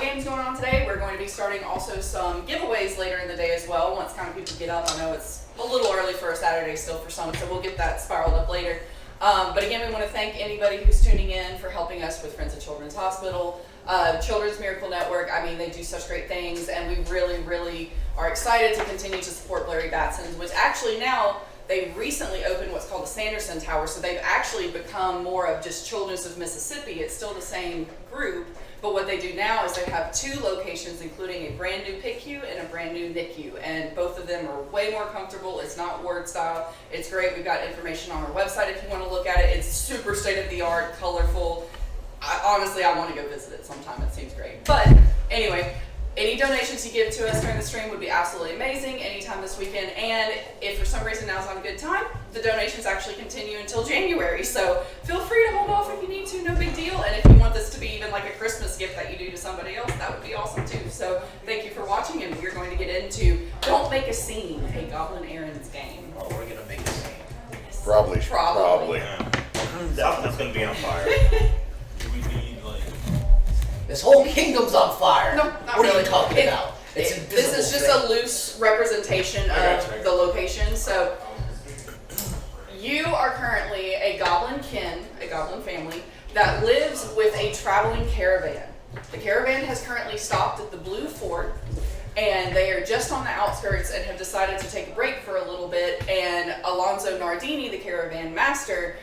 games going on today. We're going to be starting also some giveaways later in the day as well, once kind of people get up. I know it's a little early for a Saturday still for some, so we'll get that spiraled up later. But again, we want to thank anybody who's tuning in for helping us with Friends of Children's Hospital, Children's Miracle Network. I mean, they do such great things, and we really, really are excited to continue to support Blurry Batsons, which actually now they recently opened what's called the Sanderson Tower, so they've actually become more of just Children's of Mississippi. It's still the same group, but what they do now is they have 2 locations, including a brand new PICU and a brand new NICU, and both of them are way more comfortable. It's not ward style. It's great. We've got information on our website if you want to look at it. It's super state-of-the-art, colorful. Honestly, I want to go visit it sometime. It seems great. But anyway, any donations you give to us during the stream would be absolutely amazing anytime this weekend. And if for some reason now's not a good time, the donations actually continue until January. So feel free to hold off if you need to, no big deal. And if you want this to be even like a Christmas gift that you do to somebody else, that would be awesome too. So thank you for watching, and we're going to get into Don't Make a Scene, a Goblin Errands game. Oh, we're going to make a scene. Yes. Probably. Yeah. Something's gonna be on fire. Do we need like? This whole kingdom's on fire. No, not what really. are you talking about? It's This is just a loose representation of the location. So you are currently a goblin kin, a goblin family, that lives with a traveling caravan. The caravan has currently stopped at the Blue Fort, and they are just on the outskirts and have decided to take a break for a little bit. And Alonzo Nardini, the caravan master,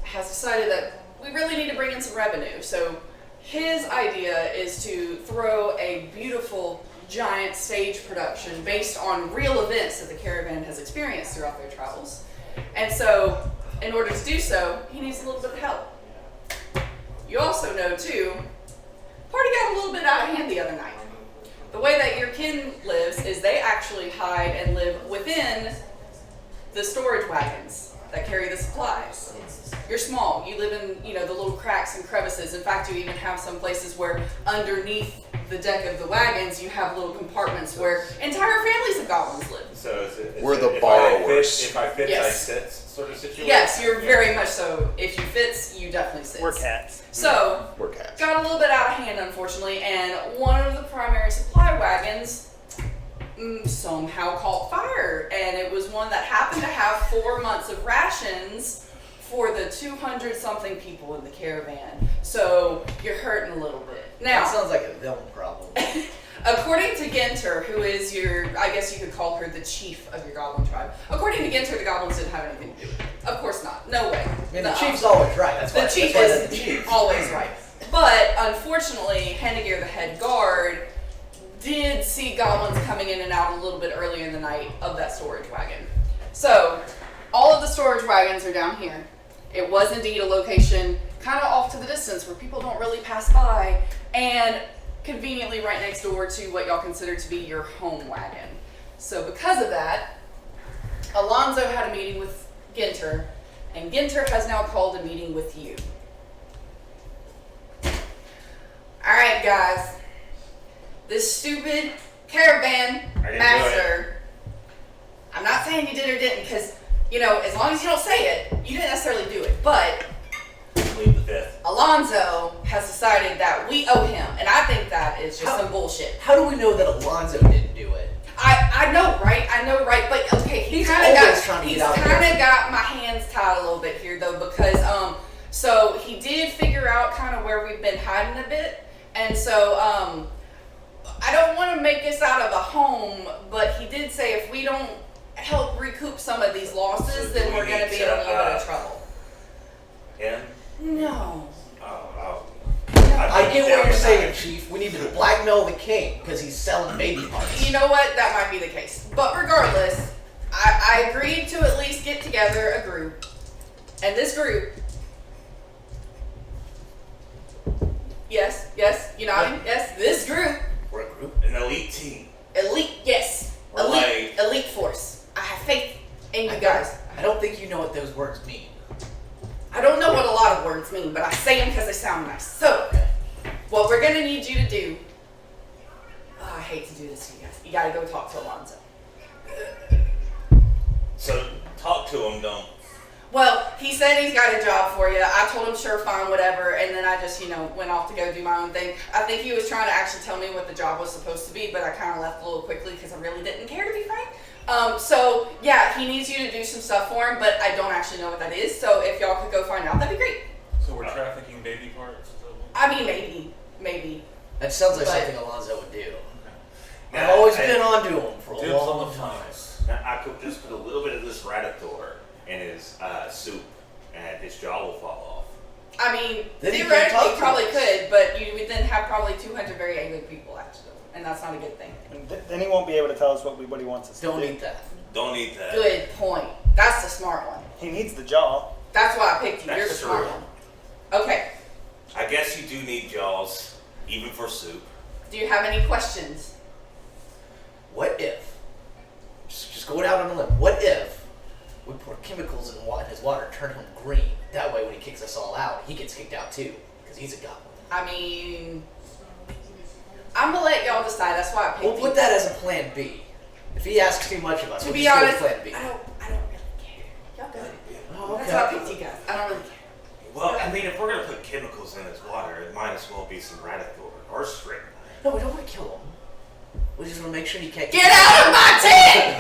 has decided that we really need to bring in some revenue. So his idea is to throw a beautiful, giant stage production based on real events that the caravan has experienced throughout their travels. And so, in order to do so, he needs a little bit of help. You also know, too, party got a little bit out of hand the other night. The way that your kin lives is they actually hide and live within the storage wagons that carry the supplies. You're small. You live in, the little cracks and crevices. In fact, you even have some places where underneath the deck of the wagons, you have little compartments where entire families of goblins live. So We're the borrowers. If I fit, Yes. I sit sort of situation? Yes, you're very much so. If you fits, you definitely sits. We're cats. So, We're cats. got a little bit out of hand, unfortunately, and one of the primary supply wagons somehow caught fire, and it was one that happened to have 4 months of rations for the 200-something people in the caravan. So you're hurting a little bit. That Now, sounds like a villain problem. according to Ginter, who is I guess you could call her the chief of your goblin tribe. According to Ginter, the goblins didn't have anything to do with it. Of course not. No way. I mean, the No. chief's always right. That's The why, chief that's why is they're the chief. always right. But unfortunately, Henniger, the head guard, did see goblins coming in and out a little bit earlier in the night of that storage wagon. So all of the storage wagons are down here. It was indeed a location kind of off to the distance where people don't really pass by, and conveniently right next door to what y'all consider to be your home wagon. So because of that, Alonzo had a meeting with Ginter, and Ginter has now called a meeting with you. Alright guys, this stupid caravan master, I'm not saying you did or didn't, because as long as you don't say it, you didn't necessarily do it, but Plead the fifth. Alonzo has decided that we owe him, and I think that is just some bullshit. How do we know that Alonzo didn't do it? I know, right? But okay, He's kind of always trying to get out there. got my hands tied a little bit here though, because so he did figure out kind of where we've been hiding a bit, and so I don't want to make this out of a home, but he did say if we don't help recoup some of these losses, then we're going to be in a little bit of trouble. Yeah? No. Oh. I get what you're saying, Chief. We need to blackmail the king because he's selling baby parts. You know what? That might be the case. But regardless, I agreed to at least get together a group. And this group... Yes, you nodding? Yes, this group... We're a group. An elite team. Elite, yes. Elite force. I have faith in you guys. I don't think you know what those words mean. I don't know what a lot of words mean, but I say them because they sound nice. So, what we're going to need you to do... Oh, I hate to do this to you guys. You got to go talk to Alonzo. So talk to him, don't. Well, he said he's got a job for you. I told him sure, fine, whatever, and then I just, went off to go do my own thing. I think he was trying to actually tell me what the job was supposed to be, but I kind of left a little quickly because I really didn't care, to be frank. So yeah, he needs you to do some stuff for him, but I don't actually know what that is. So if y'all could go find out, that'd be great. So we're trafficking baby parts? I mean, maybe. That sounds like But- something Alonzo would do. Now, I've always I- been onto him for a Dibs on long the time. flanks. Now, I could just put a little bit of this Radiator in his soup, and his jaw will fall I mean, Then he can theoretically, talk you to probably us. could, but you would then have probably 200 very angry people after them, and that's not a good thing. And then he won't be able to tell us what he wants us Don't to do. eat that. off. Don't eat that. Good point. That's the smart one. He needs the jaw. That's why I picked you. That's You're the smart true. one. Okay. I guess you do need jaws, even for soup. Do you have any questions? What if, just going out on a limb, what if we pour chemicals in his water, turn him green? That way when he kicks us all out, he gets kicked out too, because he's a goblin. I mean, I'm gonna let y'all decide. That's why I picked We'll you. put that as a plan B. If he asks too much of us, To we'll be just honest, go with plan B. I don't really care. Y'all go. Oh, That's why I picked you guys. I don't really care. Well, I mean, if we're gonna put chemicals in his water, it might as well be some Radiator or strychnine. No, we don't want to kill him. We just want to make sure he can't Get out of my tent!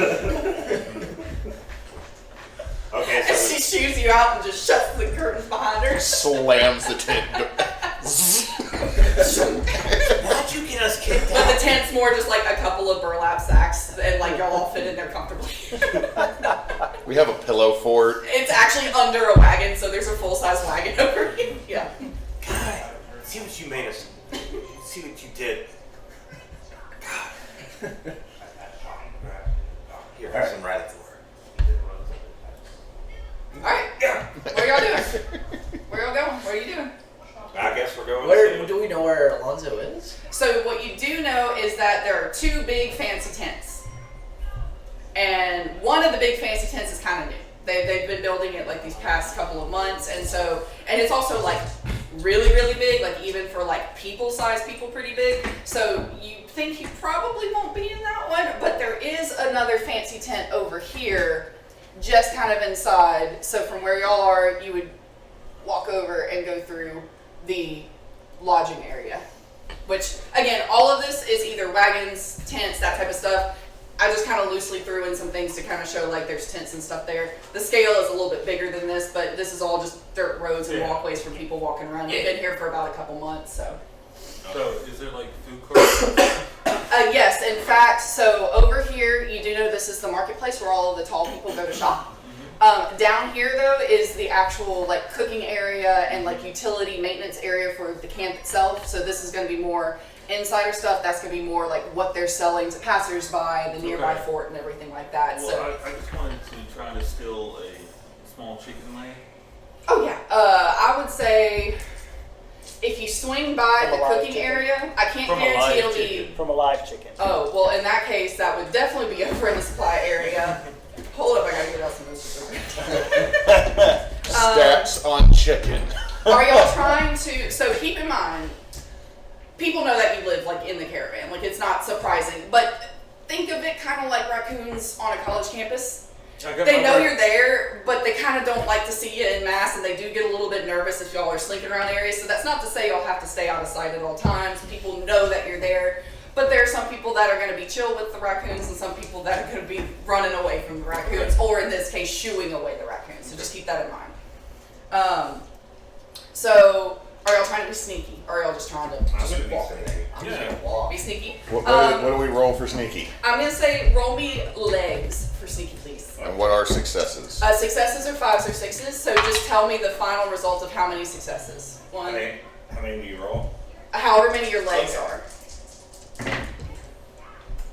Okay, And so she shoos you out and just shuts the curtains behind her. Slams the tent. why'd you get us kicked But the out? tent's more just like a couple of burlap sacks, and like y'all all fit in there comfortably. We have a pillow fort. It's actually under a wagon, so there's a full-size wagon over here. Yeah. God, see what you made us. See what you did. God. Here, have some Radiator. Alright. What are y'all doing? Where y'all going? What are you doing? I guess we're going Where to. do we know where Alonzo is? So what you do know is that there are two big fancy tents. And one of the big fancy tents is kind of new. They've been building it like these past couple of months, and it's also like really, really big, like even for like people pretty big. So you think you probably won't be in that one, but there is another fancy tent over here, just kind of inside. So from where y'all are, you would walk over and go through the lodging area. Which, again, all of this is either wagons, tents, that type of stuff. I just kind of loosely threw in some things to kind of show like there's tents and stuff there. The scale is a little bit bigger than this, but this is all just dirt roads and walkways for people walking around. We've been here for about a couple months, so. So is there like food courts? Yes, in fact, so over here, you do know this is the marketplace where all of the tall people go to shop. Down here though is the actual like cooking area and like utility maintenance area for the camp itself. So this is going to be more insider stuff. That's going to be more like what they're selling to passersby, the nearby Okay. fort and everything like that. Well, So, I just wanted to try to steal a small chicken leg. oh yeah, I would say if you swing by From the a live cooking chicken. area, I can't From a guarantee live it'll be. chicken. From a live chicken. Oh, well, in that case, that would definitely be over in the supply area. Hold up, I gotta get out some of this. Stats on chicken. Are y'all trying to, so keep in mind, people know that you live like in the caravan, like it's not surprising, but think of it kind of like raccoons on a college campus. They know you're there, but they kind of don't like to see you in mass, and they do get a little bit nervous if y'all are slinking around areas. So that's not to say y'all have to stay out of sight at all times. People know that you're there, but there are some people that are going to be chill with the raccoons, and some people that are going to be running away from the raccoons, or in this case, shooing away the raccoons. So just keep that in mind. So are y'all trying to be sneaky, or are y'all just trying to I'm just gonna be walk? sneaky. I'm just gonna walk. Be sneaky. What do we roll for sneaky? I'm going to say roll me legs for sneaky, please. And what are successes? Successes are 5s or 6s, so just tell me the final result of how many successes. How One, many do you roll? however many your legs Okay. are.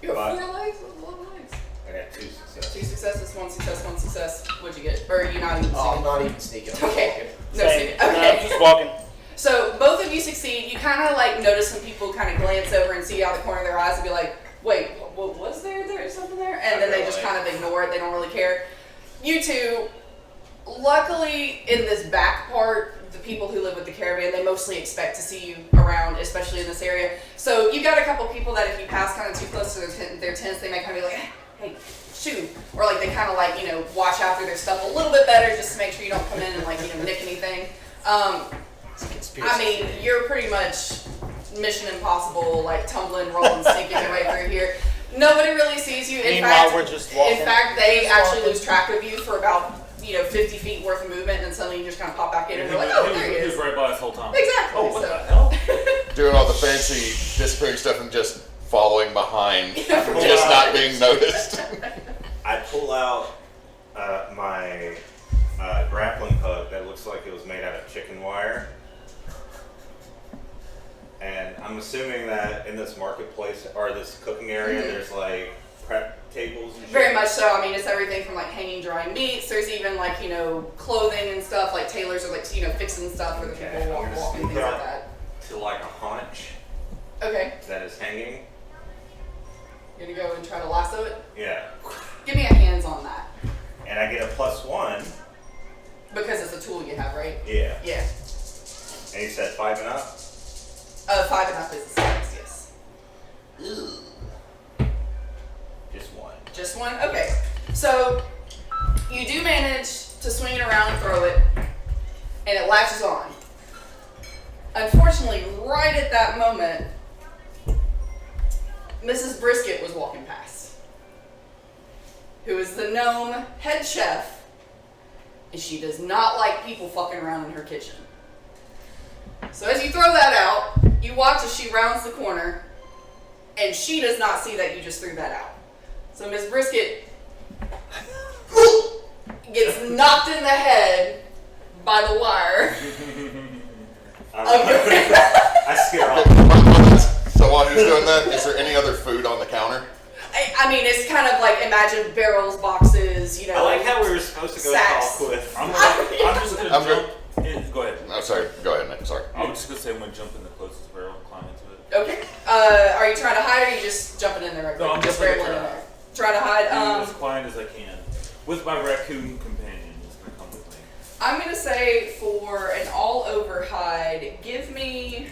You have Five. 4 legs? What's a lot of legs? I got 2 successes. 2 successes, 1 success, 1 success. What'd you get? Or are you not even Oh, I'm sneaking? not even sneaking. I'm Okay. walking. No Same. sneaking. No, I'm Okay. just walking. So both of you succeed. You kind of like notice some people kind of glance over and see out the corner of their eyes and be like, wait, what was there? There's something there? And then they just kind of ignore it. They don't really care. You two, luckily in this back part, the people who live with the caravan, they mostly expect to see you around, especially in this area. So you got a couple people that if you pass kind of too close to their tents, they might kind of be like, hey, shoo, or like they kind of like watch after their stuff a little bit better just to make sure you don't come in and like nick anything. I mean, you're pretty much Mission Impossible, like tumbling, rolling, sneaking your way through here. Nobody really sees you. Meanwhile, we're just walking. In fact, they actually lose track of you for about 50 feet worth of movement, and then suddenly you just kind of pop back in, and we're like, oh, there he He is. was right by us the whole time. Exactly. Oh, what so. the hell? Doing all the fancy disappearing stuff and just following behind, just not being noticed. I pull out my grappling hook that looks like it was made out of chicken wire. And I'm assuming that in this marketplace or this cooking area, there's like prep tables and shit. Very much so. I mean, it's everything from like hanging dry meats. There's even like clothing and stuff. Like tailors are like fixing stuff for the people Okay, I'm walking, gonna things sneak like up that. to like a haunch Okay, that is hanging. you're gonna go and try to lasso it. Yeah. Give me a hands on that And I get a +1. because it's a tool you have, right? Yeah. Yeah. And he said 5 and up. 5 and up is the size, yes. Just 1. Just one? Okay. So you do manage to swing it around and throw it, and it latches on. Unfortunately, right at that moment, Mrs. Brisket was walking past, who is the gnome head chef, and she does not like people fucking around in her kitchen. So as you throw that out, you watch as she rounds the corner, and she does not see that you just threw that out. So Miss Brisket gets knocked in the head by the wire. I scare off. So while he was doing that, is there any other food on the counter? I mean, it's kind of like imagine barrels, boxes, I like how we were supposed to go sacks. talk with. I'm just gonna I'm jump in. Go ahead. I'm sorry. Go ahead, Nick. Sorry. I was just gonna say I'm gonna jump in the closest barrel, climb into it. Okay. Are you trying to hide, or are you just jumping in there? Right No, quick? I'm just definitely barreling in trying. there. Try to hide. Being as quiet as I can, with my raccoon companion who's gonna come with me. I'm gonna say for an all-over hide, give me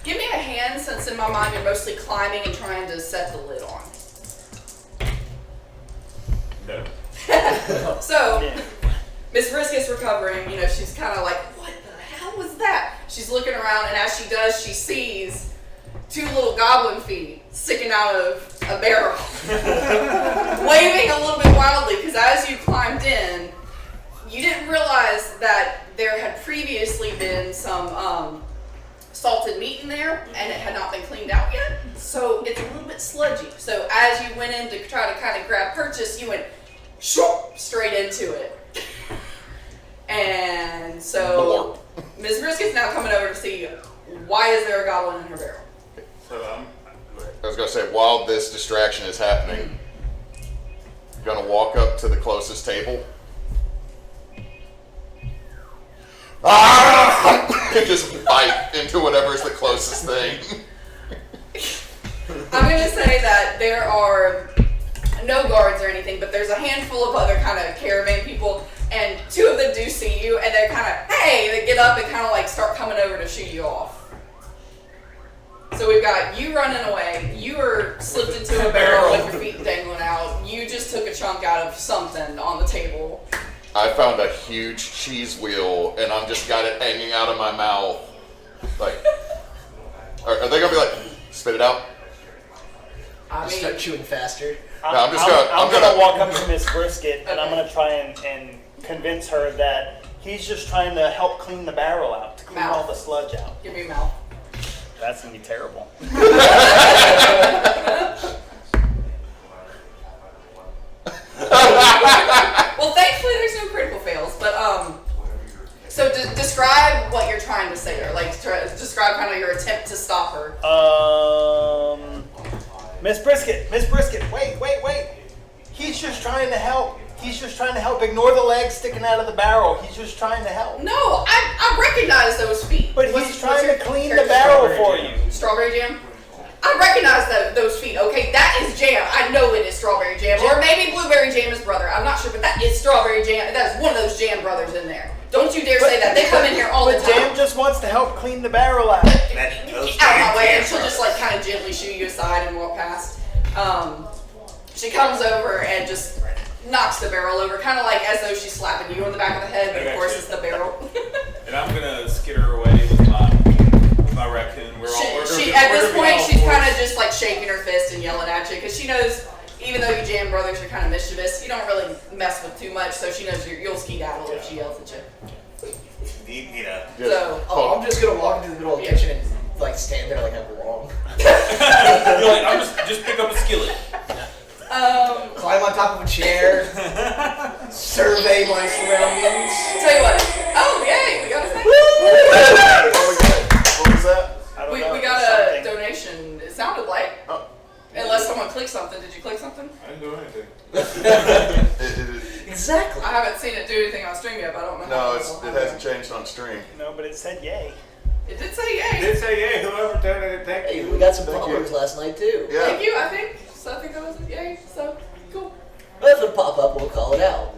a hand, since in my mind you're mostly climbing and trying to set the lid on. No. So, Yeah. Miss Brisket's recovering, she's kind of like, what the hell was that? She's looking around, and as she does, she sees 2 little goblin feet sticking out of a barrel, waving a little bit wildly, because as you climbed in, you didn't realize that there had previously been some salted meat in there, and it had not been cleaned out yet, so it's a little bit sludgy. So as you went in to try to kind of grab purchase, you went straight into it. And so Ms. Brisket's now coming over to see why is there a goblin in her barrel. So go ahead. I was gonna say, while this distraction is happening, I'm gonna walk up to the closest table. And just bite into whatever's the closest thing. I'm going to say that there are no guards or anything, but there's a handful of other kind of caravan people, and 2 of them do see you, and they're kind of, hey, they get up and kind of like start coming over to shoot you off. So we've got you running away, you were slipped into a barrel with your feet dangling out, you just took a chunk out of something on the table. I found a huge cheese wheel and I'm just got it hanging out of my mouth. Like, are they gonna be like, spit it out? I Just mean, start chewing faster. I'm just I'm gonna- gonna walk up to Miss Brisket and I'm Okay. gonna try and convince her that he's just trying to help clean the barrel out, to clean Mouth. all the sludge out. give me a mouth. That's gonna be terrible. Well, thankfully there's no critical fails, but so describe what you're trying to say, or like describe kind of your attempt to stop her. Miss Brisket, wait. He's just trying to help. Ignore the legs sticking out of the barrel. He's just trying to help. No, I recognize those feet. But What's- he's what's trying your to clean the character? barrel for you. Strawberry jam? I recognize those feet, okay? That is jam. I know it is strawberry jam. Or maybe blueberry jam is brother. I'm not sure, but that is strawberry jam. That is one of those jam brothers in there. Don't you dare say that. They come in here all the But time. Jam just wants to help clean the barrel out. Get out of my way, and she'll just like kind of gently shoo you aside and walk past. She comes over and just knocks the barrel over, kind of like as though she's slapping you on the back of the head, but of course it's the barrel. And I'm gonna skitter her away with my raccoon. At this point, she's kind of just like shaking her fist and yelling at you because she knows, even though you jam brothers are kind of mischievous, you don't really mess with too much, so she knows you'll skedaddle if she yells at you. So, I'm just gonna walk into the middle of the kitchen and like stand there like I belong. You're like, I'm just pick up a skillet. Climb on top of a chair, survey my surroundings. Tell you what. Oh, yay! We got a thing. What was that? I don't We know. got Something. a donation. It sounded like. Oh. Unless someone clicked something. Did you click something? I didn't do anything. Exactly. I haven't seen it do anything on stream yet, but I don't know. No, how it hasn't changed on stream. No, but it said yay. It did say yay. Did say yeah, whoever donated, thank Hey, you. we got some Thank you. followers last night too. Yeah. Thank you, I think. So I think that was yay. So, cool. Well, if it pop up, we'll call it out.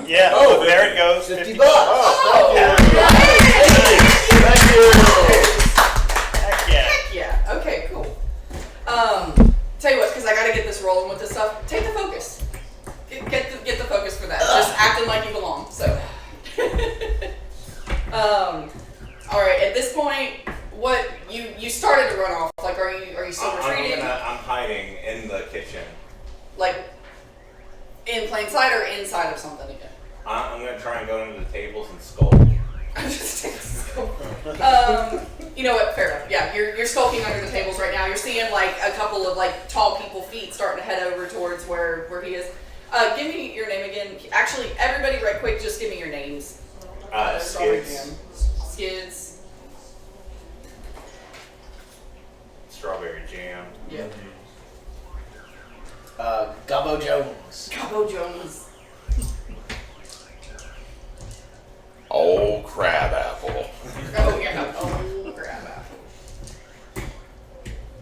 Yeah. Oh, there it goes. 50 bucks. Oh, Yeah. Thank you. Heck yeah. Heck yeah. Okay, cool. Tell you what, because I got to get this rolling with this stuff. Take the focus. Get the focus for that. Just acting like you belong. So. All right. At this point, what you started to run off? Like, are you still retreating? I'm hiding in the kitchen. Like, in plain sight or inside of something again? I'm gonna try and go into the tables and skull. I'm just you know what? Fair enough. Yeah, you're skulking under the tables right now. You're seeing like a couple of like tall people feet starting to head over towards where he is. Give me your name again. Actually, everybody, right quick, just give me your names. Skids. Skids. Strawberry jam. Yeah. Gobbo Jones. Gobbo Jones. Oh, Crabapple. Oh yeah. Oh Crabapple.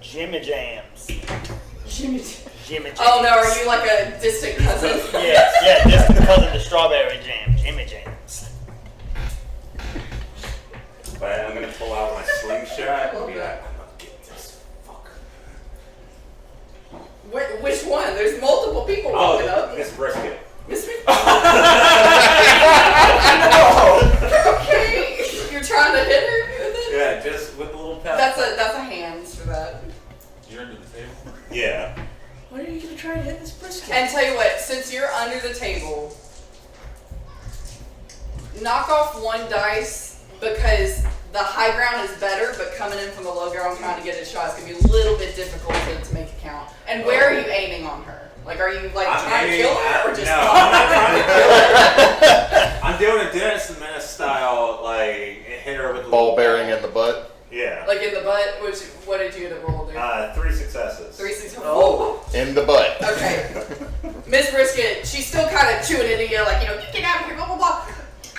Jimmy Jams. Jimmy. Jimmy Jams. Oh no, are you like a distant cousin? Yeah, just because of the strawberry jam. Jimmy Jams. But I'm gonna pull out my slingshot and be like, I'm gonna get this fucker. Which one? There's multiple people walking up. Oh, Miss Brisket. Miss me? Okay. You're trying to hit her with it? Yeah, just with a little pep. That's a hands for that. You're under the table. Yeah. Why are you gonna try to hit this brisket? And tell you what, since you're under the table, knock off one dice because the high ground is better, but coming in from the low ground trying to get a shot is gonna be a little bit difficult to make it count. And where are you aiming on her? Like, are you like trying to kill her or just? No, I'm not trying to kill her. I'm doing a Dennis the Menace style, like hit her with a Ball little bearing in the butt. Yeah. Like in the butt? What did you roll, dude? 3 successes. 3, 6, Oh. In the butt. Okay. Miss Brisket, she's still kind of chewing into you, like, get out of here, blah, blah, blah.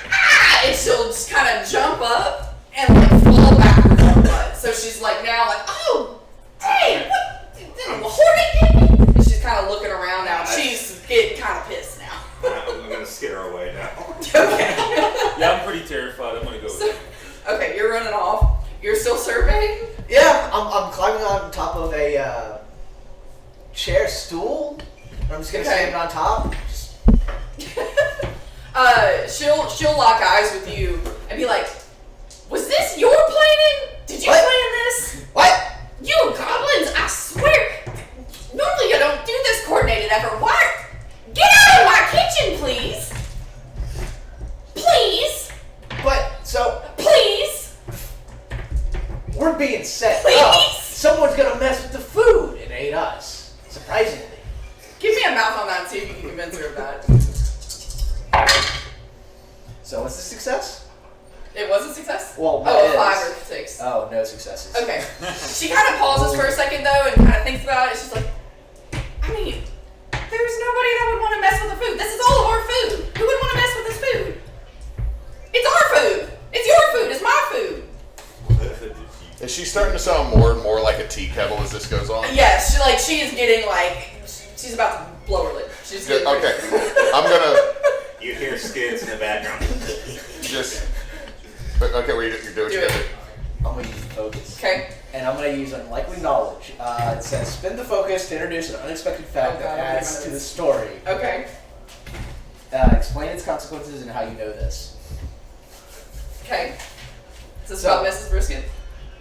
Ah! And she'll just kind of jump up and like fall backwards on the butt. So she's like now like, oh, hey, what? Horny? And she's kind of looking around now. She's getting kind of pissed now. I'm gonna scare her away now. Okay. Yeah, I'm pretty terrified. I'm gonna go with So, it. okay, you're running off. You're still surveying? Yeah, I'm climbing on top of a chair stool. I'm just gonna stand on top. She'll lock eyes with you and be like, was this your planning? Did you What? plan this? What? You goblins, I swear! Normally you don't do this coordinated effort. Why? Get out of my kitchen, please! Please! What? So Please! we're being set Please? up. Someone's gonna mess with the food. It ain't us. Surprisingly. Give me a mouth on that and see if you can convince her of that. So what's the success? It was a success? Well, what oh, is? 5 or 6. Oh, no successes. Okay. She kind of pauses for a second though and kind of thinks about it. She's like, I mean, there's nobody that would want to mess with the food. This is all of our food. Who would want to mess with this food? It's our food. It's your food. It's my food. Is she starting to sound more and more like a tea kettle as this goes on? Yes, she is getting like, she's about to blow her lid. She's Good, getting okay. I'm gonna You hear Skids in the background. just. Okay, you're doing Do it. it. I'm gonna use focus. Okay. And I'm gonna use unlikely knowledge. It says spend the focus to introduce an unexpected fact that adds to the story. Okay. Explain its consequences and how you know this. Okay. Is this about Mrs. Brisket?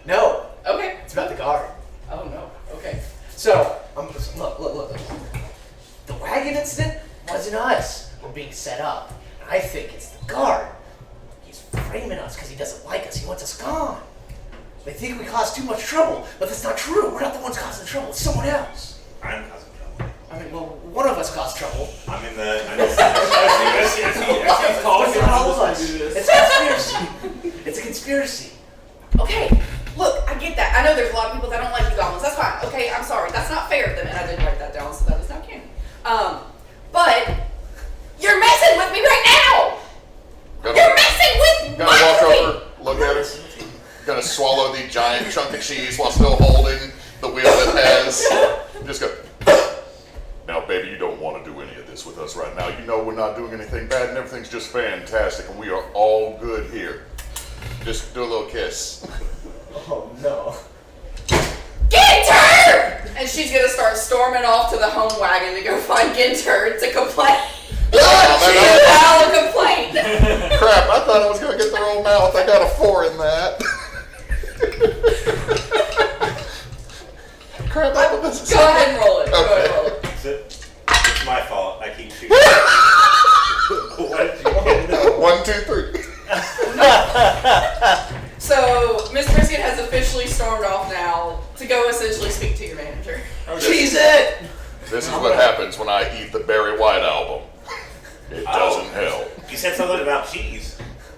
No, Okay. it's about the guard. Oh no. Okay. So, look. The wagon incident wasn't us. We're being set up. I think it's the guard. He's framing us because he doesn't like us. He wants us gone. They think we caused too much trouble, but that's not true. We're not the ones causing the trouble. It's someone else. I'm causing trouble. I mean, well, one of us caused trouble. I'm in the. He's calling But not all of for us. us to do this. It's a conspiracy. It's a conspiracy. Okay. Look, I get that. I know there's a lot of people that don't like you goblins. That's fine. Okay, I'm sorry. That's not fair of them, and I did write that down, so that is not canon. But you're messing with me right now. You're messing with Gonna my walk queen. over, look at her. Gonna swallow the giant chunk of cheese while still holding the wheel that has. Just go. Now, baby, you don't want to do any of this with us right now. You know we're not doing anything bad and everything's just fantastic and we are all good here. Just do a little kiss. Oh no. Ginter! And she's gonna start storming off to the home wagon to go find Ginter to complain. She will file a complaint. Crap, I thought I was gonna get the wrong mouth. I got a 4 in that. Crap, I Go ahead and roll it. Go ahead and roll it. It's my fault. I keep shooting. What did you get? 1, 2, 3. So, Miss Brisket has officially stormed off now to go essentially speak to your manager. Cheese it! This is what happens when I eat the Barry White album. It doesn't help. You said something about cheese.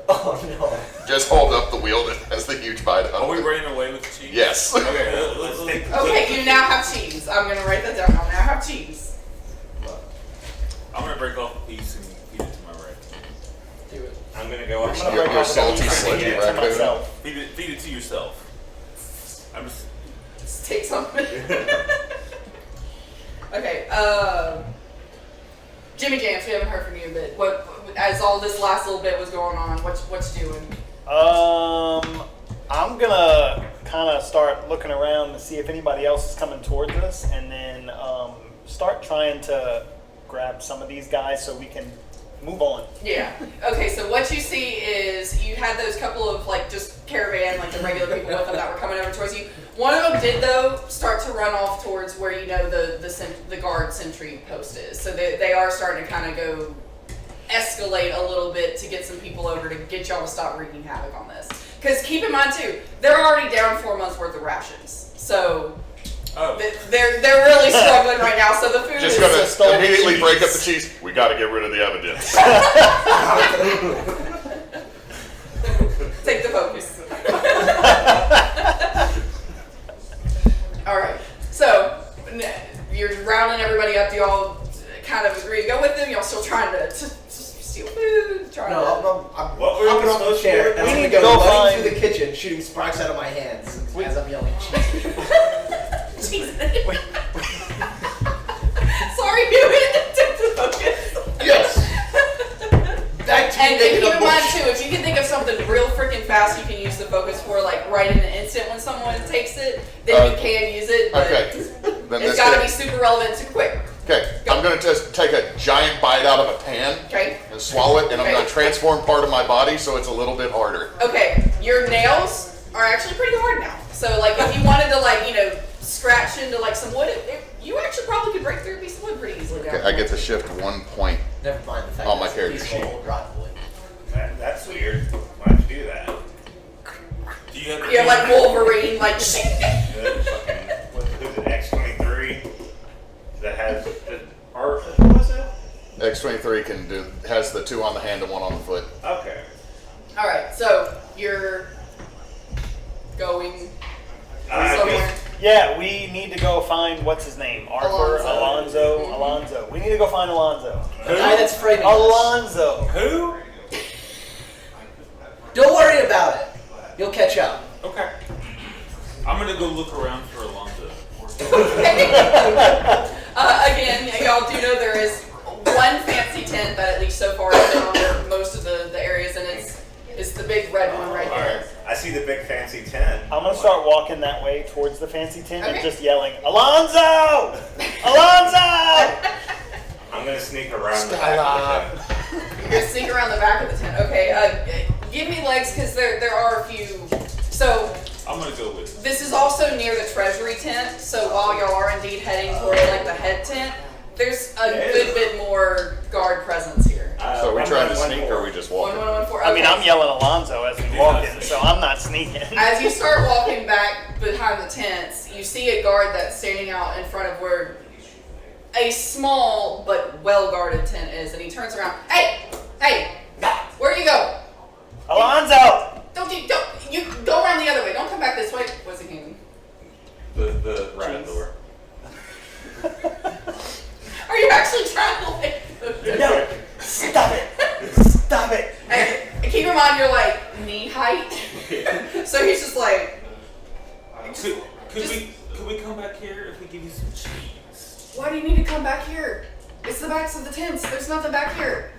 Oh no. Just hold up the wheel that has the huge bite on Are we it. running away with the cheese? Yes. Okay, Let's take Okay, you now have cheese. I'm gonna write that down. I'll now have cheese. I'm gonna break off a piece and feed it to my raccoon. Do it. I'm gonna go up. I'm gonna You're break off salty, a piece and slinky feed it to raccoon. myself. Feed it to yourself. I'm just. Just take something. Okay, Jimmy Jams, we haven't heard from you a bit. What, as all this last little bit was going on, what you doing? I'm gonna kind of start looking around to see if anybody else is coming towards us, and then start trying to grab some of these guys so we can move on. Yeah. Okay, so what you see is you had those couple of like just caravan, like the regular people with them that were coming over towards you. One of them did though start to run off towards where you know the guard sentry post is. So they are starting to kind of go escalate a little bit to get some people over to get y'all to stop wreaking havoc on this. Because keep in mind too, they're already down 4 months worth of rations. So they're really struggling right now. So the food Just is gonna immediately break up the cheese. We gotta get rid of the evidence. take the focus. All right. So you're rounding everybody up. Do y'all kind of agree to go with them? Y'all still trying to steal food? Trying to... I'm What were hopping we off the supposed to chair do? and I'm We gonna need to go go running find- through the kitchen, shooting sparks out of my hands as I'm yelling cheese. Jesus. Sorry, you took the focus. Yes. Back to And you keep making in a mind bullshit. too, if you can think of something real freaking fast, you can use the focus for like right in an instant when someone takes it. Then you can use it, but Okay. Then it's this got to guy- be super relevant to quick. Okay, I'm gonna just take a giant bite out of a pan Okay. and swallow it, and I'm Okay. gonna transform part of my body so it's a little bit harder. Okay, your nails are actually pretty hard now. So like if you wanted to like, you know, scratch into like some wood, you actually probably could break through a piece of wood pretty easily now. Okay, I get to shift 1 point. Never mind the fact On my that character it's a sheet. peaceful old rotten wood. That's weird. Why'd you do that? Do you have You're like Wolverine, like Good fucking. Who's it? X-23 that has. Or who was it? X-23 has the 2 on the hand and 1 on the foot. Okay. all right, so you're going I somewhere. guess- Yeah, we need to go find what's his name, Arthur, Alonzo. Alonzo. We need to go find Alonzo. The guy that's framing us. Alonzo. Who? Don't worry about it. You'll catch up. Okay. I'm gonna go look around for Alonzo. Again, y'all do know there is one fancy tent that at least so far has been on most of the areas, and it's the big red one right there. I see the big fancy tent. I'm gonna start walking that way towards the fancy tent and Okay. just yelling, Alonzo! Alonzo! I'm gonna sneak around the Skylar. back of the tent. You're gonna sneak around the back of the tent. Okay, give me legs because there are a few. So I'm gonna go with this is also near the treasury tent. So while y'all are indeed heading toward like the head tent, there's a good bit more guard presence here. So are we trying to 1, sneak or are we just walking? 1114. I mean, okay. I'm yelling Alonzo as we walk in, so I'm not sneaking. As you start walking back behind the tents, you see a guard that's standing out in front of where a small but well-guarded tent is, and he turns around. Hey, where you go? Alonzo! Don't you go around the other way. Don't come back this way. What's he handing? The right door. Are you actually trying to like? No! Stop it! Stop it! And keep in mind you're like knee height, so he's just like. Could we come back here if we give you some cheese? Why do you need to come back here? It's the backs of the tents. There's nothing back here.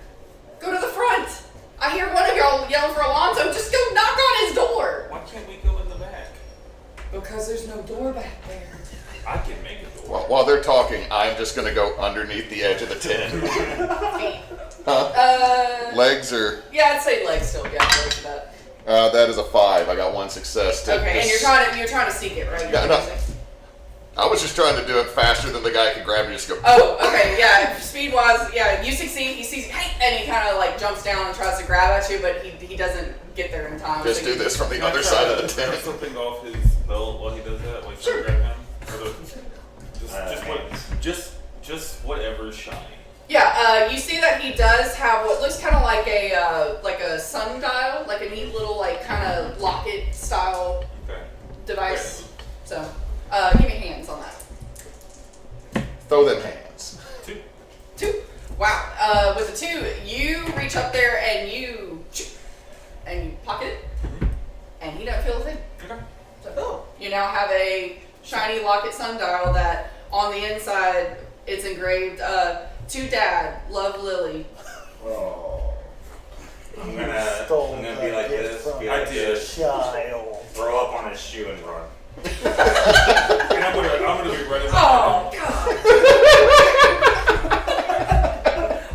Go to the front. I hear one of y'all yelling for Alonzo. Just go knock on his door. Why can't we go in the back? Because there's no door back there. I can make a door. While they're talking, I'm just gonna go underneath the edge of the tent. Feet. Huh? Legs or Yeah, I'd say legs still. Yeah, legs for that. that is a 5. I got 1 success. To Okay, and you're trying to seek it, right? Yeah, no. I was just trying to do it faster than the guy could grab me. Just go. Oh, okay, yeah. Speed wise, yeah, you succeed. He sees, hey, and he kind of like jumps down and tries to grab at you, but he doesn't get there in time. Just so do you- this from the Can I other try side of to the throw tent. something off his belt while he does that? Like Sure. grab him? Or Hands. just whatever's shiny. Yeah, you see that he does have what looks kind of like a sundial, like a neat little like kind of locket style Okay. device. So, give me hands on that. Throw them hands. 2. 2. Wow. With the 2, you reach up there and you pocket it, and he doesn't feel a thing. Okay. So, you now have a shiny locket sundial that on the inside it's engraved, to Dad, love Lily. Oh. I'm gonna be like this. Be I like did. this. Child. Throw up on his shoe and run. And I'm gonna be running. Oh, God.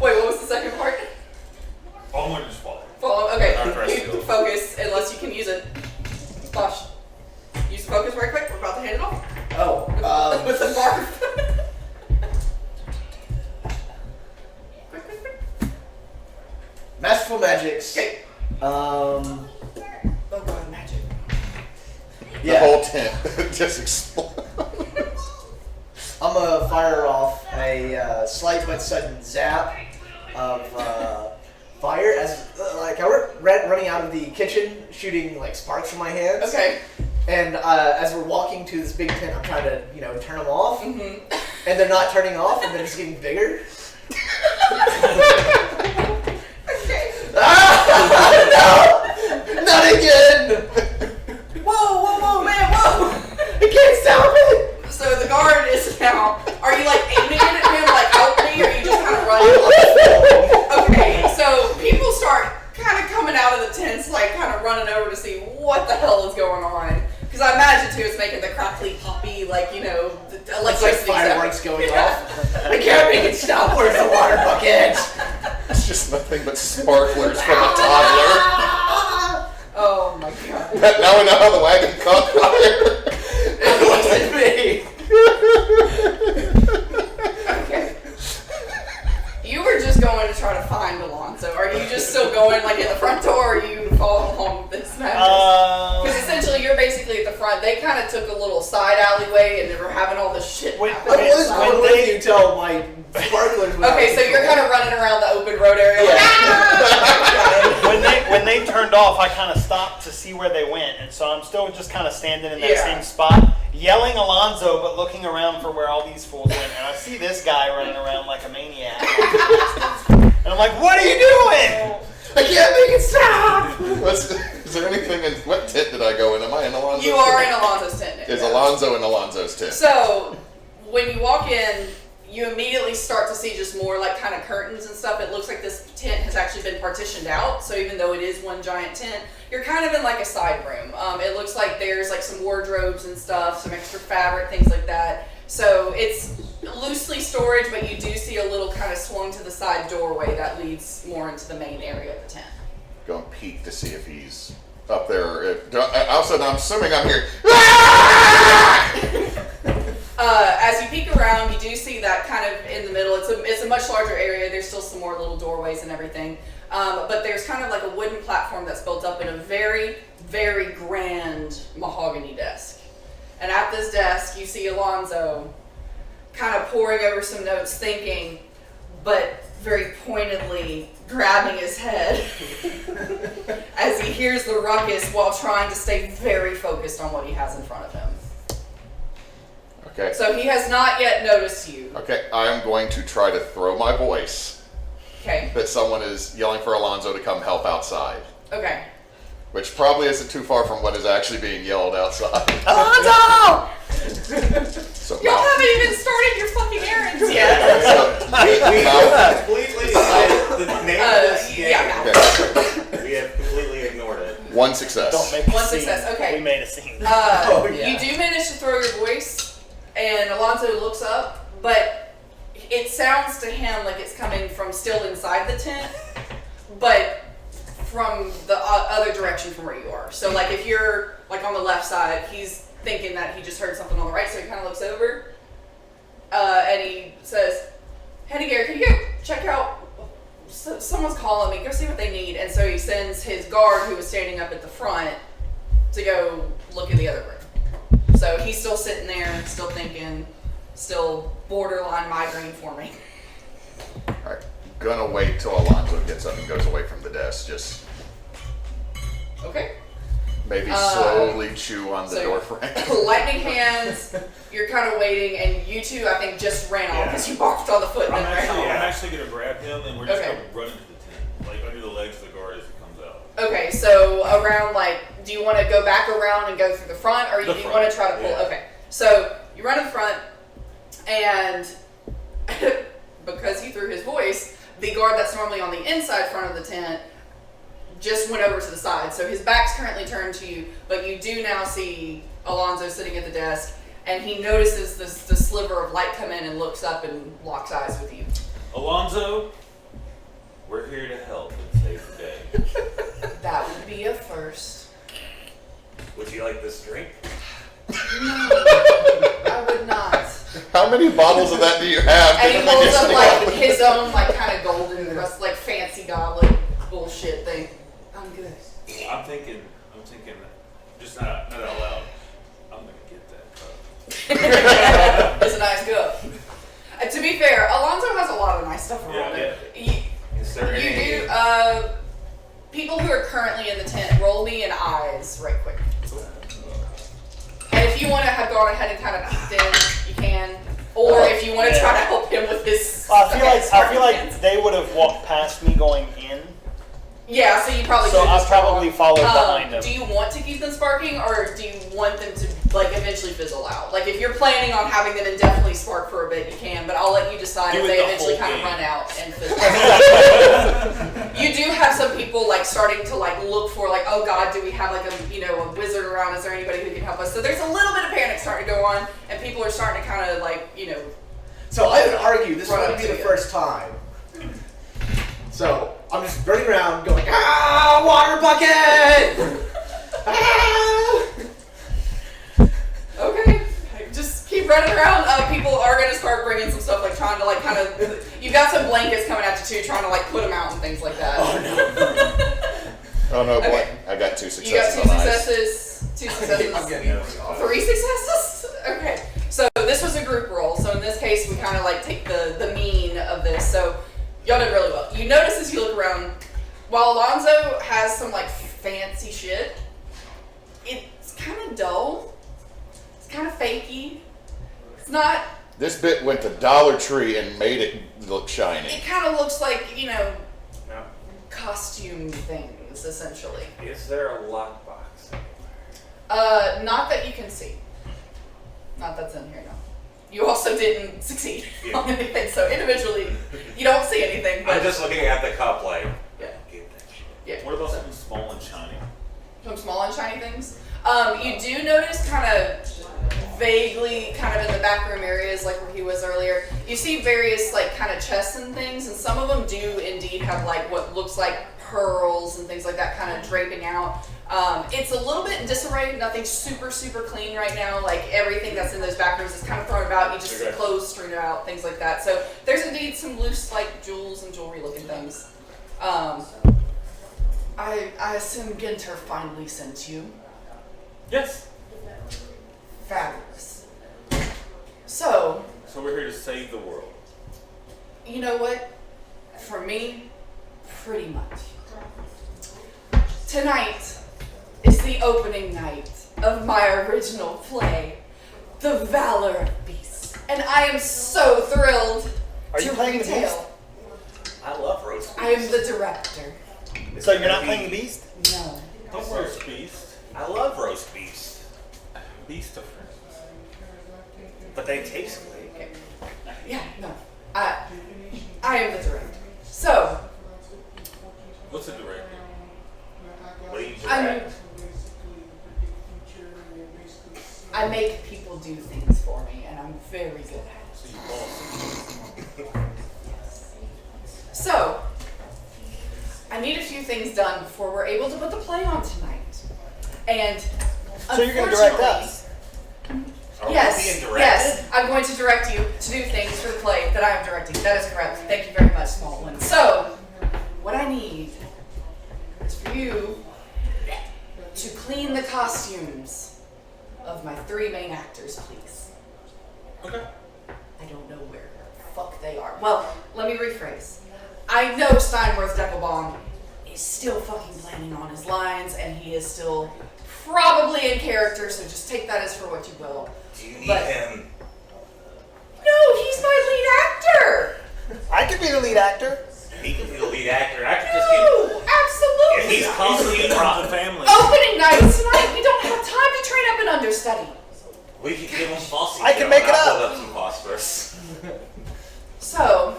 Wait, what was the second part? Oh, I'm gonna just fall. Follow, okay, Not press you skill. focus unless you can use it. Basch, use the focus very quick. We're about to hand it off. Oh, With the barf. Quick, quick, quick. Masterful magics. Okay. Um, Oh, God, magic. The yeah. whole tent just explodes. I'm gonna fire off a slight but sudden zap of fire as like I were running out of the kitchen, shooting like sparks from my hands. Okay. And as we're walking to this big tent, I'm trying to turn them off, Mm-hmm. and they're not turning off, and they're just getting bigger. Okay. No, not again! Whoa, man, whoa. I can't stop it. So the guard is now. Are you like aiming it at him, like help me, or are you just kind of running? Okay, so people start kind of coming out of the tents, like kind of running over to see what the hell is going on. Because I imagine too, it's making the crackly poppy, like the It's like electricity fireworks sound. going off. I can't make it stop. Where's the water bucket? It's just nothing but sparklers from a toddler. Oh my God. Now we know how the wagon caught fire. It wasn't me. Okay. You were just going to try to find Alonzo. Are you just still going like in the front door, or are you following along with this madness? Because essentially you're basically at the front. They kind of took a little side alleyway and they were having all this shit Wait, happen. I was inside. going with you till my sparklers went Okay, out. so you're kind of running around the open road area. Like, when they turned off, I kind of stopped to see where they went, and so I'm still just kind of standing in that Yeah. same spot, yelling Alonzo, but looking around for where all these fools went. And I see this guy running around like a maniac, and I'm like, "What are you doing?" I can't make it stop. Is there anything in what tent did I go in? Am I in Alonzo's you tent? are in Alonzo's tent now. Is Alonzo in Alonzo's tent? So when you walk in, you immediately start to see just more like kind of curtains and stuff. It looks like this tent has actually been partitioned out. So even though it is one giant tent, you're kind of in like a side room. It looks like there's like some wardrobes and stuff, some extra fabric, things like that. So it's loosely storage, but you do see a little kind of swung to the side doorway that leads more into the main area of the tent. Go and peek to see if he's up there. All of a sudden, I'm assuming I'm here. As you peek around, you do see that kind of in the middle. It's a much larger area. There's still some more little doorways and everything. But there's kind of like a wooden platform that's built up in a very, very grand mahogany desk. And at this desk, you see Alonzo kind of poring over some notes, thinking, but very pointedly grabbing his head as he hears the ruckus while trying to stay very focused on what he has in front of him. Okay. So he has not yet noticed you. Okay, I'm going to try to throw my voice Okay. that someone is yelling for Alonzo to come help outside. Okay. Which probably isn't too far from what is actually being yelled outside. Alonzo! So Y'all mouth- haven't even started your fucking errands yet. so, We mouth- have completely the name of this game. Yeah. okay. We have completely ignored it. One success. Don't make a One scene. success, okay. We made a scene. Oh, yeah. You do manage to throw your voice, and Alonzo looks up, but it sounds to him like it's coming from still inside the tent, but from the other direction from where you are. So like if you're like on the left side, he's thinking that he just heard something on the right, so he kind of looks over, and he says, "Hey, Gary, can you go check out? Someone's calling me. Go see what they need." And so he sends his guard, who was standing up at the front, to go look in the other room. So he's still sitting there, still thinking, still borderline migraine forming. Alright. Gonna wait till Alonzo gets up and goes away from the desk. Just Okay. maybe slowly chew on the so- door frame. Lightning hands. You're kind of waiting, and you two, I think, just ran off Yeah. because you barked on the foot and I'm then ran actually, off. I'm actually gonna grab him and we're just Okay. gonna run into the tent, like under the legs of the guard as he comes out. Okay, so around do you want to go back around and go through the front, or The do you front, want to try to pull? yeah. Okay, so you run in the front, and because he threw his voice, the guard that's normally on the inside front of the tent just went over to the side. So his back's currently turned to you, but you do now see Alonzo sitting at the desk, and he notices the sliver of light come in and looks up and locks eyes with you. Alonzo, we're here to help and save the day. That would be a first. Would you like this drink? I would not. How many bottles of that do you have? And he holds up like his own like kind of golden, like fancy goblet bullshit thing. I'm good. I'm thinking, just not out loud. I'm gonna get that cup. It's a nice cup. To be fair, Alonzo has a lot of nice stuff around Yeah, it. Is there You any? do. People who are currently in the tent, roll me an eyes right quick. And if you want to have gone ahead and kind of peeked in, you can. Or if you want to try to help him with this. I feel like they would have walked past me going in, Yeah, so you probably so could I just go probably on. followed behind them. Do you want to keep them sparking, or do you want them to like eventually fizzle out? Like if you're planning on having them indefinitely spark for a bit, you can, but I'll let you decide Do if it they the eventually whole kind of game. run out and fizzle out. You do have some people like starting to like look for like, oh God, do we have like a wizard around? Is there anybody who can help us? So there's a little bit of panic starting to go on, and people are starting to kind of like So I would argue this Run wouldn't up be to the you. first time. So I'm just running around going, water bucket! Ah! Okay, just keep running around. People are gonna start bringing some stuff, like trying to like kind of. You've got some blankets coming at you too, trying to like put them out and things like that. Oh no, boy. Okay. I got 2 You got successes two on eyes. successes. 2 successes. I'm getting really off. 3 successes. Okay, so this was a group roll. So in this case, we kind of like take the mean of this. So y'all did really well. You notice as you look around, while Alonzo has some like fancy shit, it's kind of dull. It's kind of fakey. It's not. This bit went to Dollar Tree and made it look shiny. It kind of looks like No. costume things essentially. Is there a lockbox? Not that you can see. Not that's in here, no. you also didn't succeed Yeah. on anything. So individually, you don't see anything. But I'm just looking at the cup like, yeah, get that shit. yeah. What about something small and shiny? Some small and shiny things. You do notice kind of vaguely, kind of in the back room areas, like where he was earlier. You see various like kind of chests and things, and some of them do indeed have like what looks like pearls and things like that, kind of draping out. It's a little bit in disarray. Nothing super clean right now. Like everything that's in those back rooms is kind of thrown about. You just see clothes strewn out, things like that. So there's indeed some loose like jewels and jewelry looking things. I assume Ginter finally sent you. Yes. Fabulous. So, we're here to save the world. you know what? For me, pretty much. Tonight is the opening night of my original play, The Valor of Beasts. And I am so thrilled Are you to playing the retail. I love roast beef. I am the director. So you're not playing the Beast? No. Don't roast beast. I love roast beefs, Beast of friends. but they taste great. Okay. Yeah, no. I am the director. So, What's a director? What do you I'm, direct? I make people do things for me, and I'm very good at it. So you boss. So, I need a few things done before we're able to put the play on tonight. And So you're going to direct unfortunately- us? Are we Yes, being directed? yes, I'm going to direct you to do things for the play that I am directing. That is correct. Thank you very much, small one. So, what I need is for you to clean the costumes of my 3 main actors, please. Okay. I don't know where the fuck they are. Well, let me rephrase. I know Steinworth Deckelbaum is still fucking planning on his lines, and he is still probably in character, so just take that as for what you will. Do you need But- him? No, he's my lead actor! I could be the lead actor. He can be the lead actor. I can just get. No, absolutely! If he's constantly He's pro- the family. Opening night tonight, we don't have time to train up an understudy. we can give him phosphorus. I can make it I'll up. put up some phosphorus. So,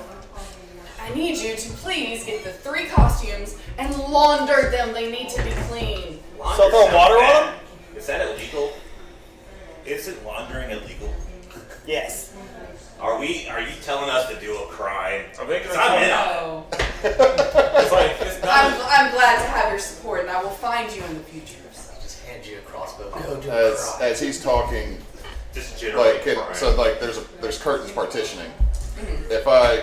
I need you to please get the 3 costumes and launder them. They need to be clean. So throw water on them? Is that illegal? Isn't laundering illegal? Yes. Are you telling us to do a crime? Are they gonna I'm in tell on it. No. It's like, it's not. I'm glad to have your support, and I will find you in the future. Just hand you a crossbow. Go do a As crime. he's talking, Just generally like crime. so like there's curtains partitioning.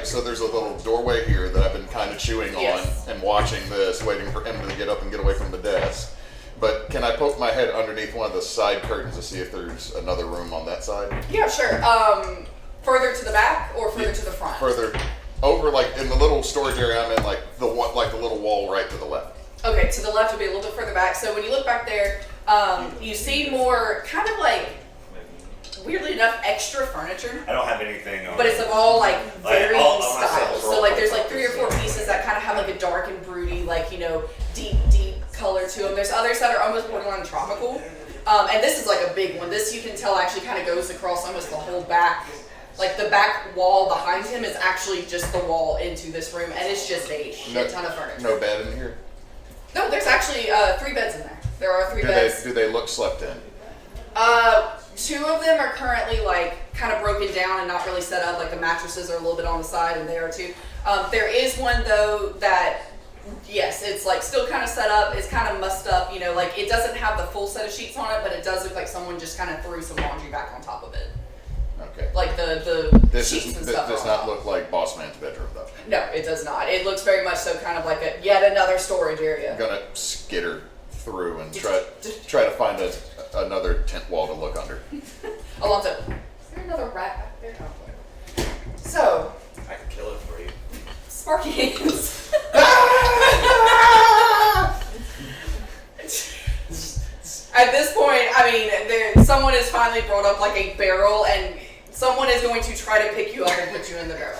So there's a little doorway here that I've been kind of chewing Yes. on and watching this, waiting for him to get up and get away from the desk. But can I poke my head underneath one of the side curtains to see if there's another room on that side? Yeah, sure. Further to the back or further to the front? Further over, like in the little storage area I'm in, like the little wall right to the left. Okay, to the left would be a little bit further back. So when you look back there, you see more kind of like, weirdly enough, extra furniture. I don't have anything on. But it's of all like varying all my styles. samples are So all like there's like like 3 or 4 pieces that kind of have like a dark and broody, like, you know, deep color to them. There's others that are almost borderline tropical. And this is like a big one. This you can tell actually kind of goes across almost the whole back. Like the back wall behind him is actually just the wall into this room, and it's just a shit ton of furniture. No bed in here. No, there's actually 3 beds in there. There are 3 beds. Do they look slept in? 2 of them are currently like kind of broken down and not really set up. Like the mattresses are a little bit on the side, and they are too. There is one though that, yes, it's like still kind of set up. It's kind of mussed up, you know, like it doesn't have the full set of sheets on it, but it does look like someone just kind of threw some laundry back on top of it. Okay. Like the This sheets and does stuff. are on not top. look like Boss Man's bedroom though. No, it does not. It looks very much so kind of like yet another storage area. I'm gonna skitter through and try to find another tent wall to look under. Alonzo, is there another rat back there? Oh, so, I can kill it for you. Sparky Hands. At this point, I mean, someone has finally brought up like a barrel, and someone is going to try to pick you up and put you in the barrel.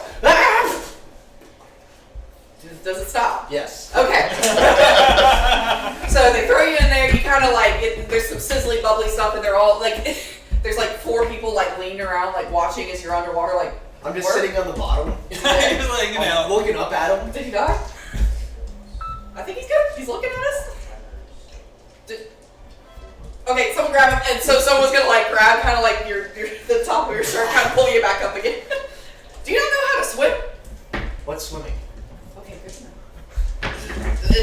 Does it stop? Yes. Okay. So they throw you in there. You kind of like there's some sizzly, bubbly stuff, and they're all like there's like 4 people like leaning around, like watching as you're underwater, like. I'm just "Work?" sitting on the bottom. He's like, you I'm know. looking up at him. Did he die? I think he's good. He's looking at us. Okay, someone grab him, and so someone's gonna like grab kind of like the top of your shirt, kind of pull you back up again. Do you not know how to swim? What's swimming? Okay, good to know.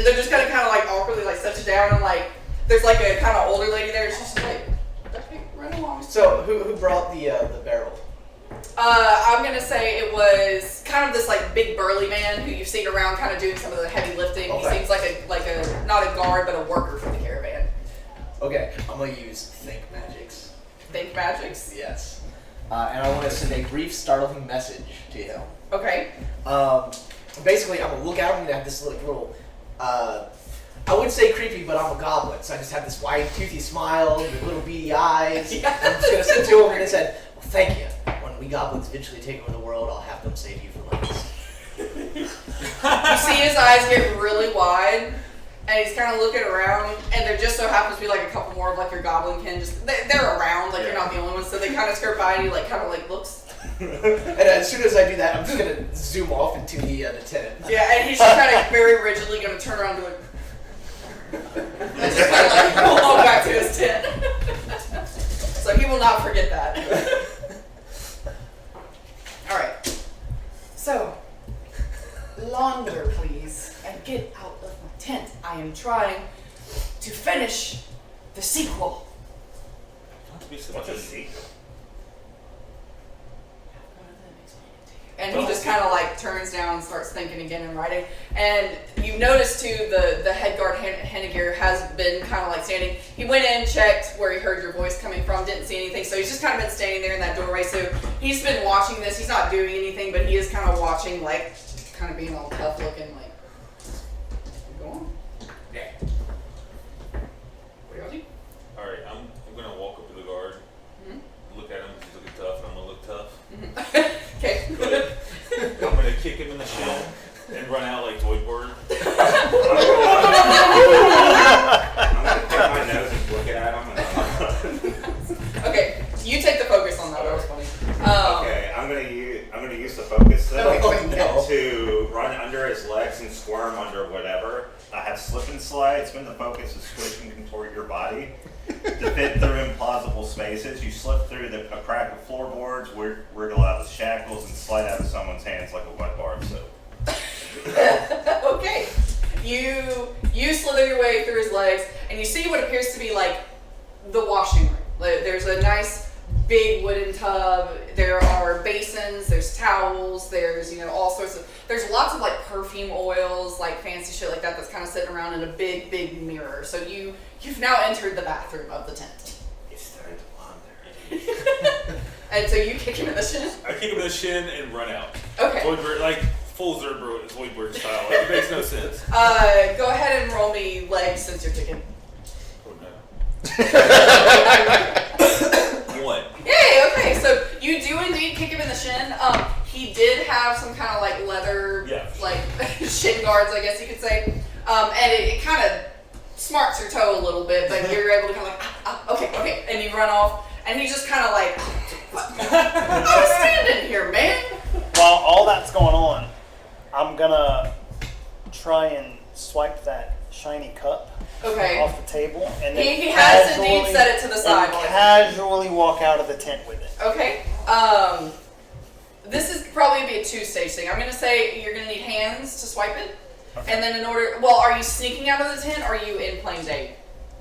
They're just gonna kind of like awkwardly like set you down, and like there's like a kind of older lady there. She's just like, okay, run along. So who brought the barrel? I'm gonna say it was kind of this like big burly man who you've seen around, kind of doing some of the heavy lifting. Okay. He seems like a not a guard but a worker for the caravan. Okay, I'm gonna use Think Magics. Think magics. Yes. And I want to send a brief, startling message to him. Okay. Basically, I'm gonna look at him and have this little, I wouldn't say creepy, but I'm a goblin, so I just have this wide, toothy smile, with little beady eyes. Yeah. I'm just gonna send it to him and said, "Well, thank you. When we goblins eventually take over the world, I'll have them save you from us." You see his eyes get really wide, and he's kind of looking around, and there just so happens to be like a couple more of like your goblin kin. Just they're around, like you're not the only one, so they kind of skirt by and he like kind of like looks. And as soon as I do that, I'm just gonna zoom off into the tent. Yeah, and he's just kind of very rigidly gonna turn around and do it. And just kind of like walk back to his tent. So he will not forget that. All right. So, longer, please, and get out of my tent. I am trying to finish the sequel. Not to be so What's a mean. sequel? And he just kind of like turns down and starts thinking again and writing. And you notice too, the head guard Henniger has been kind of like standing. He went in, checked where he heard your voice coming from, didn't see anything. So he's just kind of been standing there in that doorway. So he's been watching this. He's not doing anything, but he is kind of watching, like, kind of being all tough looking, like, go on. Yeah. What do you Alright, I'm gonna walk up to the guard, look at him, he's looking tough, and I'm gonna look tough. Okay. I'm gonna kick him in the shin and run out like Voidward. I'm gonna pick my nose and look at him. Okay, you take the focus on that. That was funny. Okay, I'm gonna use the focus though Oh, no. to run under his legs and squirm under whatever. I have slip and slide. When the focus is squish and contort your body to fit through implausible spaces. You slip through a crack of floorboards, wriggle out of shackles, and slide out of someone's hands like a wet bar of soap. Okay. You slither your way through his legs, and you see what appears to be like the washing room. Like, there's a nice big wooden tub. There are basins. There's towels. There's all sorts of. There's lots of like perfume oils, like fancy shit like that. That's kind of sitting around in a big mirror. So you've now entered the bathroom of the tent. It's time to wander. And so you kick him in the shin. I kick him in the shin and run out. Okay. Voidward, like full Voidward style. Like, it makes no sense. Go ahead and roll me legs since you're kicking. Oh no. 1. Yay, okay, so you do indeed kick him in the shin. He did have some kind of like leather, like shin guards, I guess you could say. And it kind of smarts your toe a little bit, but you're able to kind of like, okay, and you run off, and he's just kind of like, I'm standing here, man. While all that's going on, I'm gonna try and swipe that shiny cup Okay. off the table, and then He has indeed casually- set it to the side. and while he's- casually walk out of the tent with it. Okay. This is probably gonna be a 2-stage thing. I'm gonna say you're gonna need hands to swipe it, and then are you sneaking out of the tent? Or are you in plain day,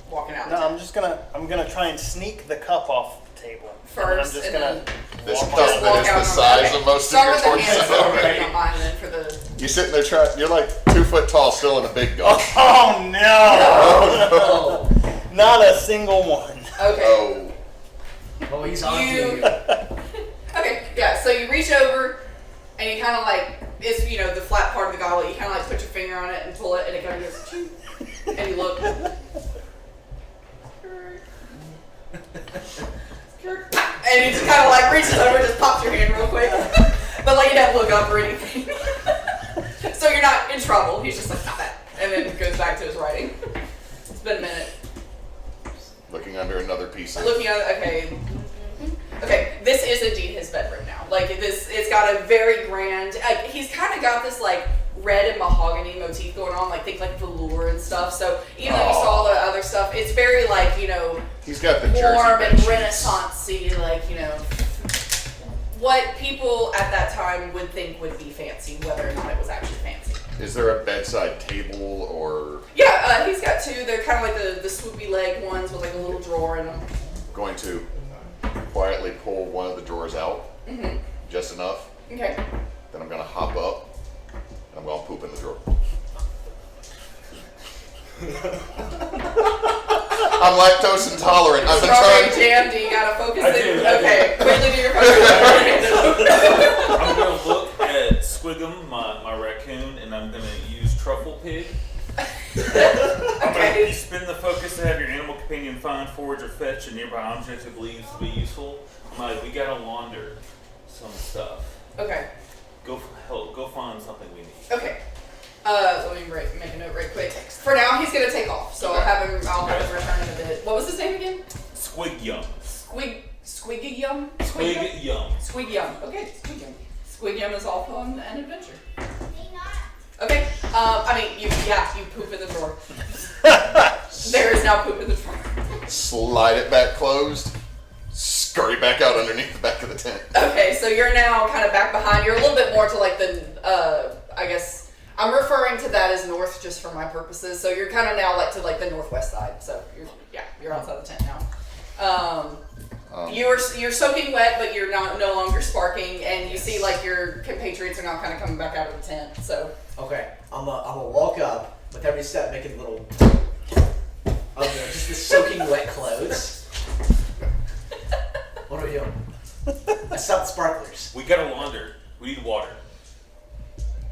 walking out? No, the tent? I'm gonna try and sneak the cup off the table. First, I'm just and gonna This walk cup out. that is the size of most of Start your with the torso. hands. Okay. Not mine then for the. You're sitting there trying. You're like 2 foot tall, still in a big gun. Oh no! Not a single one. Okay. Oh, Oh, he's on You- to Okay. Yeah. So you reach over, and you kind of like it's the flat part of the goblet. You kind of like put your finger on it and pull it, and it kind of goes, ching, and you look. And he just kind of like reaches over and just pops your hand real quick. But like you don't look up or anything. So you're not in trouble. He's just like, stop that. And then goes back to his writing. It's been a minute. looking under another piece of. Looking at it, okay. Okay, this is indeed his bedroom now. Like this, it's got a very grand. He's kind of got this like red and mahogany motif going on, like think like velour and stuff. So even though you saw the other stuff, it's very like He's got the warm Jersey and bed Renaissance-y, like what people at that time would think would be fancy, whether or not it was actually fancy. Is there a bedside table or? Yeah, he's got two. They're kind of like the swoopy leg ones with like a little drawer in them. Going to quietly pull one of the drawers out, just enough. Okay. Then I'm gonna hop up and I'm gonna poop in the drawer. I'm lactose intolerant. I've been Strawberry trying. jam, do you gotta focus I it? do. Okay, quickly do your focus. I'm gonna look at Squig'em, my raccoon, and I'm gonna use Truffle Pig. Okay. You spin the focus to have your animal companion find, forage, or fetch a nearby object it believes to be useful. I'm like, we gotta launder some stuff. Okay. Go find something we need. Okay. Let me make a note right quick. For now, he's gonna take off, so I'll have him return in a bit. What was his name again? Squigyum. Squigyum? Squigyum. Squigyum. Okay, Squigyum. Squigyum is off on an adventure. Okay. You poop in the drawer. There is now poop in the drawer. Slide it back closed. Scurry back out underneath the back of the tent. Okay, so you're now kind of back behind. You're a little bit more to like the, I guess, I'm referring to that as north just for my purposes. So you're kind of now like to like the northwest side. So you're outside the tent now. You're soaking wet, but you're no longer sparking, and you see like your compatriots are now kind of coming back out of the tent. So Okay, I'm gonna walk up with every step, making a little of just the soaking wet clothes. What are we doing? I stopped the sparklers. We gotta launder. We need water.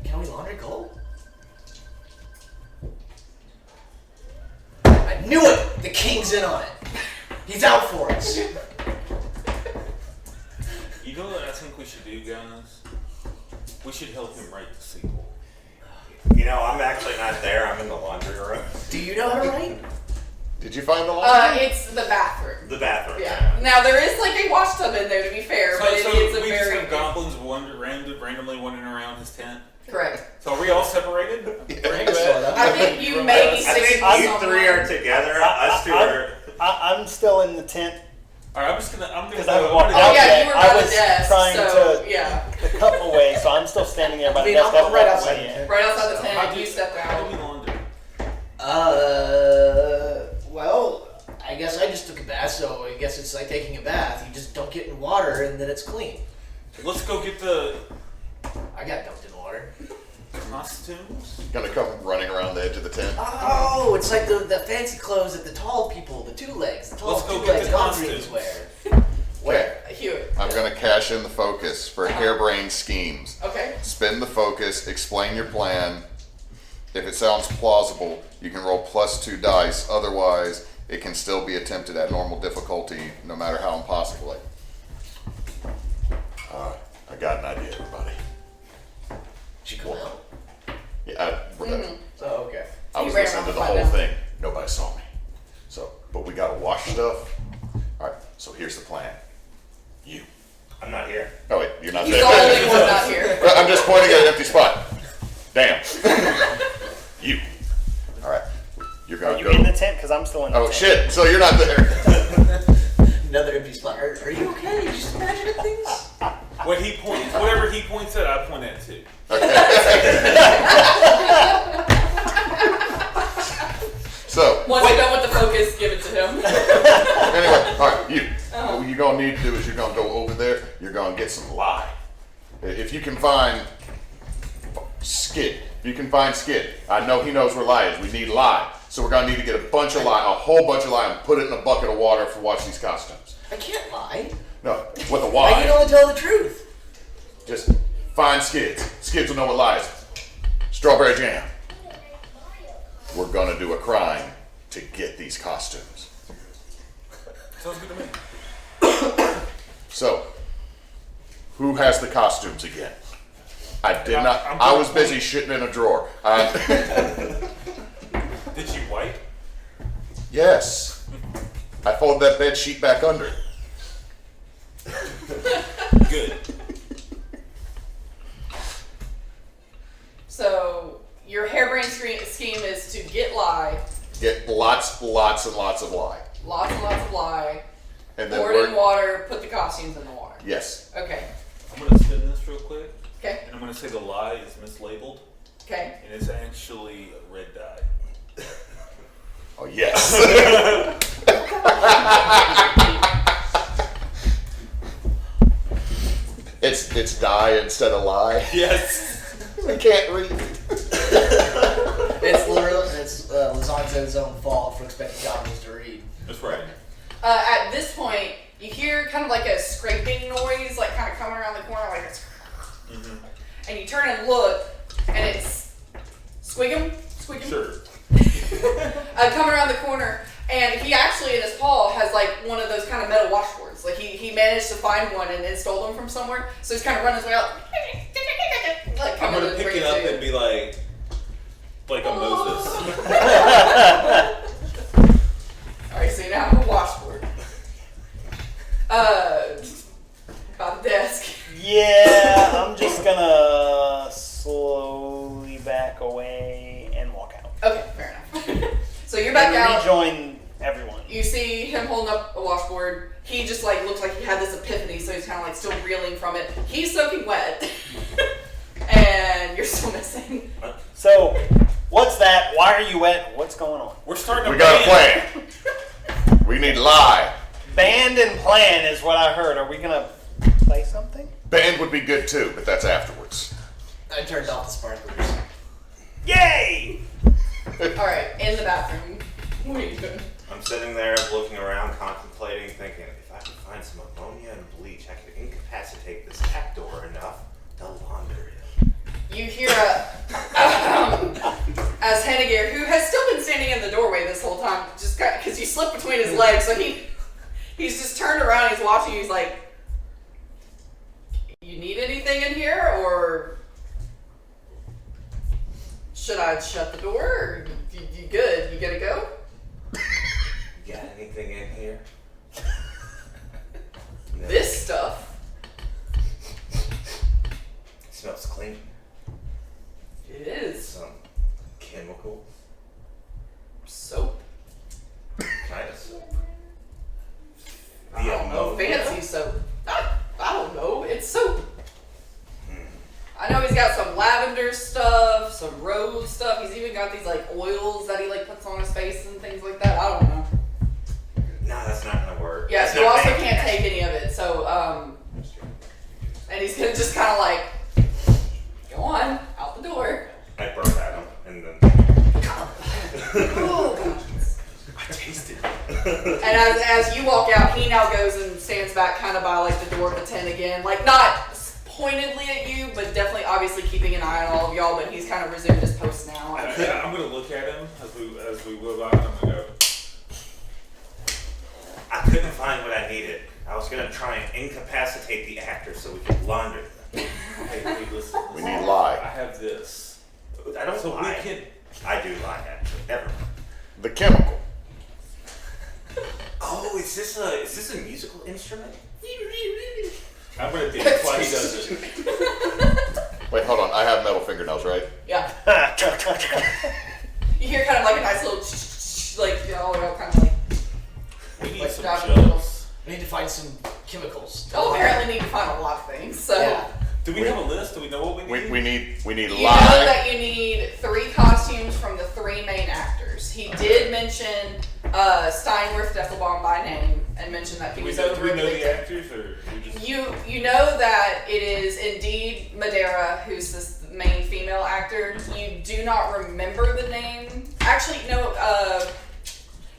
Can we launder gold? I knew it! The king's in on it. He's out for us. You know what I think we should do, guys? We should help him write the sequel. I'm actually not there. I'm in the laundry room. Do you know how to write? Did you find the laundry? it's the bathroom. The bathroom. Yeah. Now there is like a wash tub in there, to be fair, but it's a we just very have goblins randomly wandering around his tent. correct. So are we all separated? I think you may be I sticking think with you someone. three are together. Us two are. I'm still in the tent All right, I'm gonna because go. I walked Oh out yeah, there. you were I by was the desk, trying so to yeah, cut away, so I'm still standing there by I mean, the desk. I'm right walked outside away the in. tent. right outside the So, tent. You stepped How do we out. launder? Well, I guess I just took a bath, so I guess it's like taking a bath. You just dunk it in water and then it's clean. Let's go get the I got dunked in water. costumes. Gonna come running around the edge of the tent. Oh, it's like the fancy clothes that the tall people, the two legs, the tall Let's go two get legs the Gondrians costumes. wear. Where? Hewitt. I'm gonna cash in the focus for harebrained schemes. Okay. Spin the focus, explain your plan. If it sounds plausible, you can roll +2 dice. Otherwise, it can still be attempted at normal difficulty, no matter how impossible. Alright, I got an idea, everybody. Did you come out? Yeah, So, okay. I was You ran listening around to the the flat whole now. thing. Nobody saw me. So, but we gotta wash stuff. Alright, so here's the plan. You. I'm not here. Oh wait, you're not He's there. the only one not here. Well, I'm just pointing at an empty spot. Damn. You. Alright. You're Are gonna you go. in the tent? Because I'm still in the Oh tent. shit, so you're not there. Another empty spot. Are you okay? You just imagining things? Whatever he points at, I point at too. So, Once you're done with the focus, give it to him. anyway, alright, you. What you're gonna need to do is you're gonna go over there, you're gonna get some lye. If you can find Skid, I know he knows where lye is. We need lye. So we're gonna need to get a bunch of lye, a whole bunch of lye, and put it in a bucket of water to wash these costumes. I can't lie. No, with a I can Y. only tell the truth. Just find Skids. Skids will know what lye is. Strawberry jam. We're gonna do a crime to get these costumes. Sounds good to me. So, who has the costumes again? I did I'm not. I was busy shitting in a drawer. Did you wipe? Yes. I folded that bed sheet back under. get lie. Get lots and lots of lie. Lots and lots of lie. And then Pour it in water, put the costumes in the water. Yes. Okay. I'm gonna spin this real quick, Okay. and I'm gonna say the lie is mislabeled, Okay. and it's actually a red dye. Oh, yes. It's die instead of lie. Yes. We can't read. It's literally Lazanzo's own fault for expecting goblins to read. That's right. At this point, you hear kind of like a scraping noise, like kind of coming around the corner, like it's. And you turn and look, and it's Squig'em. Sure. Coming around the corner, and he actually in his paw has like one of those kind of metal washboards. Like he managed to find one and stole them from somewhere. So he's kind of running his way out. Like I'm coming gonna to pick bring it up to you. and be like a Moses. Alright, so you now have a washboard. By the desk. Yeah, I'm just gonna slowly back away and walk out. Okay, fair enough. So you're back And out. rejoin everyone. You see him holding up a washboard. He just like looks like he had this epiphany, so he's kind of like still reeling from it. He's soaking wet, and you're still missing. So, what's that? Why are you wet? What's going on? We're starting. We got a plan. We need lie. Band and plan is what I heard. Are we gonna play something? Band would be good too, but that's afterwards. I turned off the sparklers. Yay! All right, in the bathroom. What are you doing? I'm sitting there looking around, contemplating, thinking, if I could find some ammonia and bleach, I could incapacitate this back door enough to launder it. You hear as Henniger, who has still been standing in the doorway this whole time, just because you slipped between his legs, so he's just turned around, he's watching, he's like, you need anything in here, or should I shut the door, or you good? You gotta go? You got anything in here? No. This stuff? It smells clean. It is. Some chemicals. Soap. Kind of soap. I don't know, fancy soap. I don't know, it's soap. I know he's got some lavender stuff, some rose stuff. He's even got these like oils that he like puts on his face and things like that. I don't know. No, that's not gonna work. Yeah, That's you not also gonna- can't take any of it. So, and he's gonna just kind of like, go on, out the door. I burp at him, and then Oh, God. I tasted it. And as you walk out, he now goes and stands back kind of by like the door of the tent again. Like not pointedly at you, but definitely obviously keeping an eye on all of y'all, but he's kind of resumed his post now. I'm gonna look at him as we move out. I'm gonna go. I couldn't find what I needed. I was gonna try and incapacitate the actor so we could launder them. Hey, listen. We need I lie. have this. I don't So lie. we can. I do lie, actually. Never mind. The chemical. Oh, is this a musical instrument? I'm gonna dance while he does it. Wait, hold on. I have metal fingernails, right? Yeah. You hear kind of like a nice little like y'all are all kind of like. We need Like some dropping shells. We need to find some chemicals. Y'all apparently need to find a lot of things. So. Yeah. Do we have a list? Do we know what we need? We need You know lie. that you need 3 costumes from the 3 main actors. He did mention Steinworth Deffelbaum by name and mentioned that he Do we was know, over do we at know the the actors, or we just? You know that it is indeed Madeira who's this main female actor. You do not remember the name. Actually, no.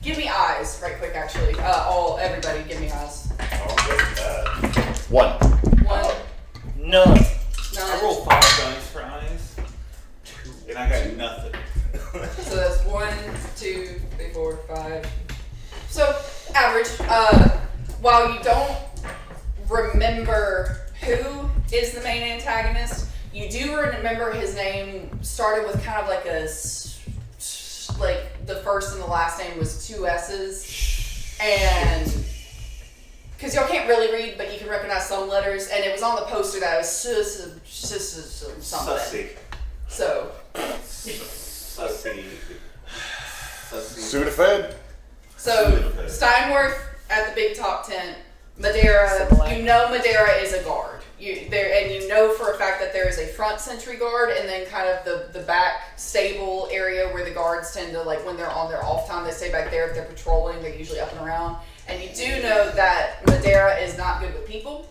Give me eyes, right quick. Actually, everybody, give me eyes. Oh, what's that? 1. 1, None. I none. rolled 5 dice for eyes, and I got nothing. So that's 1, 2, 3, 4, 5. So average. While you don't remember who is the main antagonist, you do remember his name started with kind of like like the first and the last name was 2 S's, and because y'all can't really read, but you can recognize some letters, and it was on the poster that it was something. Sussy. So Sussy. Sudafed? So Steinworth at the big top tent. Madeira, you know Madeira is a guard. You know for a fact that there is a front sentry guard and then kind of the back stable area where the guards tend to, like, when they're on their off time, they stay back there. If they're patrolling, they're usually up and around. And you do know that Madeira is not good with people.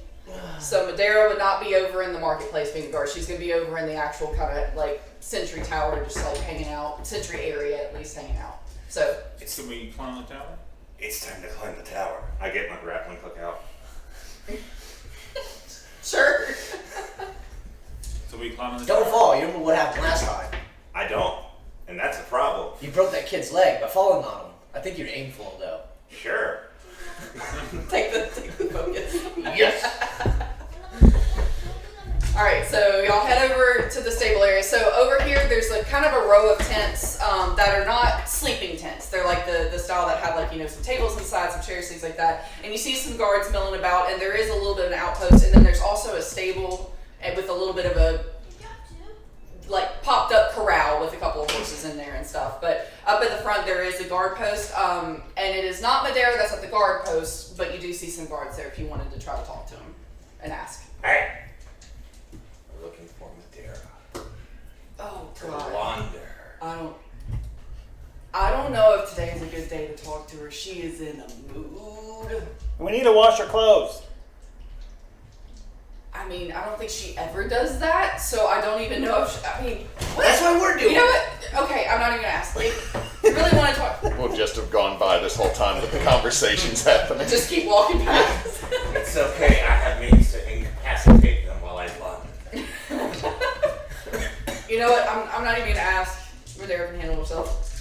So Madeira would not be over in the marketplace being a guard. She's going to be over in the actual kind of like sentry tower, just like hanging out, sentry area at least hanging out. So Can we climb the tower? It's time to climb the tower. I get my grappling hook out. sure. So we climb the Don't tower? fall. You remember what happened last time? I don't. And that's a problem. You broke that kid's leg by falling on him. I think you'd aim for him though. Sure. take the focus. Yes. All right, so y'all head over to the stable area. So over here, there's like kind of a row of tents that are not sleeping tents. They're like the style that have, like, you know, some tables inside, some chairs, things like that. And you see some guards milling about, and there is a little bit of an outpost. And then there's also a stable and with a little bit of a like popped up corral with a couple of horses in there and stuff. But up at the front there is a guard post, and it is not Madeira that's at the guard post, but you do see some guards there if you wanted to try to talk to them and ask. Hey. We're looking for Madeira. Oh To God. wander. I don't know if today is a good day to talk to her. She is in a mood. We need to wash our clothes. I mean, I don't think she ever does that, so I don't even know if she, I mean, what? That's what we're doing. You know what? Okay, I'm not even gonna ask. Like, you really want to talk? We'll just have gone by this whole time that the conversation's happening. Just keep walking past. It's okay. I have means to incapacitate them while I wander. You know what? I'm not even gonna ask. Madeira can handle herself.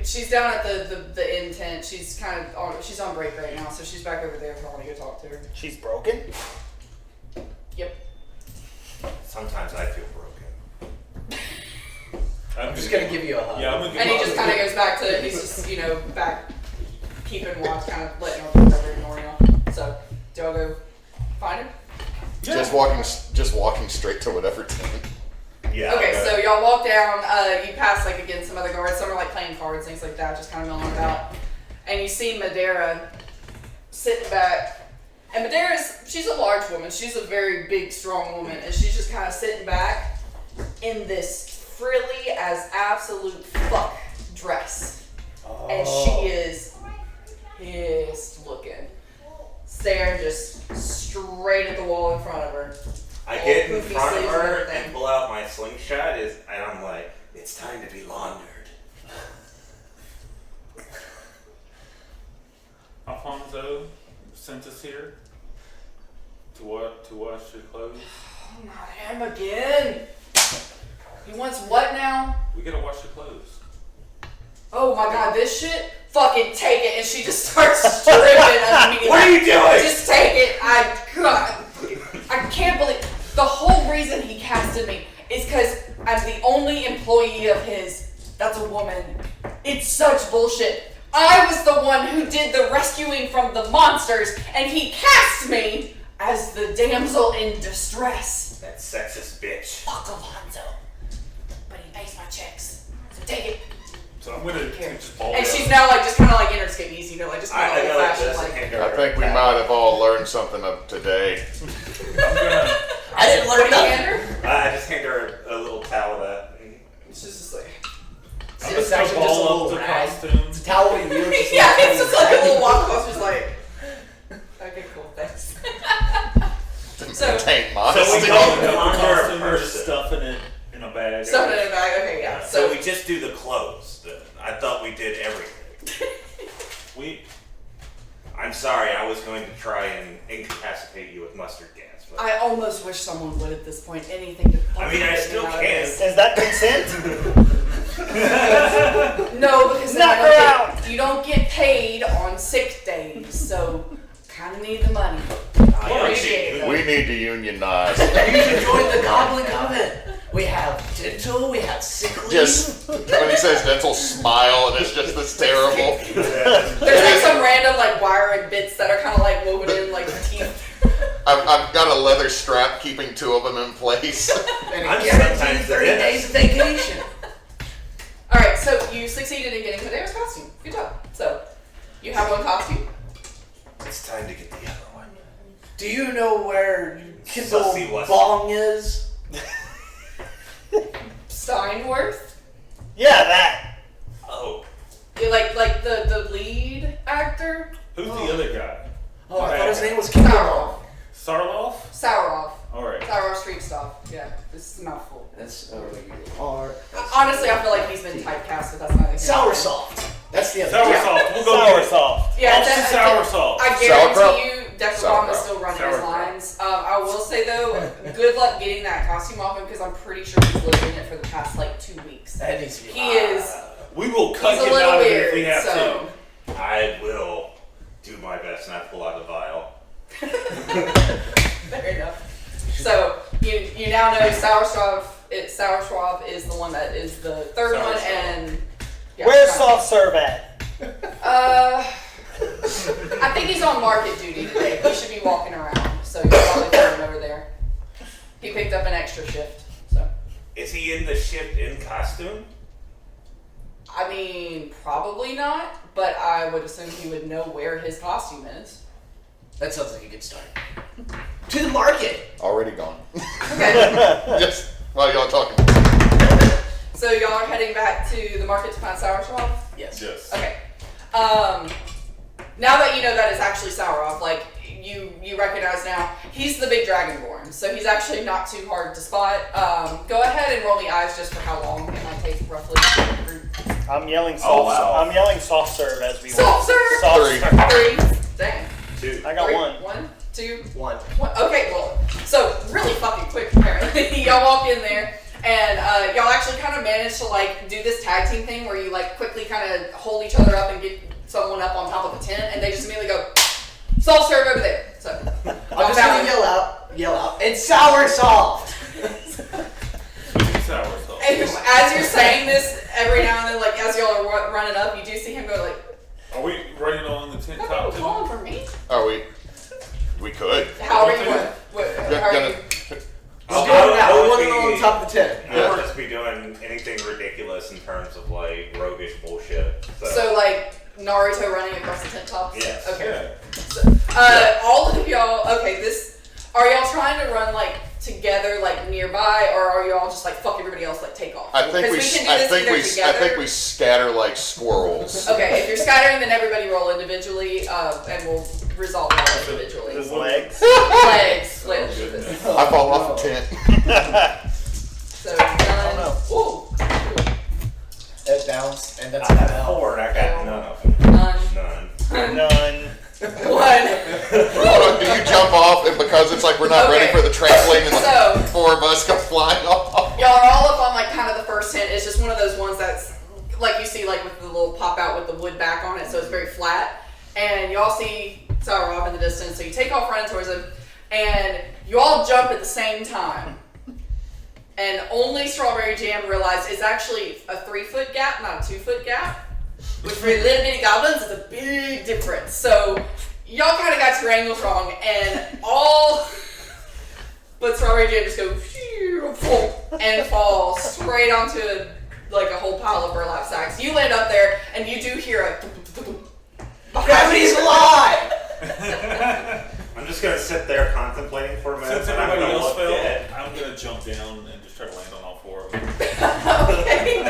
She's down at the inn tent. She's kind of she's on break right now, so she's back over there if I want to go talk to her. She's broken? Yep. Sometimes I feel broken. I'm just gonna give you a hug. Yeah, I'm gonna give And he you a just hug. kind of goes back to, he's just, you know, back keeping watch, kind of letting y'all cover, ignoring y'all. So, do y'all go find him? Just walking straight to whatever tent. Yeah. Okay, so y'all walk down, you pass, like, again, some other guards. Some are, like, playing cards, things like that, just kind of milling about. And you see Madeira sitting back. And she's a large woman. She's a very big, strong woman. And she's just kind of sitting back in this frilly as absolute fuck dress. Oh. And she is pissed looking. Staring just straight at the wall in front of her. I get in Poofy front of sleeves her and everything. and pull out my slingshot, and I'm like, it's time to be laundered. Alfonso sent us here to wash your clothes. Oh, not him again. He wants what now? We gotta wash your clothes. Oh my God, this shit? Fucking take it. And she just starts stripping immediately. What are you doing? Just take it. I can't believe the whole reason he casted me is because I'm the only employee of his that's a woman. It's such bullshit. I was the one who did the rescuing from the monsters, and he cast me as the damsel in distress. That sexist bitch. Fuck Alonzo. But he pays my checks. So take it. So I'm gonna just ball And it she's up. now like just kind of like inner skivvies, you know, like just kind I of know old that fashioned doesn't like. hinder I think we might have all learned something of today. I'm gonna I didn't What learn do you nothing. hand her? I just hand her a little towel that. It's just like. I'm It's just actually gonna just a ball little up the rag. costume. It's a towel you use. Just Yeah, like it's just like a little washcloth, just like. Okay, cool, thanks. Didn't So- contain So we modesty. don't Put the launder a costume, we're just person. stuffing it in a bag. Stuff it in a bag. Okay, yeah. So we just do the clothes. I thought we did everything. I'm sorry, I was going to try and incapacitate you with mustard gas. But I almost wish someone would at this point. Anything to. I mean, I still fucking can. out of Is that consent? this. No, because then Knock her out. you don't get paid on sick days, so kind of need the money. I Appreciate it. though. We need to unionize. You should join the Goblin Coven. We have dental, we have sick leave. Just when he says dental, smile, and it's just this terrible. There's like some random like wiring bits that are kind of like woven in like the teeth. I've got a leather strap keeping two of them in place. And I'm a guaranteed sometimes 30 the days of vacation. All right, so you succeeded in getting Medea's costume. Good job. So, you have one costume. It's time to get the other one. Do you know where Kindle Sussy wussy. Bong is? Steinworth. Yeah, that. Oh. You like the lead actor? Who's the other guy? Oh, I thought his name was Kindle Bong. Sarloff? Sourov. Alright. Sourov Street Stop. Yeah, this is a mouthful. S-O-U-R. Honestly, I feel like he's been typecast, but that's not his Soursoft. That's the other Soursop. We'll go Soursoft. Yeah, Austin Soursop. I Sauerkraut? guarantee you, Decibomb Sauerkraut. is still running his Sauerkraut. lines. I will say though, good luck getting that costume off him because I'm pretty sure he's lived in it for the past like 2 weeks. That needs to be. He is. We will cut He's a him little out of it if weird. we have So I will do my best not pull out the vial. fair enough. So you now know Sourschwab is the one that is the third one, Sourschwab. and yeah, Where's got it. soft serve at? I think he's on market duty today. He should be walking around, so you'll probably find him over there. He picked up an extra shift, so. Is he in the shift in costume? I mean, probably not, but I would assume he would know where his costume is. That sounds like a good start. To the market. Already gone. Okay, Just while y'all talking. so y'all are heading back to the market to find Sourschwab? Yes. Yes. Okay. Now that you know that it's actually Sourov, like, you recognize now, he's the big dragonborn, so he's actually not too hard to spot. Go ahead and roll me eyes just for how long it might take roughly. I'm yelling soft. Oh, wow. I'm yelling soft serve as we Soft serve! Soft Three. serve. 3. Dang. 2. I got Three. one. 1, 2, One. 1. Okay, well, so really fucking quick apparently. Y'all walk in there, and y'all actually kind of manage to like do this tag team thing where you like quickly kind of hold each other up and get someone up on top of a tent, and they just immediately go, soft serve over there. So I'm just gonna yell out, it's Soursoft! Soursop. and as you're saying this, every now and then, like as y'all are running up, you do see him go like, Are we running along the tent "Are top you too? calling for me? Are we? We could. How are you? How are Gonna- you?" Just go now, we're looking on top of the tent. I would just be doing anything ridiculous in terms of like roguish bullshit. So like Naruto running across the tent tops? Yes. Okay. Yeah. So, all of y'all, okay, are y'all trying to run like together, like nearby, or are y'all just like fuck everybody else, like take off? I think we. Because can do I this think either we. I together. think we scatter like squirrels. Okay, if you're scattering, then everybody roll individually, and we'll resolve that individually. His legs. Legs split. goodness. I fall off the tent. So none. know. Ooh. It bounced, and that's I a have bell. 4 and I got none of them. None. None. None. One. Do you jump off, and because it's like we're not ready Okay. for the trampoline, and So- the 4 of us go flying off? Y'all are all up on like kind of the first tent. It's just one of those ones that's like you see like with the little pop out with the wood back on it, so it's very flat. And y'all see Sourov in the distance, so you take off running towards him, and you all jump at the same time. And only Strawberry Jam realized it's actually a 3-foot gap, not a 2-foot gap. Which for little bitty goblins is a big difference. So y'all kind of got your angles wrong, and all but Strawberry Jam just go and fall straight onto a whole pile of burlap sacks. You land up there, and you do hear a Gravity's alive! I'm just gonna sit there contemplating for a minute. Since and I'm everybody gonna else look fell, dead. I'm gonna jump down and just try to land on all 4 of them. Okay. You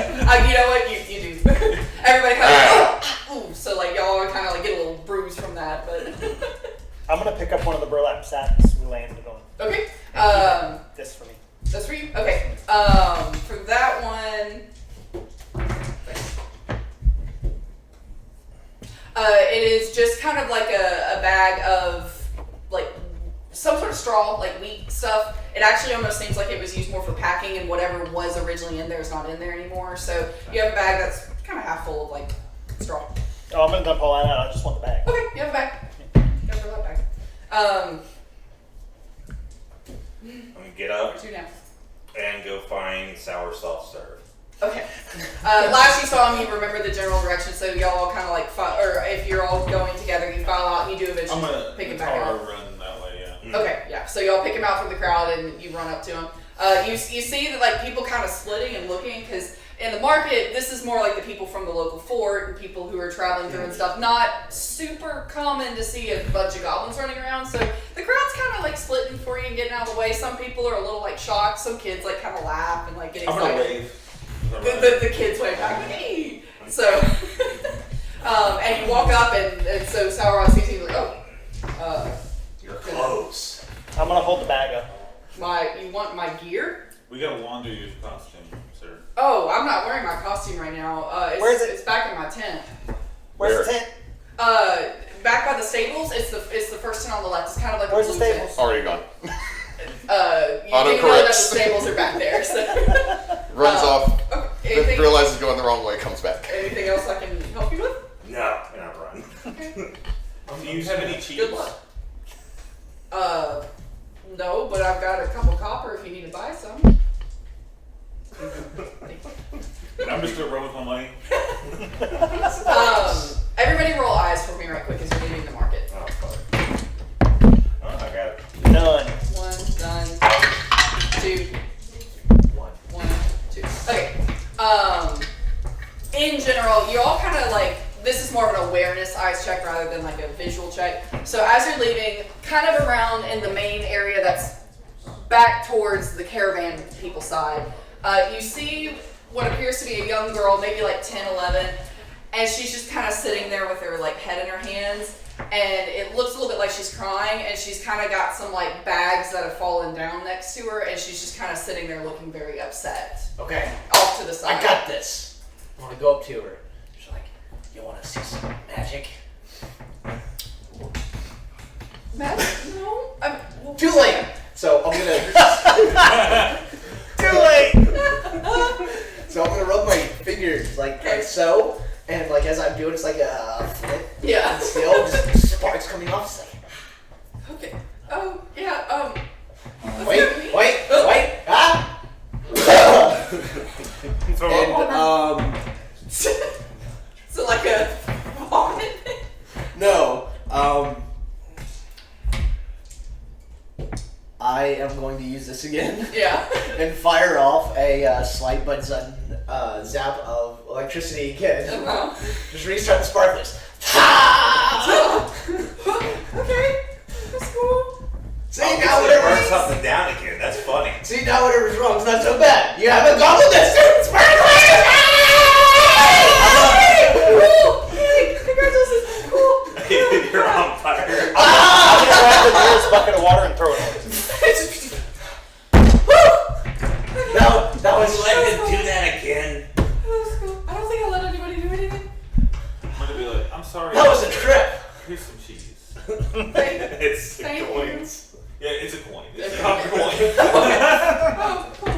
know what? You do. Everybody kind of ooh, so like y'all kind of like get a little bruise from that, but I'm gonna pick up one of the burlap sacks we landed on. okay. This for me. That's for you. Okay. For that one, it is just kind of like a bag of like some sort of straw, like wheat stuff. It actually almost seems like it was used more for packing, and whatever was originally in there is not in there anymore. So you have a bag that's kind of half full of like straw. Oh, I'm gonna dump all that out. I just want the bag. Okay, you have a bag. You have a bag. I'm gonna get up 2 now. and go find sour soft serve. Okay. Last you saw him, you remember the general direction, so y'all all kind of like, or if you're all going together, you file out and you do I'm eventually gonna pick him back out. run that way, yeah. Okay, yeah. So y'all pick him out from the crowd and you run up to him. You see that like people kind of splitting and looking because in the market, this is more like the people from the local fort and people who are traveling through and stuff. Not super common to see a bunch of goblins running around. So the crowd's kind of like splitting for you and getting out of the way. Some people are a little like shocked. Some kids like kind of laugh and like get I'm gonna excited. wave. The kids wave back, like, hey! So, and you walk up and so Sauron sees you like, oh, Your clothes. I'm gonna hold the bag up. you want my gear? We gotta launder your costume, sir. Oh, I'm not wearing my costume right now. Where is it? It's back in my tent. Where's the tent? Back by the stables. It's the first tent on the left. It's kind of like Where's a the blue stables? Already gone. tent. You didn't know that the stables are back there. So. Runs off. Okay, Realizes going the wrong way. Comes back. anything else I can help you with? No, not run. Okay. Do you have any cheese? Good luck. No, but I've got a couple copper if you need to buy some. I'm just gonna run with my money. Everybody roll eyes for me right quick as you're leaving the market. Oh, fuck. Oh, I got it. None. 1, done. 2, 1, 2. Okay. In general, you all kind of like, this is more of an awareness eyes check rather than like a visual check. So as you're leaving, kind of around in the main area that's back towards the caravan people side, you see what appears to be a young girl, maybe like 10, 11, and she's just kind of sitting there with her like head in her hands, and it looks a little bit like she's crying, and she's kind of got some like bags that have fallen down next to her, and she's just kind of sitting there looking very upset. Okay. Off to the side. I got this. I want to go up to her. She's like, you want to see some magic? Magic? No. Too late. So I'm gonna. Too late. So I'm gonna rub my fingers like so, and like as I'm doing, it's like a flip. Yeah. And still, just sparks coming off. It's like, Okay. Oh, yeah, wait, ah! And So like a vomit? no, I am going to use this again. Yeah. And fire off a slight but sudden zap of electricity again. Uh-huh. Just restart the sparklers. Okay. That's cool. See, Oh, now so whatever. burn something down again. That's funny. See, now whatever's wrong is not so bad. You have a goblin that's doing sparklers! Cool. Hey, congratulations. Cool. You're on fire. I'm gonna grab the nearest bucket of water and throw it on it. That was Let him do that again. That's cool. I don't think I let anybody do anything. I'm gonna be like, I'm sorry. That was a trip. Here's some cheese. It's the Thank coins. Yeah, it's a coin. It's a copper coin. Oh, cool.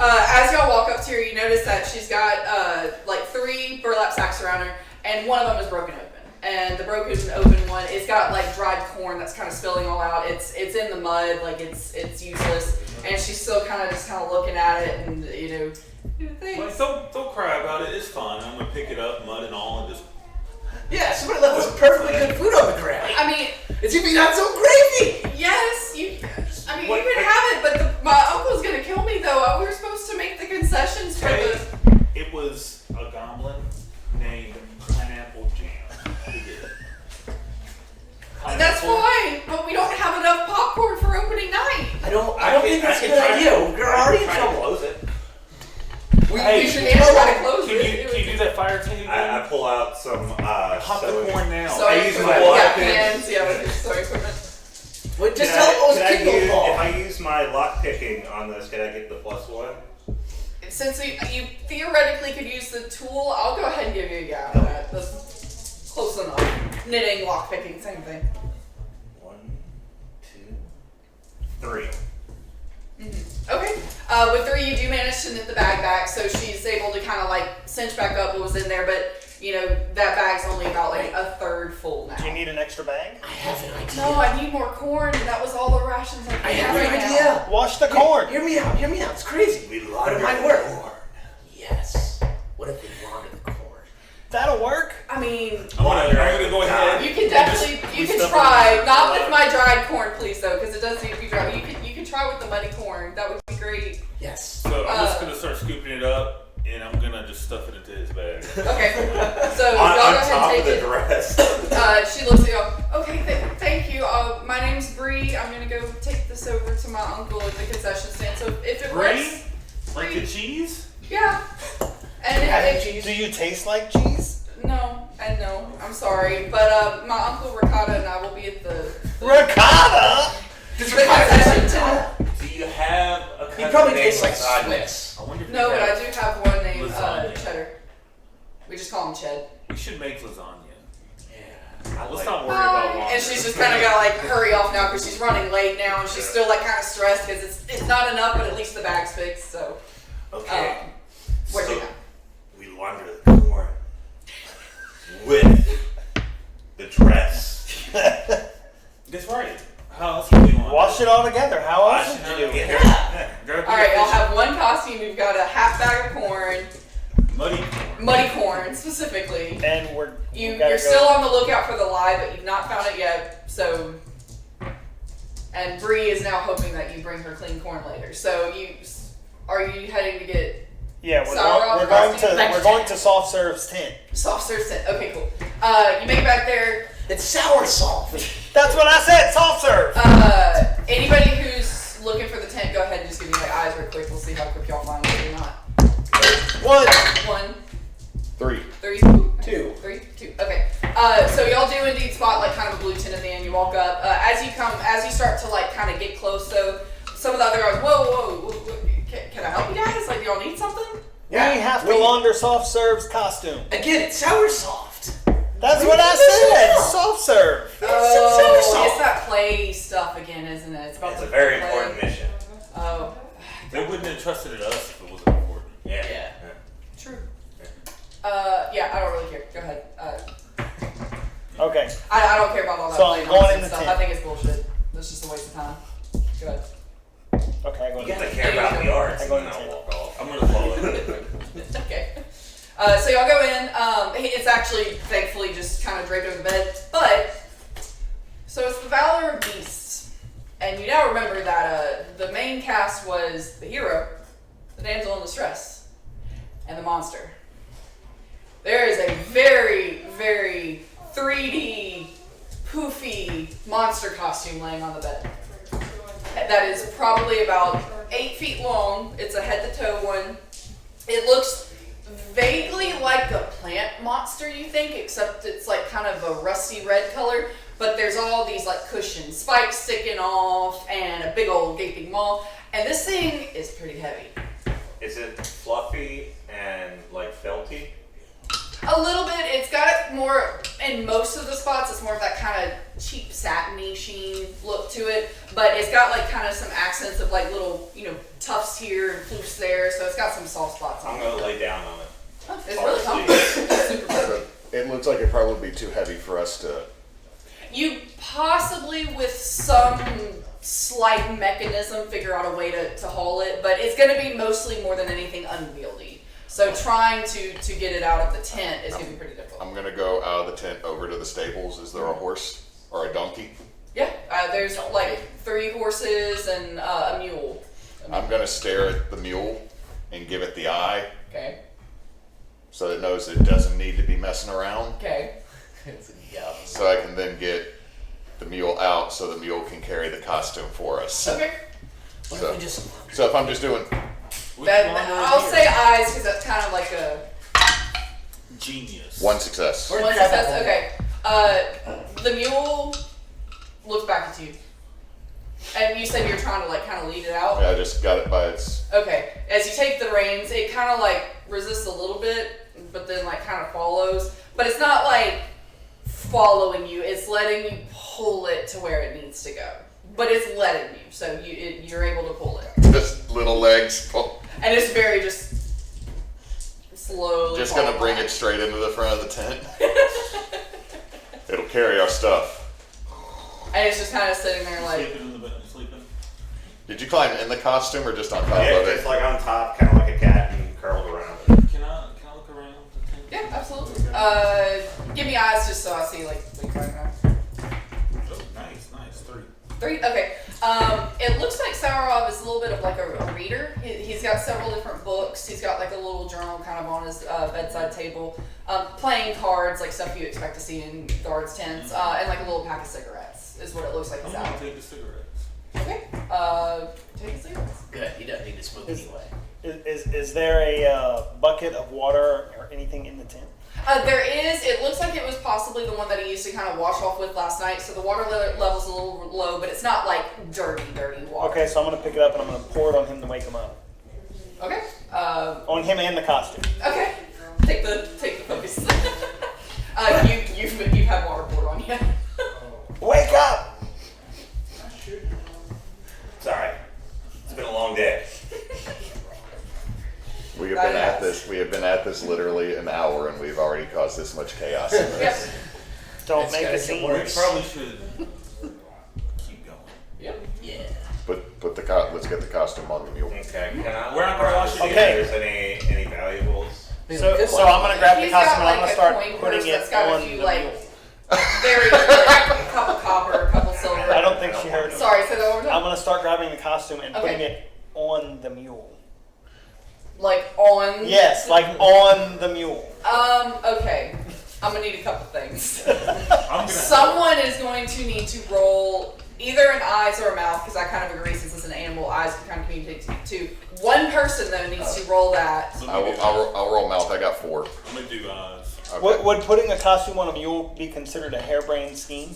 As y'all walk up to her, you notice that she's got like 3 burlap sacks around her, and one of them is broken open. And the broken open one, it's got like dried corn that's kind of spilling all out. It's in the mud, like it's useless. And she's still kind of looking at it, and Like, thanks. don't cry about it. It's fine. I'm gonna pick it up, mud and all, and just. Yeah, somebody left some perfectly good food on the ground. I mean, It's even not so gravy. yes, you. I mean, What- you can have it, but my uncle's gonna kill me though. We were supposed to make the concessions for Hey, the. it was a goblin named Pineapple Jam. Who did it? That's Pineapple- fine, but we don't have enough popcorn for opening night. I don't think that's a good idea. We're already in try to trouble. close it. We Hey, should Yeah, try to go. close Can you do that fire thing again? I pull out some Pop the sewing. corn now. So I use my you got lock pick. pans, yeah, with your sewing equipment. Well, just Can tell them it was I Kindle use, ball. if I use my lock picking on this, can I get the +1? Since you theoretically could use the tool, I'll go ahead and give you a guy on that. That's close enough. Knitting, lockpicking, same thing. 1, 2, 3. Okay. With 3, you do manage to knit the bag back, so she's able to kind of like cinch back up what was in there, but that bag's only about like a third full now. Do you need an extra bag? I have an idea. No, I need more corn. That was all the rations I I have right an now. idea. Wash the corn. Hear me out. It's crazy. We But launder it might the work. corn. Yes. What if we launder the corn? That'll work. I mean, I'm gonna go ahead. you can definitely, you can try. Not with my dried corn, please, though, because it does need to be dried. You can try with the muddy corn. That would be great. Yes. So I'm just gonna start scooping it up, and I'm gonna my name's Bree. I'm gonna go take this over to my uncle at the concession stand. So if it works, Like the cheese? yeah. And if Do you taste like cheese? no, and no, I'm sorry, but my uncle Ricotta and I will be at the Ricotta? concession stand. Do you have a cousin He probably named tastes like Lasagna? Swiss. I wonder if No, you but I have- do have one named Lasagna. Cheddar. We just call him Ched. We should make lasagna. Yeah. Let's not worry about long. And she's just kind of got to like hurry off now because she's running late now and she's still like kind of stressed because it's not enough, but at least the bag's fixed. So, Okay. where's so it going? we launder the corn with the dress. That's right. How else can we want Wash it all together. How else Wash would it you all do it? together. Grab All your right, I'll fish. have one costume. You've got a half bag of corn, Muddy corn. muddy corn specifically. And You're gotta go- still on the lookout for the lie, but you've not found it yet. So, and Bree is now hoping that you bring her clean corn later. So are you heading to get Yeah, Sour we're going costume. to soft serve's tent. soft serve set? Okay, cool. You make it back there. It's sour soft. That's what I said. Soft serve. Anybody who's looking for the tent, go ahead and just give me like eyes real quick. We'll see how quick y'all find it or not. 1. 1, 3. 3, 2. 3, 2. Okay. So y'all do indeed spot like kind of a blue tent at the end. You walk up. As you start to like kind of get close, though, some of the other guys, whoa, can I help you guys? Like, do y'all need something? We have to launder soft serve's costume. Again, it's sour soft. That's what I said. Soft serve. Oh, it's that play stuff again, isn't it? It's about It's the a very play. important mission. Oh, They wouldn't have trusted it us if it wasn't important. Yeah. true. Yeah, I don't really care. Go ahead. Okay. I don't care about all that So play I'm going in nonsense the stuff. tent. I think it's bullshit. It's just a waste of time. Go ahead. Okay, I go You to gotta care about the arts and I go then to I'll the walk off. I'm gonna follow it. Okay. So y'all go in. It's actually, thankfully, just kind of draped over the bed. But, so it's the Valor of Beasts. And you now remember that the main cast was the hero, the damsel in distress, and the monster. There is a very, very 3D, poofy monster costume laying on the bed. That is probably about 8 feet long. It's a head-to-toe one. It looks vaguely like a plant monster, you think, except it's like kind of a rusty red color. But there's all these like cushions, spikes sticking off, and a big old gaping maw. And this thing is pretty heavy. Is it fluffy and like felty? A little bit. It's got more, in most of the spots, it's more of that kind of cheap satiny sheen look to it. But it's got like kind of some accents of like little, tufts here and floofs there. So it's got some soft spots on I'm it. gonna lay down on it. Oh, it's really comfortable. It's super comfortable. It looks like it probably would be too heavy for us to. You possibly, with some slight mechanism, figure out a way to haul it. But it's going to be mostly more than anything unwieldy. So trying to get it out of the tent is going to be pretty difficult. I'm gonna go out of the tent over to the stables. Is there a horse or a donkey? Yeah, there's like 3 horses and a mule. I'm gonna stare at the mule and give it the eye Okay. so it knows it doesn't need to be messing around. Okay. Yeah. So I can then get the mule out so the mule can carry the costume for us. Okay. What if we just So if I'm just doing, I'll say eyes because that's kind of like a Genius. one success. Where- one success. Okay. The mule looks back at you, and you said you're trying to like kind of lead it out. Yeah, I just got it by its. Okay. As you take the reins, it kind of like resists a little bit, but then like kind of follows. But it's not like following you. It's letting you pull it to where it needs to go. But it's letting you, so you're able to pull it. Just little legs. And it's very just slowly. Just gonna falling bring back. it straight into the front of the tent. It'll carry our stuff. And it's just kind of sitting there like. Sleeping in the bed. Sleeping. Did you climb in the costume or just on top Yeah, of it? just like on top, kind of like a cat and curled around. Can I look around the tent? Yeah, absolutely. Give me eyes just so I see like what you're talking about. Oh, nice. 3. 3. Okay. It looks like Saurov is a little bit of like a reader. He's got several different books. He's got like a little journal kind of on his bedside table, playing cards, like stuff you expect to see in guards' tents, and like a little pack of cigarettes. is what it looks like I'm he's gonna out. take the cigarettes. Okay. Take a cigarettes. Good. He doesn't need to smoke anyway. Is there a bucket of water or anything in the tent? There is. It looks like it was possibly the one that he used to kind of wash off with last night. So the water level's a little low, but it's not like dirty water. Okay, so I'm gonna pick it up and I'm gonna pour it on him to wake him up. Okay. On him and the costume. Okay. Take the focus. You've had water poured on you. Wake up! Sorry. It's been a long day. We have been at this literally an hour, and we've already caused this much chaos in Yep. this. Don't It's make gotta a get scene. We worse. probably should keep going. Yep. Yeah. Let's get the costume on the mule. Okay, can I We're not gonna grab watch to see it. if there's any valuables? So I'm gonna grab the He's costume got and I'm like gonna a start coin putting purse it that's got a on few the like mule. very like a couple copper, a couple silver. I don't think she heard. Sorry, say that one more I'm time. gonna start grabbing the costume and Okay. putting it on the mule. Like on. Yes, like on the mule. Okay. I'm gonna need a couple things. I'm gonna. Someone is going to need to roll either an eyes or a mouth, because I kind of agree since it's an animal, eyes can kind of communicate to. One person though needs to roll that. I'll roll mouth. I got 4. I'm gonna do eyes. Okay. Would putting a costume on a mule be considered a harebrained scheme?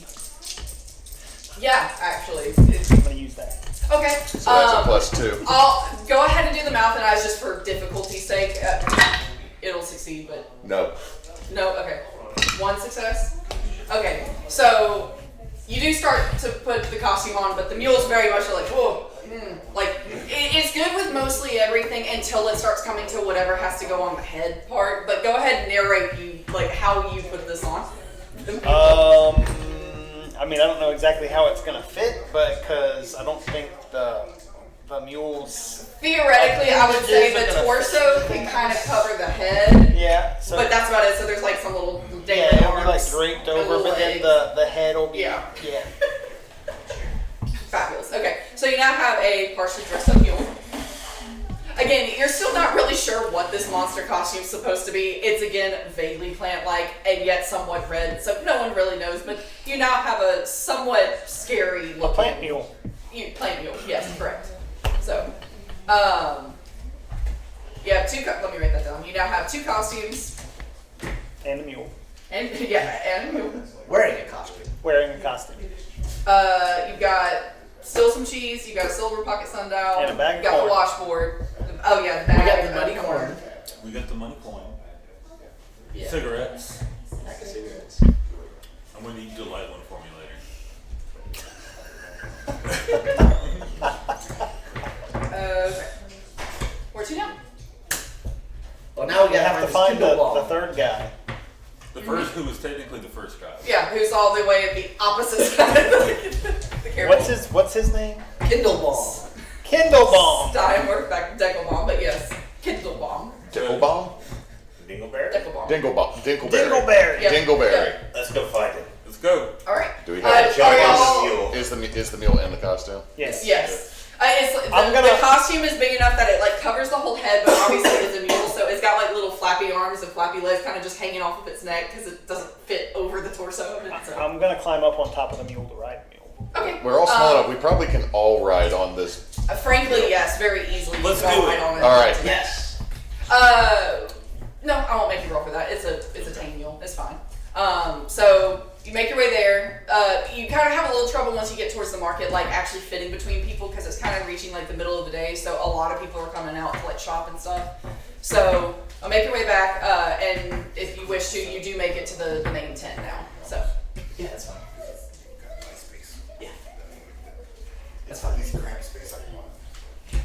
Yeah, actually. I'm gonna use that. Okay. So that's a +2. I'll go ahead and do the mouth and eyes just for difficulty's sake. It'll succeed, but No. no. Okay. 1 success. Okay. So you do start to put the costume on, but the mule's very much like whoa. Like it's good with mostly everything until it starts coming to whatever has to go on the head part. But go ahead and narrate like how you put this on. I mean, I don't know exactly how it's gonna fit, but because I don't think the mule's Theoretically, I would say Appendages the are gonna torso can kind of cover the head, yeah. So but that's about it. So there's like some little yeah, dangling it'll be like arms, draped and over, but then legs. the head will be Yeah. yeah. Fabulous. Okay, so you now have a partially dressed up mule. Again, you're still not really sure what this monster costume is supposed to be. It's again vaguely plant-like and yet somewhat red, so no one really knows. But you now have a somewhat scary A looking plant mule plant mule. Yes, correct. So, you have let me write that down. You now have 2 costumes and a mule and and a mule. Wearing a costume. wearing a costume. You've got still some cheese. You got a silver pocket sundial. And a bag of You got corn. the washboard. Oh yeah, the We bag. got the of muddy corn. We got the money coin. Yeah. Cigarettes. Pack of cigarettes. I'm gonna need you to light one for me later. Okay. Where to now? Well, now we We gotta have to this find Kindle ball. the third guy. The first, who was technically the first guy. Yeah, who's all the way at the opposite side of the careful. What's his name? Kindle ball. Kindle Bomb. Steinberg back to Deckelbaum, but yes, Kindle Bomb. Dinglebaum? Dingleberry? Deckelbaum. Dingleberry. Dingleberry. Yep. Dingleberry. Yep. Let's go find it. Let's go. All right. Do we Uh, have Jump are on y'all- the mule. is the mule in the costume? Yes. Yes. I'm The gonna- costume is big enough that it like covers the whole head, but obviously it's a mule, so it's got like little flappy arms and flappy legs, kind of just hanging off of its neck because it doesn't fit over the torso of it. So. I'm gonna climb up on top of the mule to ride the mule. Okay. We're all small enough. We probably can all ride on this. Frankly, yes, very easily. Let's You can do ride it. on it. All right. Yes. No, I won't make you roll for that. It's a tame mule. It's fine. So you make your way there. You kind of have a little trouble once you get towards the market, like actually fitting between people because it's kind of reaching like the middle of the day. So a lot of people are coming out to like shop and stuff. So I'll make your way back, and if you wish to, you do make it to the main tent now. So Yeah, that's fine. Yeah. That's fine.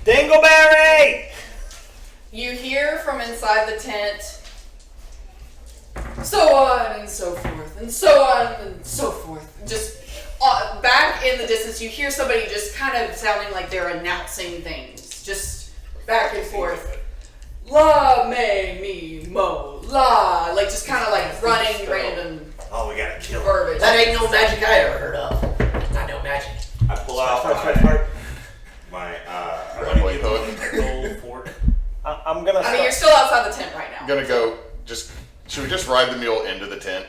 Dingleberry! you hear from inside the tent, so on and so forth, and so on and so forth. Just back in the distance, you hear somebody just kind of sounding like they're announcing things, just back and forth. La me me mo la, like just kind of like running random Oh, we gotta kill him. verbiage. That ain't no magic I ever heard of. Not no magic. I pull out my Grappling hook. Roll fork. I'm gonna I mean, you're start. still outside the tent right now. Gonna go. Should we just ride the mule into the tent?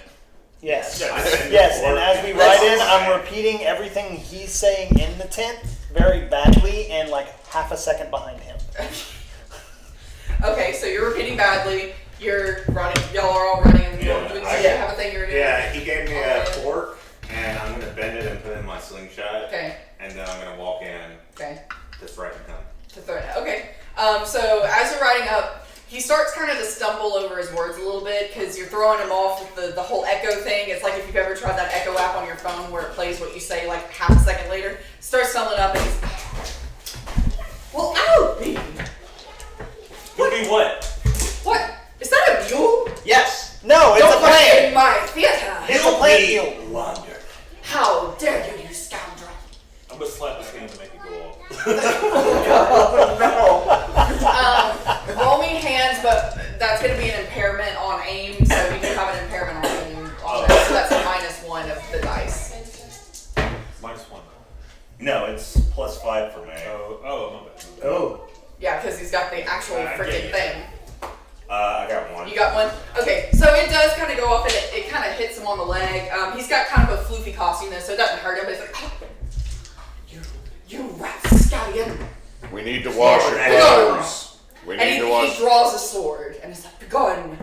Yes. Yes. Yes, and as we ride in, I'm repeating everything he's saying in the tent very badly and like half a second behind him. Okay, so you're repeating badly. You're running. Y'all are all running. And Yeah, doing I- you have a thing you're doing. Yeah, he gave me a fork, and I'm gonna bend it and put it in my slingshot. Okay. And then I'm gonna walk in Okay. just right in time. To throw it out. Okay. So as you're riding up, he starts kind of to stumble over his words a little bit because you're throwing him off with the whole echo thing. It's like if you've ever tried that echo app on your phone where it plays what you say like half a second later. Starts stumbling up and he's, well, ow! Would be what? What? Is that a mule? Yes. No, it's Don't a play plant. in my theater! It's a plant mule. Wander. How dare you, you scoundrel! I'm gonna slap his hand to make it go off. Roll me hands, but that's going to be an impairment on aim, so you do have an impairment on aim on that, so that's a -1 of the dice. -1. No, it's +5 for me. Oh, my bad. Oh. Yeah, because he's got the actual I get freaking you. thing. I got 1. You got one? Okay, so it does kind of go off and it kind of hits him on the leg. He's got kind of a floofy costume though, so it doesn't hurt him, but it's like, oh, you rapscallion. We need to wash your Begone. clothes. We And need to wash. he draws a sword and it's like, begone.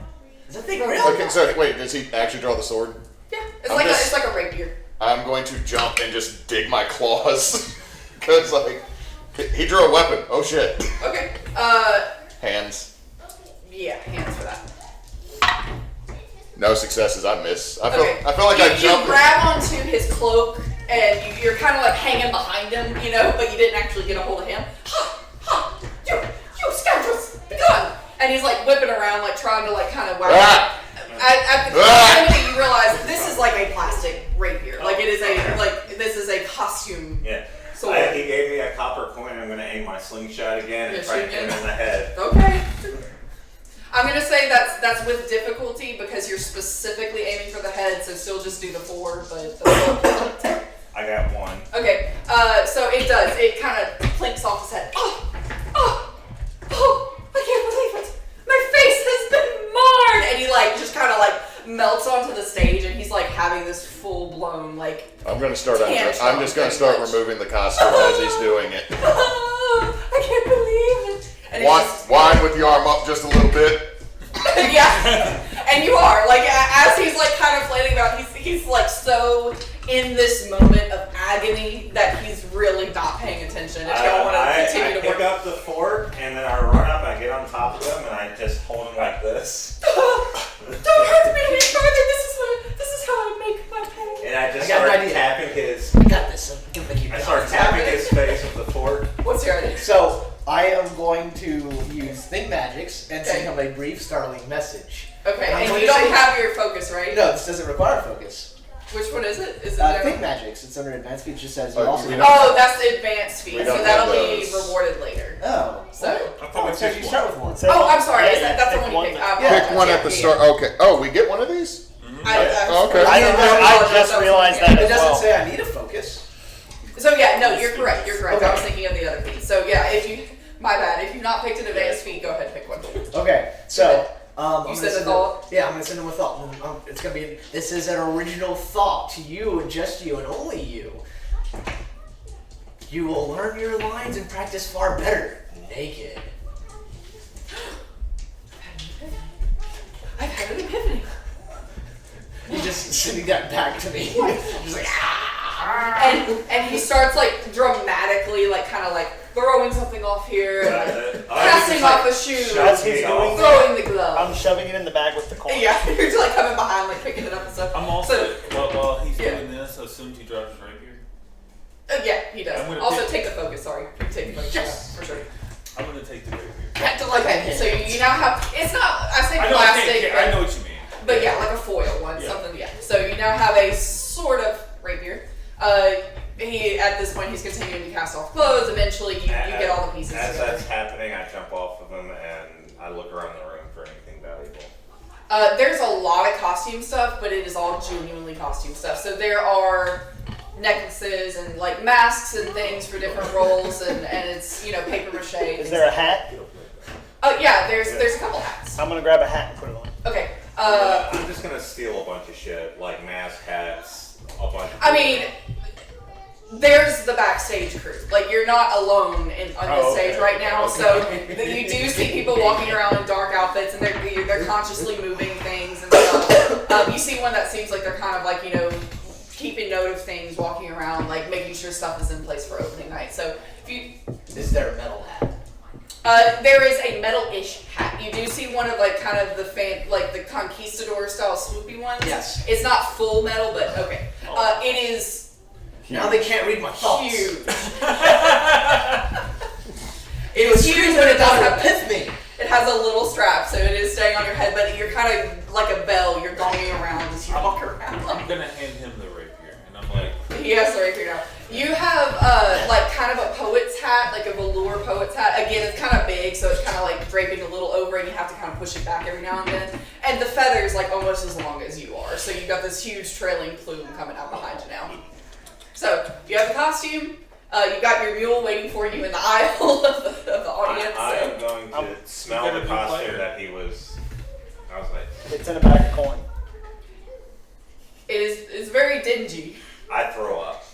Is that thing real? Okay, so wait, does he actually draw the sword? Yeah, it's I'm like just- it's like a rapier. I'm going to jump and just dig my claws. Because, like, he drew a weapon. Oh, shit. Okay, Hands. yeah, hands for that. No successes. I miss. I feel Okay. like you, I jumped. You grab onto his cloak and you're kind of like hanging behind him, you know, but you didn't actually get a hold of him. Ha! Ha! You scoundrels! Be gone! And he's like whipping around, like trying to like kind of whack. Ah! At the time you realize this is like a plastic rapier. Like it is this is a costume. Yeah. sword. He gave me a copper coin. I'm gonna aim my slingshot again and Yeah, try to shoot hit him again. in the head. Okay. I'm gonna say that's with difficulty because you're specifically aiming for the head, so still just do the 4, but the I got 1. okay. So it does. It kind of plinks off his head. Oh! I can't believe it. My face has been marred, and he like just kind of like melts onto the stage, and he's like having this full blown like. I'm gonna start. Tantrum, I'm just gonna pretty start much. removing the costume as he's doing it. I can't believe it. And it's just- Whine with the arm up just a little bit. yeah, and you are like as he's like kind of flailing about. He's like so in this moment of agony that he's really not paying attention. If y'all want to continue I to work. pick up the fork and then I run up. I get on top of him and I just hold him like this. Don't hurt me any further. This is how I make my pay. And I just I got an start idea. tapping his. I got this. I'm gonna make you I start tapping his face with the fork. What's your idea? So I am going to use Think Magics and Okay. send him a brief, startling message. Okay, I'm and going you to don't say- have your focus, right? No, this doesn't require focus. Which one is it? Is it Think there? Magics. It's under Advanced Feat. It just says you Oh, also. you don't- Oh, that's the advanced We feat, don't so that'll have be those. rewarded later. Oh. So. I thought Oh, we it says picked you one. start with one. Oh, I'm sorry. Yeah, That's the pick one you picked. one. Yeah. Pick one at the start. Okay. Oh, we get one of these. Okay. I didn't know. I just realized that It as doesn't well. say I need a focus. So yeah, no, you're correct. You're correct. I Okay. was thinking of the other feat. So yeah, if you, my bad. If you've not picked an advanced feat, go ahead and pick one. Okay, so I'm You gonna said a send thought? him- Yeah, I'm gonna send him a thought. It's gonna be. This is an original thought to you and just you and only you. You will learn your lines and practice far better naked. I've had an epiphany. He's just sending that back to me. Just like And he starts like dramatically, like kind of like throwing something off here, and like, casting off a shoe, As he's doing throwing the glove. I'm shoving it in the bag with the coin. Yeah, you're just like coming behind, like picking it up and stuff. I'm also, while he's Yeah. doing this, I assumed he dropped his rapier. Yeah, he does. I'm gonna Also, pick- take the focus. Sorry, you take the focus. Yes. Yeah, for sure. I'm gonna take the rapier. Okay, so you now have. It's not. I say I know, plastic. I know what you mean. But yeah, like a foil one, Yeah. something. Yeah. So you now have a sort of rapier. He at this point he's continuing to cast off clothes. Eventually, you get all the pieces As together. that's happening, I jump off of him and I look around the room for anything valuable. There's a lot of costume stuff, but it is all genuinely costume stuff. So there are necklaces and like masks and things for different roles, and it's paper mache. Is there a hat? Oh yeah, there's a couple hats. I'm gonna grab a hat and put it on. Okay. I'm just gonna steal a bunch of shit, like mask hats, a bunch of There's the backstage crew. Like, you're not alone on this stage right now, Okay. so you do see people walking around in dark outfits, and they're consciously moving things and stuff. You see one that seems like they're kind of like, keeping note of things, walking around, like making sure stuff is in place for opening night. So if you... Is there a metal hat? There is a metal-ish hat. You do see one of like kind of the the conquistador style swoopy ones. Yes. It's not full metal, but okay. It is Now they can't read my thoughts. huge. It is huge, but it does have epiphany. It has a little strap, so it is staying on your head. But you're kind of like a bell. You're gonging around as you walk around. I'm gonna hand him the rapier, and I'm like, He has the rapier now. You have like kind of a poet's hat, like a velour poet's hat. Again, it's kind of big, so it's kind of like draping a little over, and you have to kind of push it back every now and then. And the feather's like almost as long as you are, so you've got this huge trailing plume coming out behind you now. So you have the costume. You've got your mule waiting for you in the aisle of the audience. I am going to smell the costume that he was. I was like, It's in a bag of coin. It's very dingy I throw up.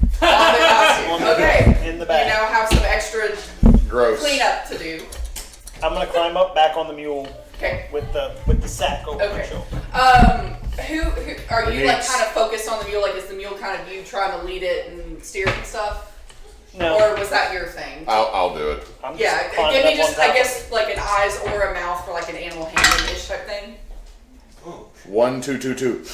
on the costume. Okay. In the bag. You now have some extra Gross. cleanup to do. I'm gonna climb up back on the mule Okay. with the sack over my Okay. shoulder. Who are you like kind of focused on the mule? Like, is the mule kind of you trying to lead it and steer it and stuff? No, Or was that your thing? I'll do it. I'm just Yeah, climbing give me up just, on top I guess, like an eyes or a mouth for like an animal handling-ish type thing. 1, 2, 2, 2.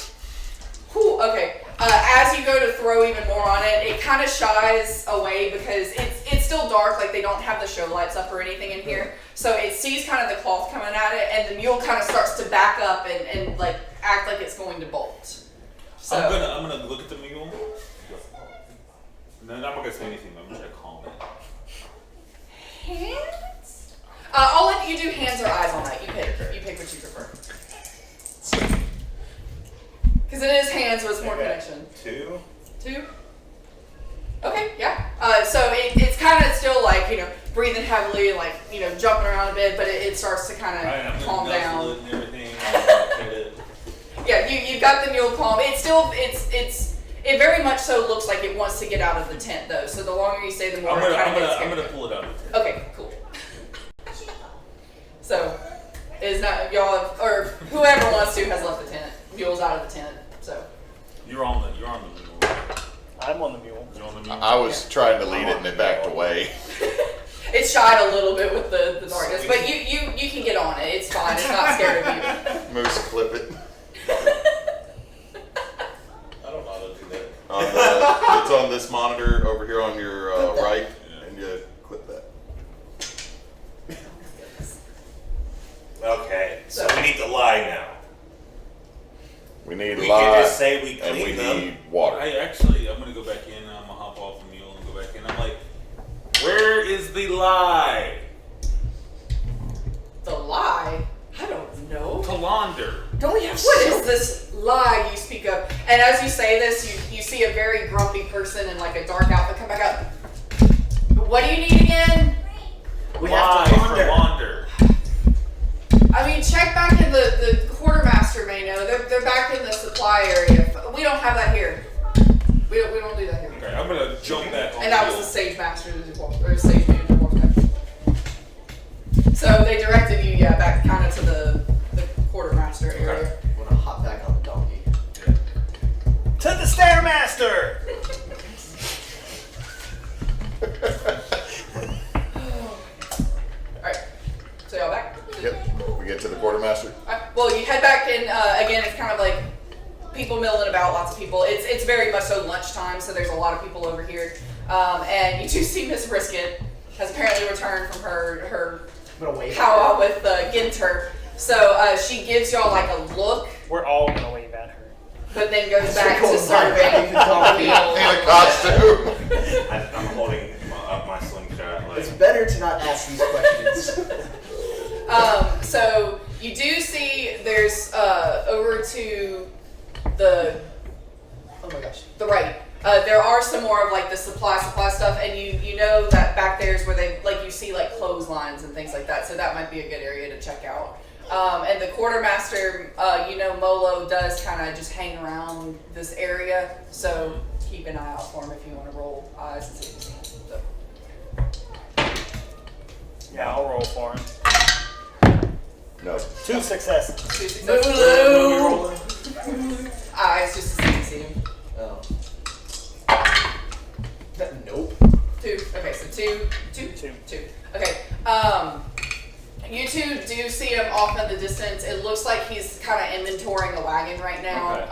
Whew, okay. As you go to throw even more on it, it kind of shies away because it's still dark, like they don't have the show lights up or anything in here. So it sees kind of the cloth coming at it, and the mule kind of starts to back up and like act like it's going to bolt. So I'm gonna look at the mule. No, I'm not gonna say anything. I'm just gonna calm it. hands? I'll let you do hands or eyes on that. You pick what you prefer. Because it is hands, so it's more connection. 2. 2? Okay, yeah. So it's kind of still like, breathing heavily, like, jumping around a bit, but it starts to kind of calm down. And everything. I'm gonna Yeah, you've got the mule calm. It very much so looks like it wants to get out of the tent, though. So the longer you stay, the more it kind of gets I'm scared. gonna pull it out of the tent. Okay, cool. So, is not y'all or whoever wants to has left the tent. Mule's out of the tent. So. You're on the mule. I'm on the mule. You're on the mule. I was trying to lead it and it backed away. It shied a little bit with the darkness, but you can get on it. It's fine. It's not scared of you. Moose, clip it. I don't know how to do that. It's on this monitor over here on your right, and you clip that. Okay, so we need to lie now. We need We lye, can just say we and we clean them. need water. I'm gonna go back in. I'm gonna hop off the mule and go back in. I'm like, where is the lie? The lie? I don't know. Talander. Don't we have What is this lie you speak of? And as you say this, you see a very grumpy person in like a dark outfit come back up. What do you need again? We Lie have to for wander. launder. I mean, check back in the quartermaster may know. They're back in the supply area. We don't have that here. We don't do that here. Okay, I'm gonna jump back on And that the was the mule. sage master who walked, or sage man who walked back. So they directed you, back kind of to the quartermaster area. I'm gonna hop back on the donkey. To the Stairmaster! Alright. So y'all back? Yep. We get to the quartermaster. Alright, well, you head back in. Again, it's kind of like people milling about, lots of people. It's very much so lunchtime, so there's a lot of people over here. And you do see Miss Brisket has apparently returned from her I'm gonna wave. powwow with Ginter. So she gives y'all like a look, We're all gonna wave at her. but then goes back Cool. to serving The donkey. In a the costume. I'm holding up my slingshot. It's Like, better to not ask these questions. So you do see there's over to the Oh my gosh. the right. There are some more of like the supply stuff, and you know that back there is where they like you see like clotheslines and things like that. So that might be a good area to check out. And the quartermaster, Molo does kind of just hang around this area, so keep an eye out for him if you want to roll eyes and see if you see him. So. Yeah, I'll roll for him. No. 2 successes. 2 successes. Eyes just to see if you see him. Oh. Nope. 2. Okay, so 2. Okay. You two do see him off in the distance. It looks like he's kind of inventorying a wagon right now. Okay.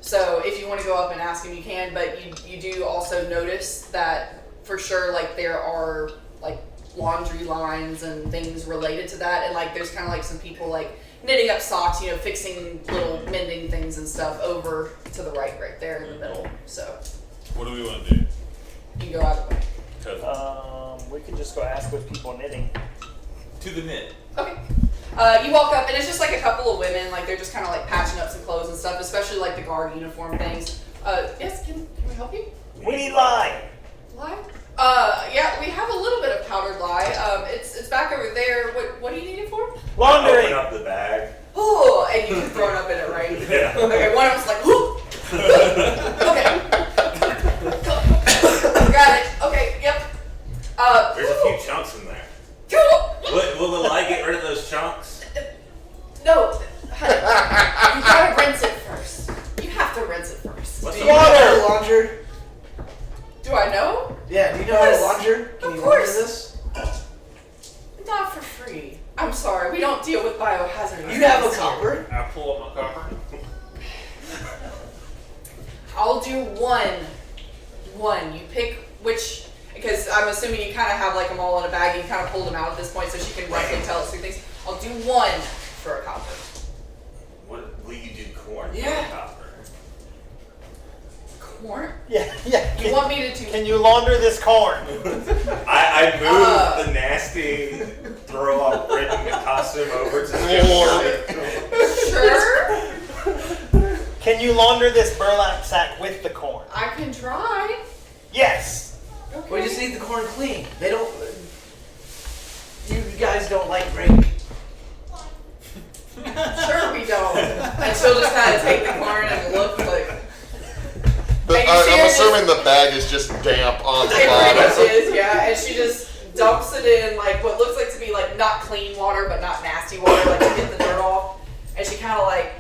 So if you want to go up and ask him, you can. But you do also notice that for sure, like there are like laundry lines and things related to that, and like there's kind of like some people like knitting up socks, fixing little mending things and stuff over to the right there in the middle. So What do we want to do? you can go out of the way. 'Cause We could just go ask with people knitting. to the knit. Okay. You walk up, and it's just like a couple of women, like they're just kind of like patching up some clothes and stuff, especially like the guard uniform things. Yes, can we help you? We need lye. Lye? Yeah, we have a little bit of powdered lye. It's back over there. What do you need it for? Laundry. Open up the bag. Oh, and you can throw it up in it, right? Yeah. Okay, one of them's like, whoo! Okay. Got it. Okay, yep. There's a few chunks in there. Will the lye get rid of those chunks? No, honey, you gotta rinse it first. You have to rinse it first. What's Do the you know how to Water! launder? Do I know? Yeah, do you know how to Yes, launder? Can of you course. launder this? Not for free. I'm sorry, we don't deal with biohazard. You have a copper? I pull up my copper. I'll do one. You pick which, because I'm assuming you kind of have like them all in a bag and you kind of pulled them out at this point so she can roughly tell us through things. I'll do one for a copper. What will you do corn for Yeah. the copper? Corn? Yeah. You want me to do... Can you launder this corn? I moved the nasty throw up written costume over to the Sure. Can you launder this burlap sack with the corn? I can try. Yes. Okay. We just need the corn clean. They don't. You guys don't like gravy. Sure we don't. And she'll just kind of take the corn and look like... And you see her I'm just- assuming the bag is just damp on the It pretty much bottom. is, yeah. And she just dumps it in like what looks like to be like not clean water, but not nasty water, like to get the dirt off. And she kind of like,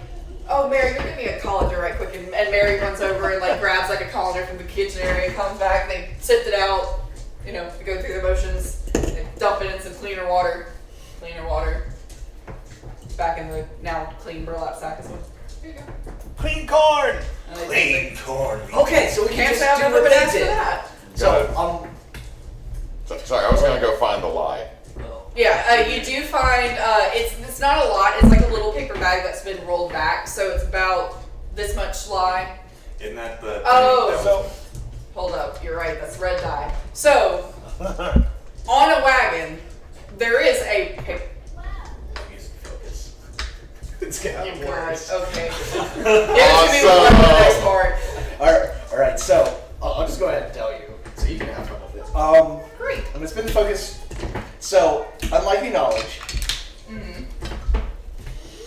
oh, Mary, you're giving me a colander right quick. And Mary runs over and like grabs like a colander from the kitchen area and comes back. They sift it out, they go through the motions. They dump it in some cleaner water. Back in the now clean burlap sack as well. Here you go. Clean corn. And they Clean corn. Okay, so we can Can't just say I've do never what been they asked for did. that. So, Sorry, I was gonna go find the lie. Yeah, you do find it's not a lot. It's like a little paper bag that's been rolled back, so it's about this much lye. Isn't that the thing Oh. that was- So, Hold up, you're right. That's red dye. So on a wagon, there is a paper. Music focus. it's got You worse. guys, okay. Give it to me with the next part. Alright, so I'll just go ahead and tell you, so you can have fun with this. Great. I'm gonna spin the focus. So, unlikely knowledge.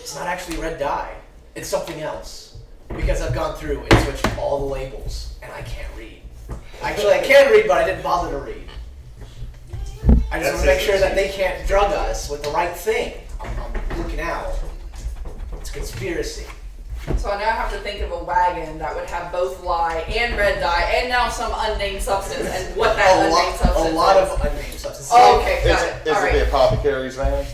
It's not actually red dye. It's something else. Because I've gone through and switched all the labels, and I can't read. Actually, I can read, but I didn't bother to read. I just want to make sure that they can't drug us with the right thing. I'm looking out. It's a conspiracy. So I now have to think of a wagon that would have both lye and red dye, and now some unnamed substance, and what that unnamed substance A lot is. of unnamed substances. Oh, okay, got Is it. it All right. the apothecary's van?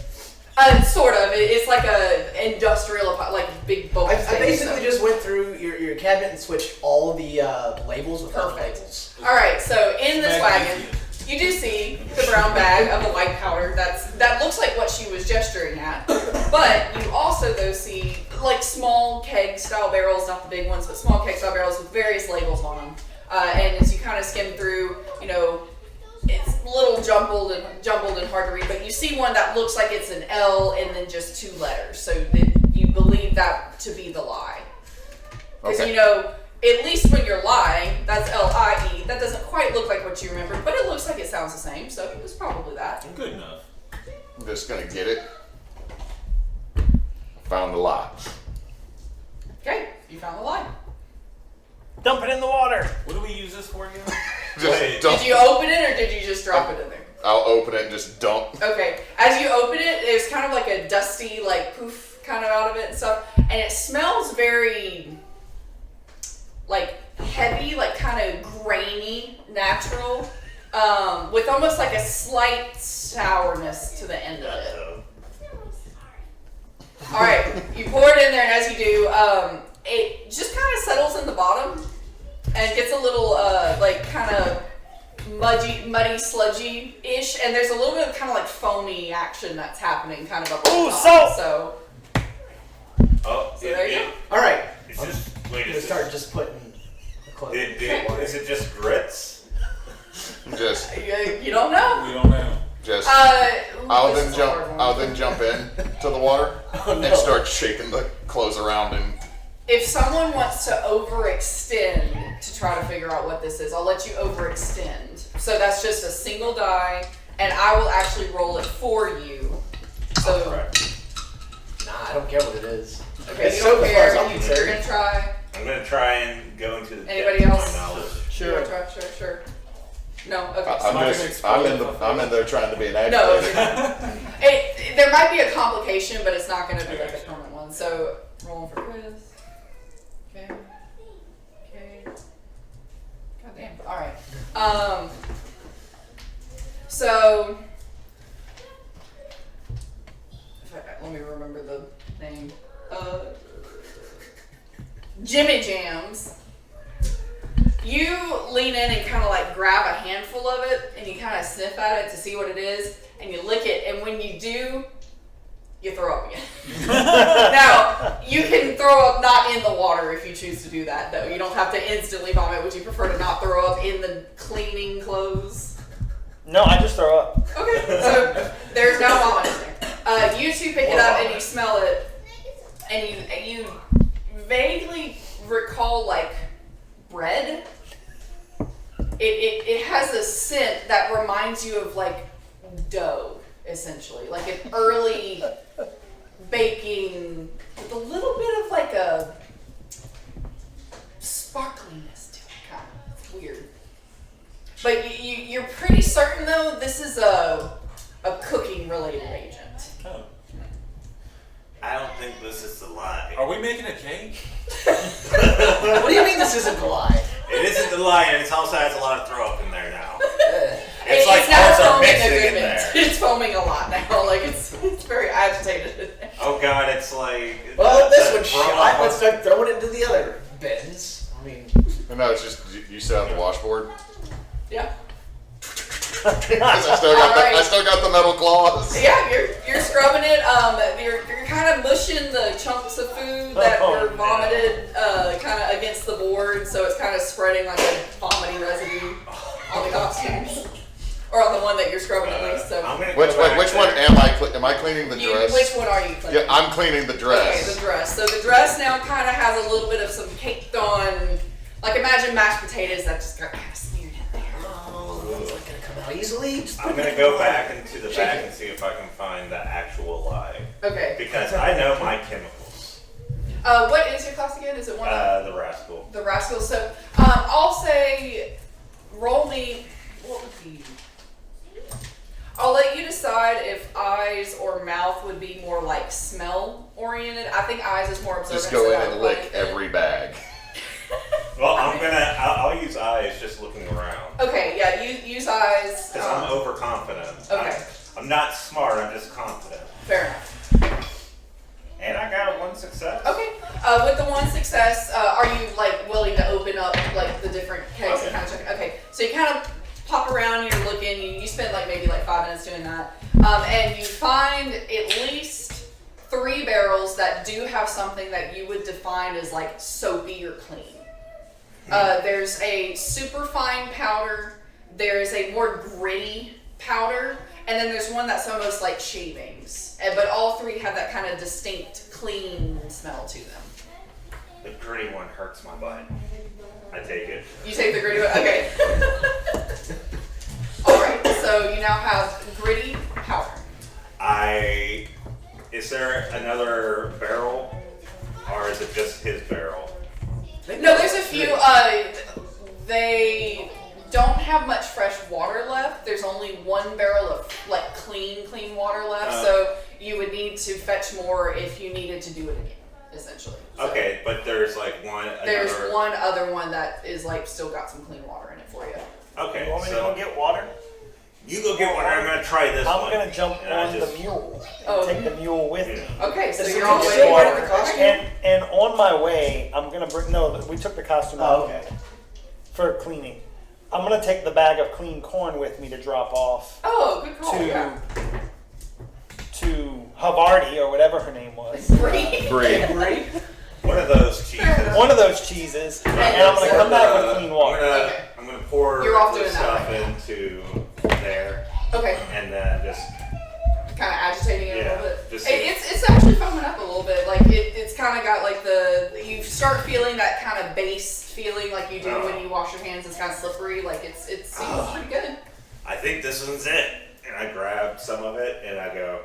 Sort of. It's like a industrial, like big bulk. I thing, basically so. just went through your cabinet and switched all the labels with other Perfect. labels. All right. So in this wagon, you do see the brown bag of the white powder. That looks like what she was gesturing at. But you also though see like small keg style barrels, not the big ones, but small keg style barrels with various labels on them. And as you kind of skim through, it's a little jumbled and hard to read, but you see one that looks like it's an L and then just 2 letters. So that you believe that to be the lie. Because Okay. at least when you're lying, that's L-I-E. That doesn't quite look like what you remember, but it looks like it sounds the same, so it was probably that. Good enough. I'm just gonna get it. Found the lie. Okay, you found the line. Dump it in the water. What do we use this for again? Just dump. Did you open it or did you just drop it in there? I'll open it and just dump. Okay, as you open it, there's kind of like a dusty, like poof kind of out of it and stuff, and it smells very like heavy, like kind of grainy, natural, with almost like a slight sourness to the end of it. All right, you pour it in there, and as you do, it just kind of settles in the bottom and gets a little like kind of muddy, sludgy-ish, and there's a little bit of kind of like foamy action that's happening kind of up on the top. So, Oh, so there you go. All right. It's just I'm wait. gonna Is start just putting the clothes. is it just grits? Just, You don't know. We don't know. just. Ooh, I'll this then is a jump. hard one. I'll then jump in to the water Oh, no. and start shaking the clothes around and. If someone wants to overextend to try to figure out what this is, I'll let you overextend. So that's just a single die, and I will actually roll it for you. So, Correct. Nah, I don't care what it is. okay, It's you don't so care. far as I'm You're concerned. gonna try. I'm gonna try and go into the Anybody depth of else? my knowledge. You wanna try? Sure. No. Okay. I'm in there trying to be an No. agitator. There might be a complication, but it's not going to be like a permanent one. So, rolling for Chris. Okay. Goddamn. All right. So, let me remember the name. Jimmy Jams. You lean in and kind of like grab a handful of it, and you kind of sniff at it to see what it is, and you lick it, and when you do, you throw up again. Now, you can throw up not in the water if you choose to do that, though. You don't have to instantly vomit. Would you prefer to not throw up in the cleaning clothes? No, I just throw up. Okay, so there's no vomit in there. You two pick it up and you smell it, and you vaguely recall like bread. It has a scent that reminds you of like dough, essentially, like an early baking with a little bit of like a sparkliness to it, kind of. It's weird. But you're pretty certain though this is a cooking related agent. Oh. I don't think this is the lie. Are we making a cake? What do you mean this isn't a lie? It isn't the lie, and it also has a lot of throw up in there now. Uh, It's like now parts are foaming a mixing good in bit. there. It's foaming a lot now. Like it's very agitated. Oh god, it's like. well, this the one's throw shot. up- Let's start throwing it into the other bins. I mean, No, it's just you sit on the washboard. Yeah. 'Cause I still got the metal claws. Yeah, you're scrubbing it. You're kind of mushing the chunks of food that were vomited kind of against the board, so it's kind of spreading like a vomiting residue on the costumes, or on the one that you're scrubbing at least. So I'm gonna Which go back which one there. am I? Am I cleaning the you, dress? which one are you cleaning? Yeah, I'm cleaning the Okay, dress. the dress. So the dress now kind of has a little bit of some caked on, like imagine mashed potatoes that just got kind of smeared in there. oh, it's not gonna come out easily. Just I'm put gonna it go on. back into the Shake bag it. and see if I can find the actual lie. Okay. Because I know my chemicals. What is your class again? Is it one? The rascal. The rascal. So I'll say, roll me. What would be? I'll let you decide if eyes or mouth would be more like smell oriented. I think eyes is more observant. Just go so in that and would lick probably fit. every bag. Well, I'll use eyes just looking around. Okay, yeah, you use eyes. Because I'm overconfident. Okay. I'm not smart, I'm just confident. Fair enough. And I got a 1 success. Okay. With the one success, are you like willing to open up like the different kegs and kind of check? Okay. So you kind of pop around, you're looking, you spend like maybe like 5 minutes doing that, and you find at least 3 barrels that do have something that you would define as like soapy or clean. There's a super fine powder, there's a more gritty powder, and then there's one that's almost like shavings. But all 3 have that kind of distinct clean smell to them. The gritty one hurts my butt. I take it. You take the gritty one? Okay. Alright, so you now have gritty powder. Is there another barrel have much fresh water left. The's only 1 barrel of like clean water left, so you would need to fetch more if you needed to do it again, essentially. So Okay, but there's like one. there's another- one other one that is like still got some clean water in it for you. Okay, You want me to so go get water? you go get one. I'm gonna try this one. I'm gonna jump And I on just- the mule and Oh. take the mule with me. Okay, so Does you're it on the take way the to water water. the costume? And on my way, I'm gonna bring. No, we took the costume out Oh, okay. for cleaning. I'm gonna take the bag of clean corn with me to drop off Oh, good call. to Yeah. to Havarti or whatever her name was. Free. Great. One of those cheeses. One of those cheeses, and I'm gonna come back with clean water. Okay. I'm gonna pour You're off the doing that stuff right now. into there, Okay. and then just Kind of agitating it a Yeah, little bit. just- It's actually foaming up a little bit. Like it's kind of got like you start feeling that kind of base feeling like you do when you wash your hands. It's kind of slippery. Like it seems pretty good. I think this is it. And I grab some of it and I go.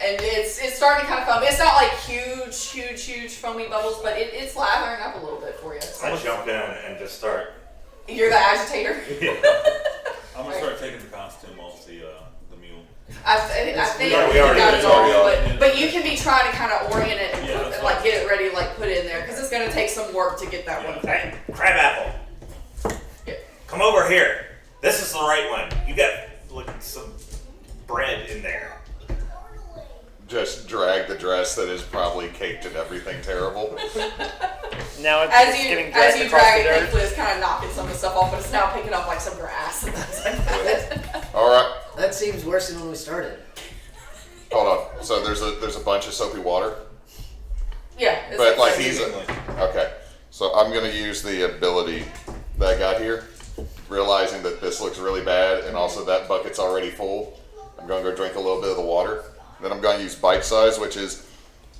And it's starting to kind of foam. It's not like huge foamy bubbles, but it's lathering up a little bit for you. I jump in and just start. You're the agitator. I'm gonna start taking the costume off the mule. I think Yeah, we you already got did. it Already all, did. but you can be trying to kind of orient it and, Yeah, that's and like fine. get it ready, like put it in there, because it's going to take some work to get that one. Hey, Crabapple, Yeah. come over here. This is the right one. You got like some bread in there. Just drag the dress that is probably caked in everything terrible. Now it's As getting you dragged across drag the it, dirt. thankfully it's kind of knocking some of the stuff off, but it's now picking up like some grass and things like that. All right, That seems worse than when we started. hold on. So there's a bunch of soapy water, Yeah, it's but like it's- he's okay. So I'm gonna use the ability that I got here, realizing that this looks really bad, and also that bucket's already full. I'm gonna go drink a little bit of the water. Then I'm going to use bite size, which is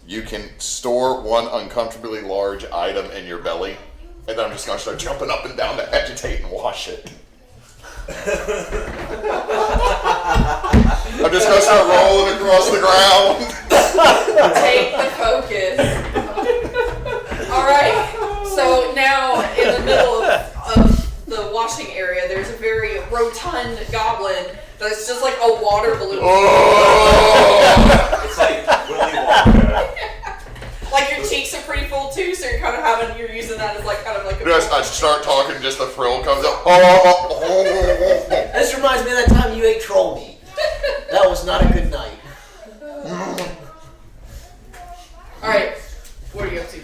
you can store one uncomfortably large item in your belly, and then I'm just going to start jumping up and down to agitate and wash it. I'm just going to start rolling across the ground. Take the focus. All right. So now in the middle of the washing area, there's a very rotund goblin that's just like a water balloon. It's like Willy Wonka. Like your cheeks are pretty full too, so you're using that as like kind of like a. Just, I start talking, just the frill comes up. This reminds me of that time you ate troll meat. That was not a good night. All right, what are you up to?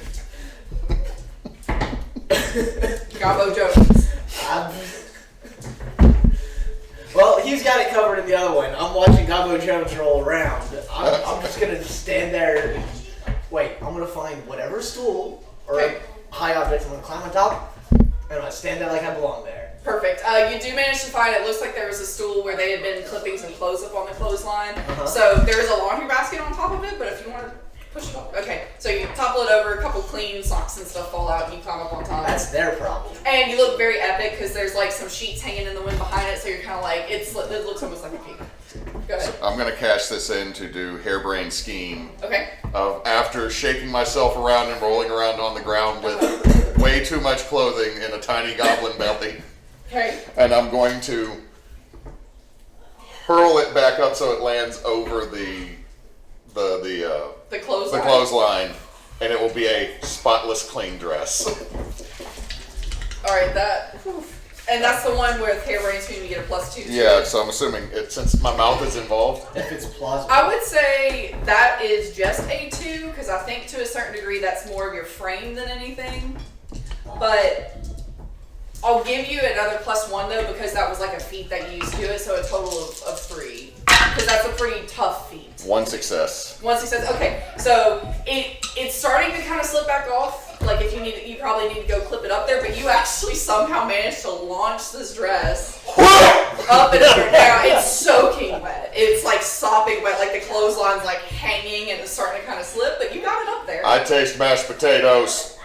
Gobbo Jones. Well, he's got it covered in the other one. I'm watching Gobbo Jones roll around. I'm just gonna stand there. And, wait, I'm gonna find whatever stool or a high object. I'm gonna climb on top, and I'm gonna stand there like I belong there. Perfect. You do manage to find, it looks like there was a stool where they had been clipping some clothes up on the clothesline. So there's a laundry basket on top of it, but if you want to push it up. Okay, so you topple it over, a couple clean socks and stuff fall out, and you climb up on top. That's their problem. And you look very epic because there's like some sheets hanging in the wind behind it, so you're kind of like, it looks almost like a cape. Go ahead. I'm going to cash this in to do harebrained scheme Okay. of after shaking myself around and rolling around on the ground with way too much clothing in a tiny goblin belly. Okay. And I'm going to hurl it back up so it lands over the clothesline. clothesline, and it will be a spotless, clean dress. All right, and that's the one where with harebrained scheme you get a +2. to Yeah, it. so I'm assuming since my mouth is involved. If it's plausible. I would say that is just a 2 because I think to a certain degree that's more of your frame than anything. But I'll give you another +1 though because that was like a feat that you used to do it, so a total of 3. Because that's a pretty tough feat. One success. One success. Okay, so it's starting to kind of slip back off. Like if you probably need to go clip it up there, but you actually somehow managed to launch this dress up and down. It's soaking wet. It's like sopping wet. Like the clothesline's like hanging and it's starting to kind of slip, but you got it up there. I taste mashed potatoes.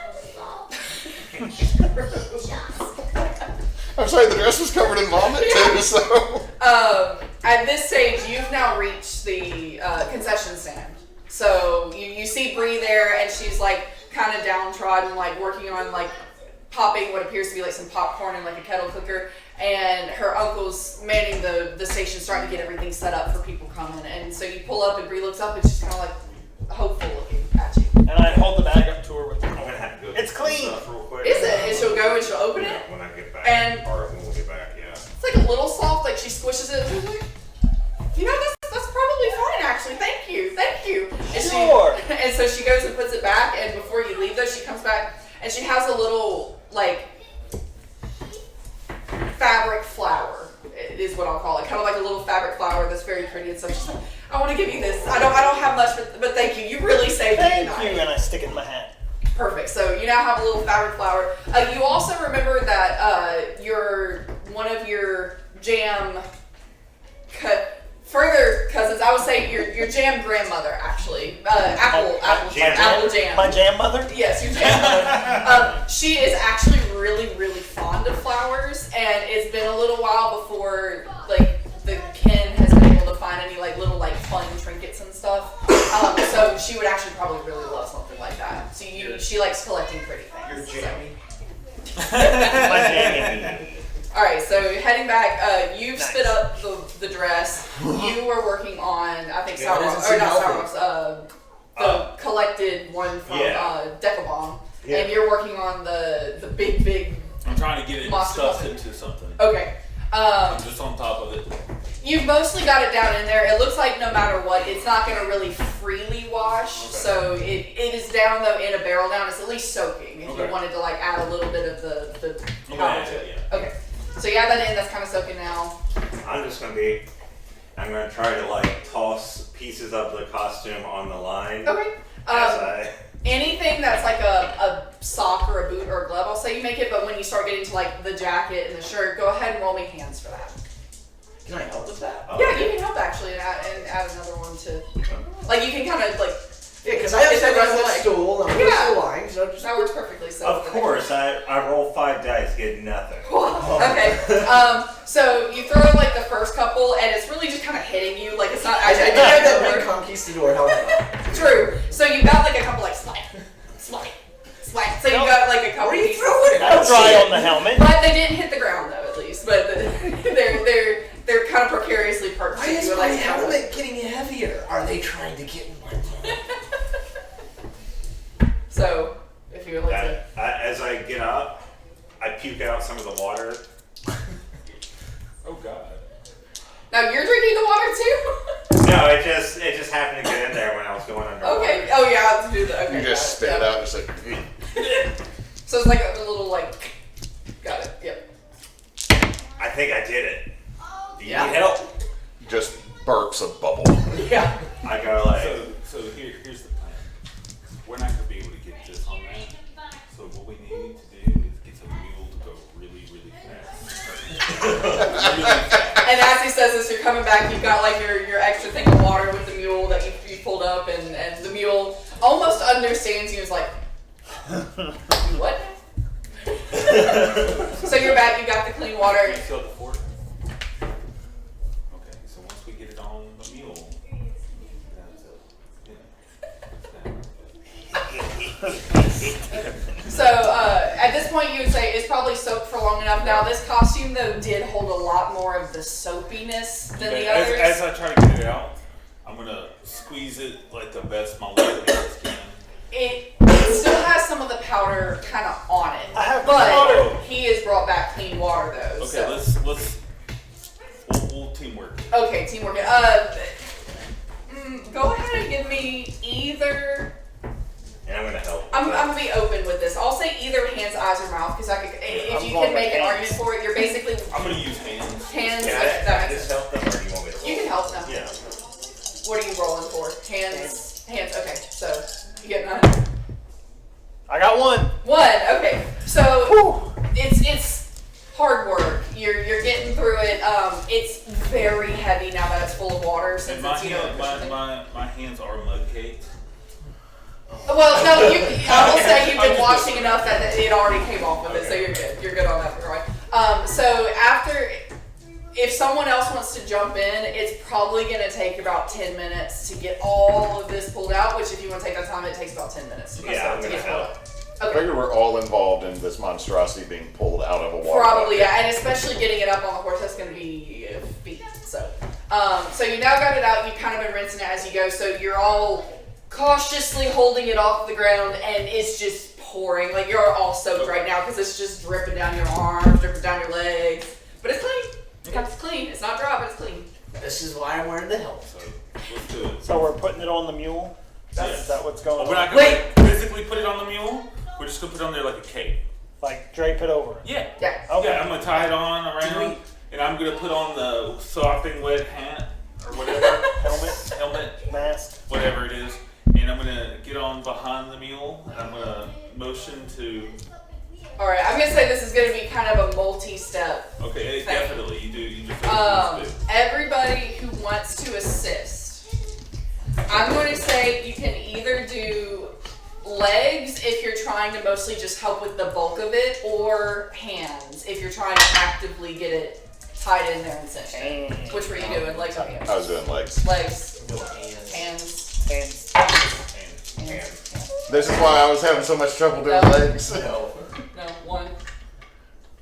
I'm sorry, the dress was covered in vomit too, so. At this stage, you've now reached the concession stand. So you see Bree there, and she's like kind of downtrodden, like working on like popping what appears to be like some popcorn in like a kettle cooker, and her uncle's manning the station, starting to get everything set up for people coming. And so you pull up, and Bree looks up, and she's kind of like hopeful looking at you. And I hold the bag up to her with the I'm gonna have to go. It's get some clean. stuff real quick. Is it? And she'll go and she'll open Yeah, it. when I get back. And- or when we get back, yeah. It's like a little soft, like she squishes it. She's like, you know, that's probably fine actually. Thank you. And Sure. And so she goes and puts it back, and before you leave though, she comes back and she has a little like fabric flower. It is what I'll call it. Kind of like a little fabric flower that's very pretty. And so she's like, I want to give you this. I don't have much, but thank you. You really saved me thank tonight. you, and I stick it in my hat. Perfect. So you now have a little fabric flower. You also remember that one of your jam further cousins. I would say your jam grandmother actually. Apple jam. My jam mother? Yes, your jam mother. She is actually really fond of flowers, and it's been a little while before like the kin has been able to find any like little like fun trinkets and stuff. So she would actually probably really love something like that. So she likes collecting pretty things. You're jammy. My jammy. All right, so heading back, you've Nice. spit up the dress. You were working on, I think, Yeah, that doesn't Sour seem or not healthy. Sour the collected one from Yeah. Decabomb, Yeah. and you're working on the big. I'm trying to get it Monster stuffed Muffin. into something. Okay. I'm just on top of it. You've mostly got it down in there. It looks like no matter what, it's not going to really freely wash. Okay. So it is down though in a barrel now. It's at least soaking. If Okay. you wanted to like add a little bit of the I'm gonna powder add to it, it. yeah. Okay. So you add that in. That's kind of soaking now. I'm gonna try to like toss pieces of the costume on the line. Okay. As Anything that's like a sock or a boot or a glove, I'll say you make it. But when you start getting to like the jacket and the shirt, go ahead and roll me hands for that. Can I help with that? Yeah, you can help actually and add another one to. Like you can kind of like. Yeah, because I have Get to that run rest that leg. stool and I'm Yeah. the line, so just That works perfectly. So of course, I roll 5 dice, get nothing. Okay. So you throw like the first couple, and it's really just kind of hitting you. Like it's not I actually. do have that big conquistador helmet. True. So you got like a couple like smack. So you got like a couple. Where are you pieces. throwing it? That'll dry on the helmet. But they didn't hit the ground though, at least. But they're kind of precariously perched. Why if is you would my like to know. helmet getting heavier? Are they trying to get in my mind? So if you would like to. As I get up, I puke out some of the water. Oh God. Now you're drinking the water too. No, it just happened to get in there when I was going underwater. Okay. Oh yeah, I have to do that. Okay. You just got spit it yeah. out and just like, So it's like a little like. Got it. Yep. I think I did it. Do you Yeah. need help? just burps a bubble. Yeah. I go like, So here's the plan. We're not gonna be able to get this on that. So what we need to do is get a mule to go really fast. Really fast. And as he says this, you're coming back. You've got like your extra thing of water with the mule that you pulled up, and the mule almost understands you. Is like, what? So you're back. You got the clean water. You filled the fort? Okay, so once we get it on the mule, So at this point, you would say it's probably soaked for long enough. Now this costume though did hold a lot more of the soapiness than the others. as I try to get it out, I'm gonna squeeze it like the best my little hands can. It still has some of the powder kind of on it. I have but powder. he has brought back clean water though. Okay, so. we'll teamwork. Okay, teamwork. Go ahead and give me either. and I'm gonna help. I'm gonna be open with this. I'll say either hands, eyes, or mouth because if I'm you going can make with an hands. argument for it, you're basically I'm gonna use hands. hands. Can That I makes just sense. help them, or do you want me to roll? You can help them. Yeah. What are you rolling for? Hands. Okay. So you get 9. I got one. 1. Okay. So it's hard work. You're getting through it. It's very heavy now that it's full of water since And my, it's my hands are mud caked. Well, no, I will say you've been washing enough that it already came off with it, so you're good. You're good on that, right? So if someone else wants to jump in, it's probably going to take about 10 minutes to get all of this pulled out, which if you want to take that time, it takes about 10 minutes. Yeah, I'm to gonna get pulled help. out. I Okay. figure we're all involved in this monstrosity being pulled out of a water Probably, bucket. yeah, and especially getting it up on the horse, that's going to be a feat. So, so you now got it out. You've kind of been rinsing it as you go. So you're all cautiously holding it off the ground, and it's just pouring. Like you're all soaked right now because it's just dripping down your arms, dripping down your legs. But it's clean. It's clean. It's not dry, but it's clean. This is why I'm wearing the helmet. So let's do it. So we're putting it on the mule? Is that what's going We're on? not gonna like, physically put it on the mule. We're just gonna put it on there like a cape. Like drape it over? Yeah. Yeah. Okay. Yeah, I'm gonna tie it on around, and I'm gonna put on the sopping wet hat or whatever, helmet, Mask? whatever it is, and I'm gonna get on behind the mule, and I'm gonna motion to. All right, I'm gonna say this is gonna be kind of a multi-step. Okay, Thank definitely. You just. Everybody who wants to assist, I'm going to say you can either do legs if you're trying to mostly just help with the bulk of it, or hands if you're trying to actively get it tied in there and cinched. Which were you doing, legs or hands? I was doing legs. Legs, Hands. hands, Hands. This is why I was having so much trouble doing No. legs. No. No, one,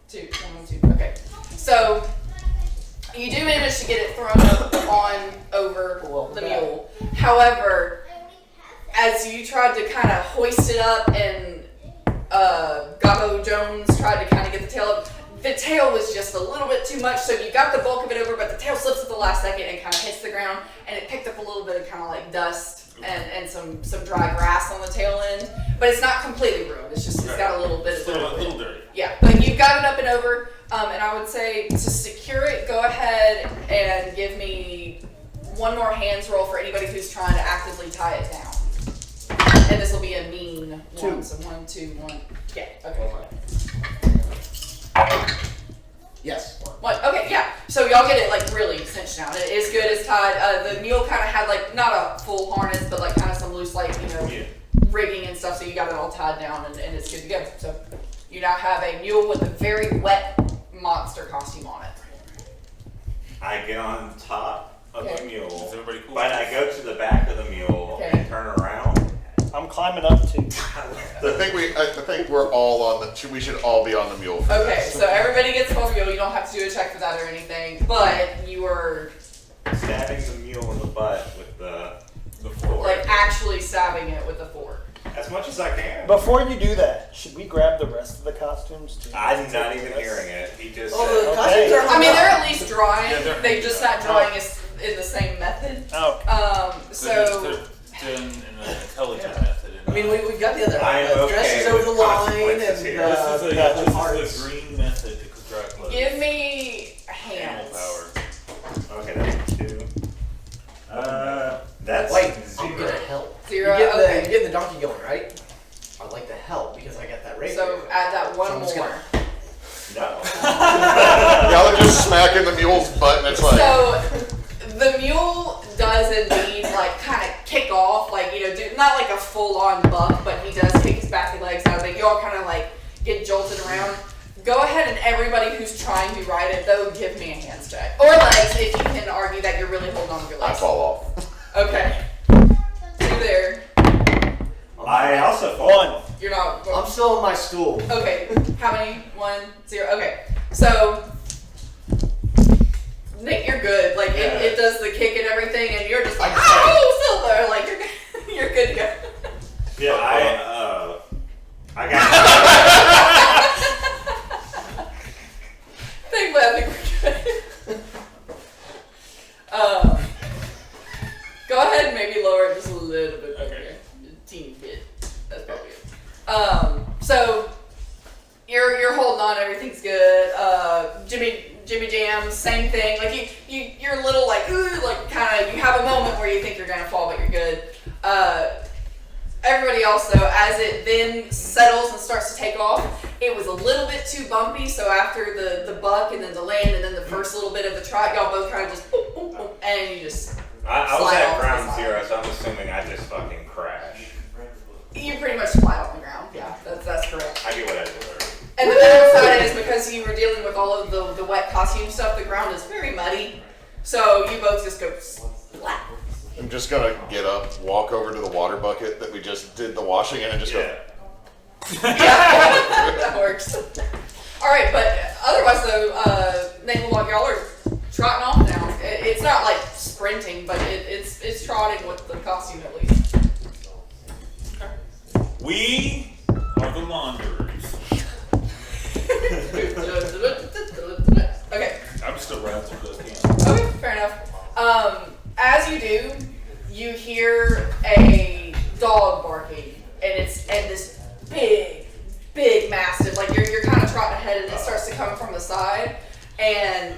two. Okay. So you do manage to get it thrown up on over the mule. However, as you tried to kind of hoist it up and Gobbo Jones tried to kind of get the tail up, the tail was just a little bit too much, so you got the bulk of it over, but the tail slips at the last second and kind of hits the ground, and it picked up a little bit of kind of like dust and some dry grass on the tail end, but it's not completely ruined. It's just it's got a little bit of Still a little dirty. Yeah, but you've got it up and over, and I would say to secure it, go ahead and give me one more hands roll for anybody who's trying to actively tie it down. And this will be a mean one. Two. So 1, 2, 1. Yeah, okay. Yes. One. Okay, yeah. So y'all get it like really cinched down. It is good. It's tied. The mule kind of had like not a full harness, but like kind of some loose like rigging and stuff. So you got it all tied down and it's good to go. So you now have a mule with a very wet monster costume on it. I get on top of the Okay. mule, Is everybody cool? but I go to the back of the mule Okay. and turn around. I'm climbing up too. I think we're all on the. We should all be on the mule. For Okay, this. so everybody gets on the mule. You don't have to do a check for that or anything, but you are Stabbing the mule in the butt with the fork. like actually stabbing it with a fork. As much as I can. Before you do that, should we grab the rest of the costumes too? I'm not even hearing it. He just Oh, said, the Okay. costumes are I mean, they're at least drying. Yeah, they're- They're just not drying in the same method. Oh, So They're done in an intelligent method. I mean, we got the other I am okay dresses over the with line consequences and here. This is the green method to dry clothes. give me Animal hands. power. okay, that's 2. That's Wait, I'm 0. gonna help. 0. You're Okay. getting the donkey going, right? I'd like to help because I got that rapier. So add that one So I'm just more. gonna- No. Y'all are just smacking the mule's butt, and it's like. So the mule does indeed like kind of kick off, like do not like a full-on buck, but he does kick his back legs out of it. You all kind of like get jolted around. Go ahead and everybody who's trying to ride it though, give me a hands check or legs if you can argue that you're really holding on to your I legs. fall off. Okay. 2 there. I also fall. 1. You're not. I'm still on my stool. Okay. How many? 1, 0. Okay. So Nick, you're good. Like it does the kick and everything, and you're just like, oh, silver. Like you're good to go. Yeah, I got. Thankfully, I think we're good. Go ahead and maybe lower it just a little bit. Okay. A teeny bit. That's probably it. So you're holding on. Everything's good. Jimmy Jam, same thing. Like you're a little like ooh, like kind of. You have a moment where you think you're gonna fall, but you're good. Everybody else though, as it then settles and starts to take off, it was a little bit too bumpy. So after the buck and then the land and then the first little bit of the trot, y'all both kind of just boop, boop, boop, and you just I was slide at off the ground side. 0, so I'm assuming I just fucking crashed. You pretty much flat on the ground. Yeah, that's correct. I get what I deserve. And the downside is because you were dealing with all of the wet costume stuff, the ground is very muddy. So you both just go splat. I'm just gonna get up, walk over to the water bucket that we just did the washing in, and just Yeah. Yeah, that works. All right, but otherwise though, Nate and y'all are trotting off now. It's not like sprinting, but it's trotting with the costume at least. We are the launderers. Okay. I'm just a razzle camp. Okay, fair enough. As you do, you hear a dog barking, and this big mastiff. Like you're kind of trotting ahead, and it starts to come from the side, and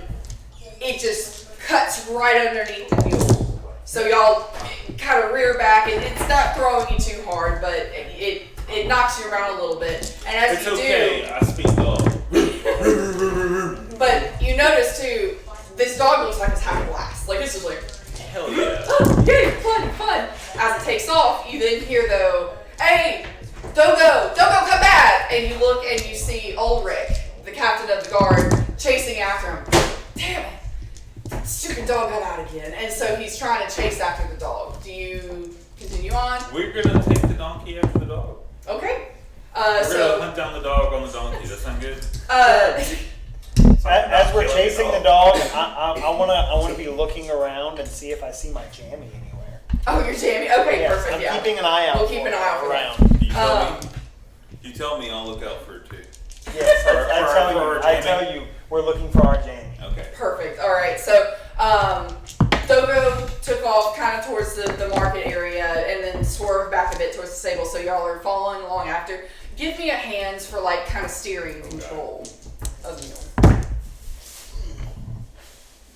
it just cuts right underneath the mule. So y'all kind of rear back, and it's not throwing you too hard, but it knocks you around a little bit. And as It's you okay, I speak dog. do, but you notice too, this dog looks like it's having a blast. Like it's just like. Hell yeah. Oh, yay, fun. As it takes off, you then hear though, hey, Dogo, come back! And you look and you see Ulrich, the captain of the guard, chasing after him. Damn it, that stupid dog got out again. And so he's trying to chase after the dog. Do you continue on? We're gonna take the donkey after the dog. Okay. We're So, gonna hunt down the dog on the donkey. That sound good? As we're chasing the dog, I wanna be looking around and see if I see my jammy anywhere. oh, you're jamming. Okay, Yes, perfect. I'm Yeah. keeping an eye out. We'll keep an eye out for that. around. You tell me, I'll look out for it too. Yes, For our I jammy. tell you, we're looking for our jammy. Okay. Perfect. All right. So, Dogo took off kind of towards the market area and then swerved back a bit towards the stable. So y'all are following along after. Give me a hands for like kind of steering control of the mule.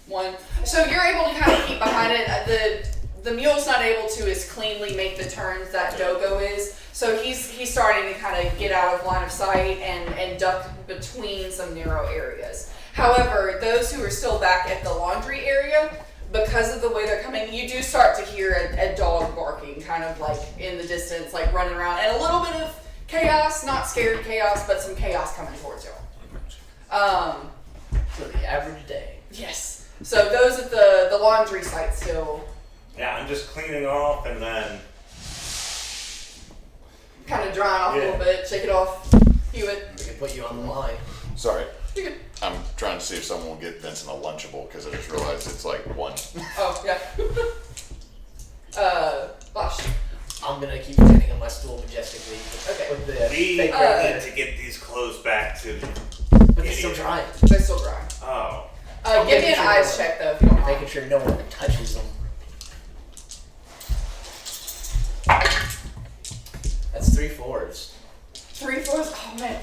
1. So you're able to kind of keep behind it. The mule's not able to as cleanly make the turns that Dogo is. So he's starting to kind of get out of line of sight and duck between some narrow areas. However, those who are still back at the laundry area, because of the way they're coming, you do start to hear a dog barking kind of like in the distance, like running around, and a little bit of chaos, not scared chaos, but some chaos coming towards y'all. For the average day. Yes. So those at the laundry site still Yeah, I'm just cleaning off and then kind of drying off a little bit, shake it off, hew it. We can put you on the line. Sorry. You're good. I'm trying to see if someone will get Vincent a Lunchable because I just realized it's like 1. Oh, yeah. Basch. I'm gonna keep standing on my stool majestically. Okay. With the we fake need red to get these clothes back to. but they're still drying. They're still dry. Oh. Give me an eyes check, though, if you don't mind. Making sure no one touches them. That's 3 4s. 3 4s. Oh man.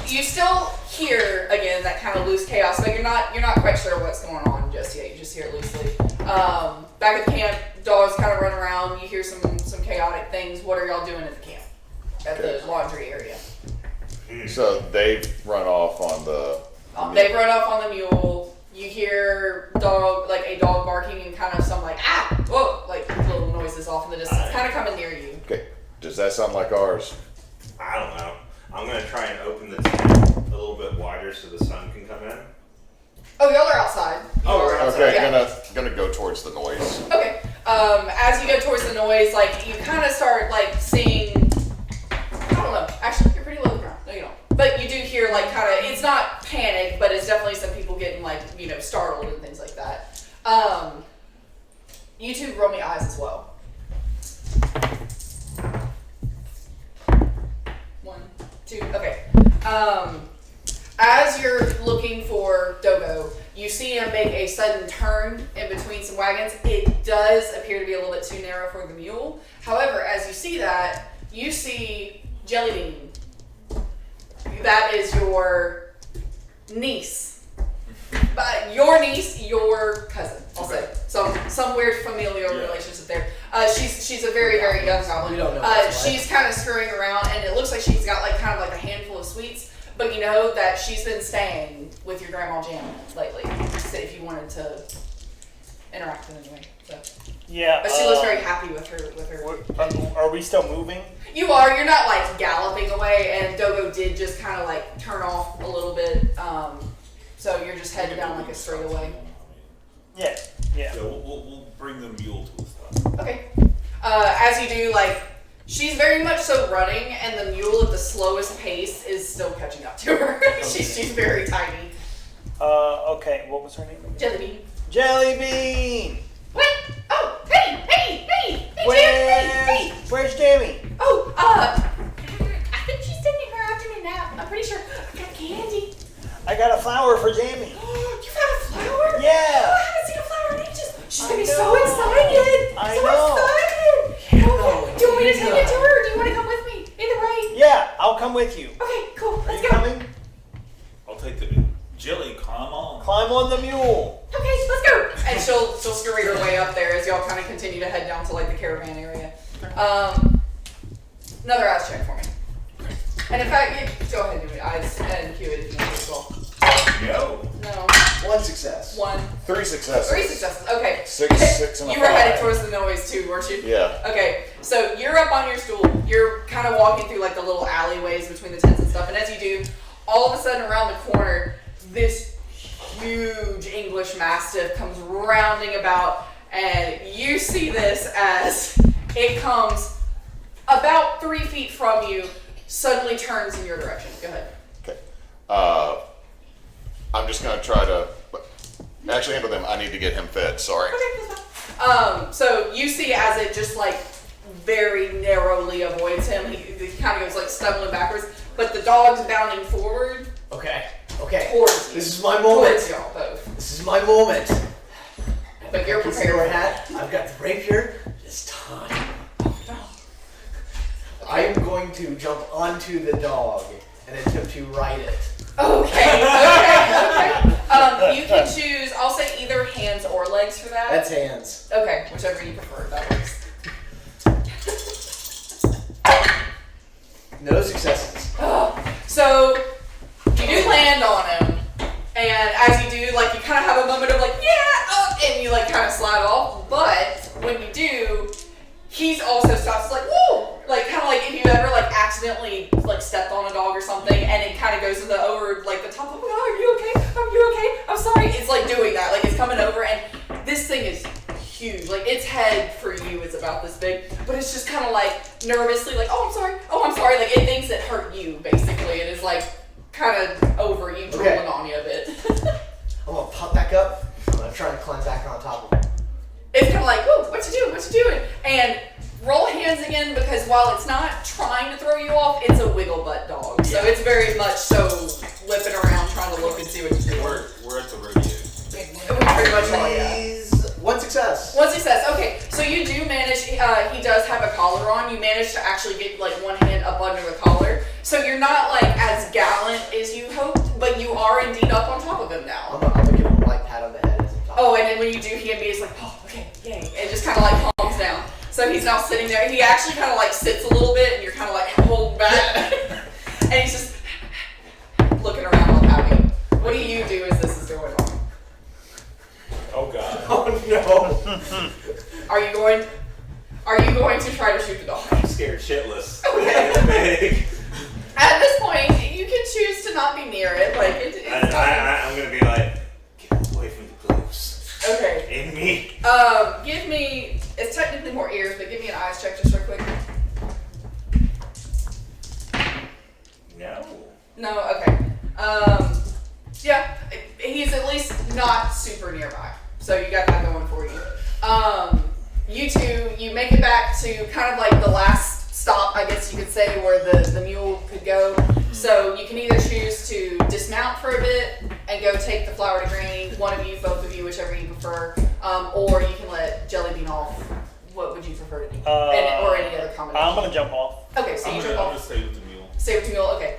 You still hear again that kind of loose chaos, but you're not quite sure what's going on just yet. You just hear it loosely. Back at the camp, dogs kind of run around. You hear some chaotic things. What are y'all doing at the camp? At the laundry area. So they've run off on the. They run off on the mule. You hear a dog barking and kind of some like whoa, like little noises off in the distance, kind of coming near you. Okay. Does that sound like ours? I don't know. I'm gonna try and open the tent a little bit wider so the sun can come in. Oh, y'all are outside. You are outside. Okay, Yeah. gonna go towards the noise. Okay. As you go towards the noise, like you kind of start like seeing. I don't know. Actually, you're pretty low to the ground. No, you don't. But you do hear like kind of. It's not panic, but it's definitely some people getting like startled and things like that. You two roll me eyes as well. 1, 2. Okay. As you're looking for Dogo, you see him make a sudden turn in between some wagons. It does appear to be a little bit too narrow for the mule. However, as you see that, you see Jellybean. That is your niece. Your niece, your cousin, I'll say. Some weird familial relationship there. She's a very, very young goblin. We don't know She's kind of scurrying around, and it looks like she's got like kind of like a handful of sweets. But you know that she's been staying with your grandma Jam lately. So if you wanted to interact in any way. So. Yeah. But she looks very happy with her. Are we still moving? You are. You're not like galloping away, and Dogo did just kind of like turn off a little bit. So you're just heading down like a straightaway. Yeah. Yeah, we'll bring the mule to a stop. Okay. As you do, like She's very much so running, and the mule at the slowest pace is still catching up to her. she's very tiny. Okay, what was her name again? Jellybean. Jellybean! What? Oh, hey, Jamie, hey. Where's Jamie? Oh, I think she's taking her afternoon nap. I'm pretty sure. I got candy. I got a flower for Jamie. You found a flower? Yeah. Oh, I haven't seen a flower in ages. She's gonna be so know. excited. I so know. excited. Okay. Do you want me to take it to her, or do you want to come with me? Either way. Yeah, I'll come with you. Okay, cool. Are Let's you go. coming? I'll take the jelly. Climb on. Climb on the mule. Okay, let's go. And she'll scurry her way up there as y'all kind of continue to head down to like the caravan area. Another eyes check for me. And in fact, go ahead and do it. Eyes and cue it if you want to as well. No. 1 success. 1. 3 successes. 3 successes. Okay. 6 and a You were 5. headed towards the noise too, weren't you? Yeah. Okay, so you're up on your stool. You're kind of walking through like the little alleyways between the tents and stuff. And as you do, all of a sudden around the corner, this huge English Mastiff comes rounding about, and you see this as it comes about 3 feet from you, suddenly turns in your direction. Go ahead. Okay. I'm just gonna try to actually handle them. I need to get him fed. Sorry. Okay, that's fine. So you see as it just like very narrowly avoids him, he kind of goes like stumbling backwards, but the dog's bounding forward Okay. towards you. This is my moment. Towards y'all both. This is my moment. But you're Piece of prepared your for hat. I've got the rapier. This time. I am going to jump onto the dog and attempt to ride it. Okay. You can choose, I'll say either hands or legs for that. That's hands. Okay, whichever you prefer, that works. No successes. So, you do land on him, and as you do, like, you kind of have a moment of like, yeah, and you like kind of slide off, but when you do, he's also stops, like, whoa! Like, kind of like if you ever like accidentally like stepped on a dog or something, and it kind of goes to the over like the top of, oh, are you okay? Are you okay? I'm sorry. It's like doing that, like it's coming over, and this thing is huge. Like its head for you is about this big, but it's just kind of like nervously, like, oh, I'm sorry. Like it thinks it hurt you basically, and is like kind of over you, drooling on you a bit. I'm gonna pop back up. I'm gonna try and climb back on top of him. It's kind of like, whoa, what you doing? And roll hands again, because while it's not trying to throw you off, it's a wiggle butt dog. So it's very much so whipping around trying to look and see what you're doing. We're at the rodeo. Pretty much all, yeah. Please. 1 success. 1 success. Okay, so you do manage, he does have a collar on. You manage to actually get like one hand up under the collar. So you're not like as gallant as you hoped, but you are indeed up on top of him now. I'm gonna give him a light pat on the head as I'm talking. Oh, and then when you do, he immediately is like, oh, okay, yay. And just kind of like calms down. So he's now sitting there. He actually kind of like sits a little bit, and you're kind of like holding back. And he's just looking around all happy. What do you do as this is going on? Oh god. Oh no. Are you going to try to shoot the dog? I'm scared shitless. Okay. It's big. At this point, you can choose to not be near it. Like it's I'm gonna be like, get away from the clothes. okay. In me. Give me. It's technically more ears, but give me an eyes check just real quick. No. No. Okay. Yeah. He's at least not super nearby, so you got that going for you. You two, you make it back to kind of like the last stop, I guess you could say, where the mule could go. So you can either choose to dismount for a bit and go take the flower to Granny, one of you, both of you, whichever you prefer, or you can let Jellybean off. What would you prefer to do? Or any other combination? I'm gonna jump off. Okay, so you jump I'll off. just stay with the mule. Stay with the mule, okay.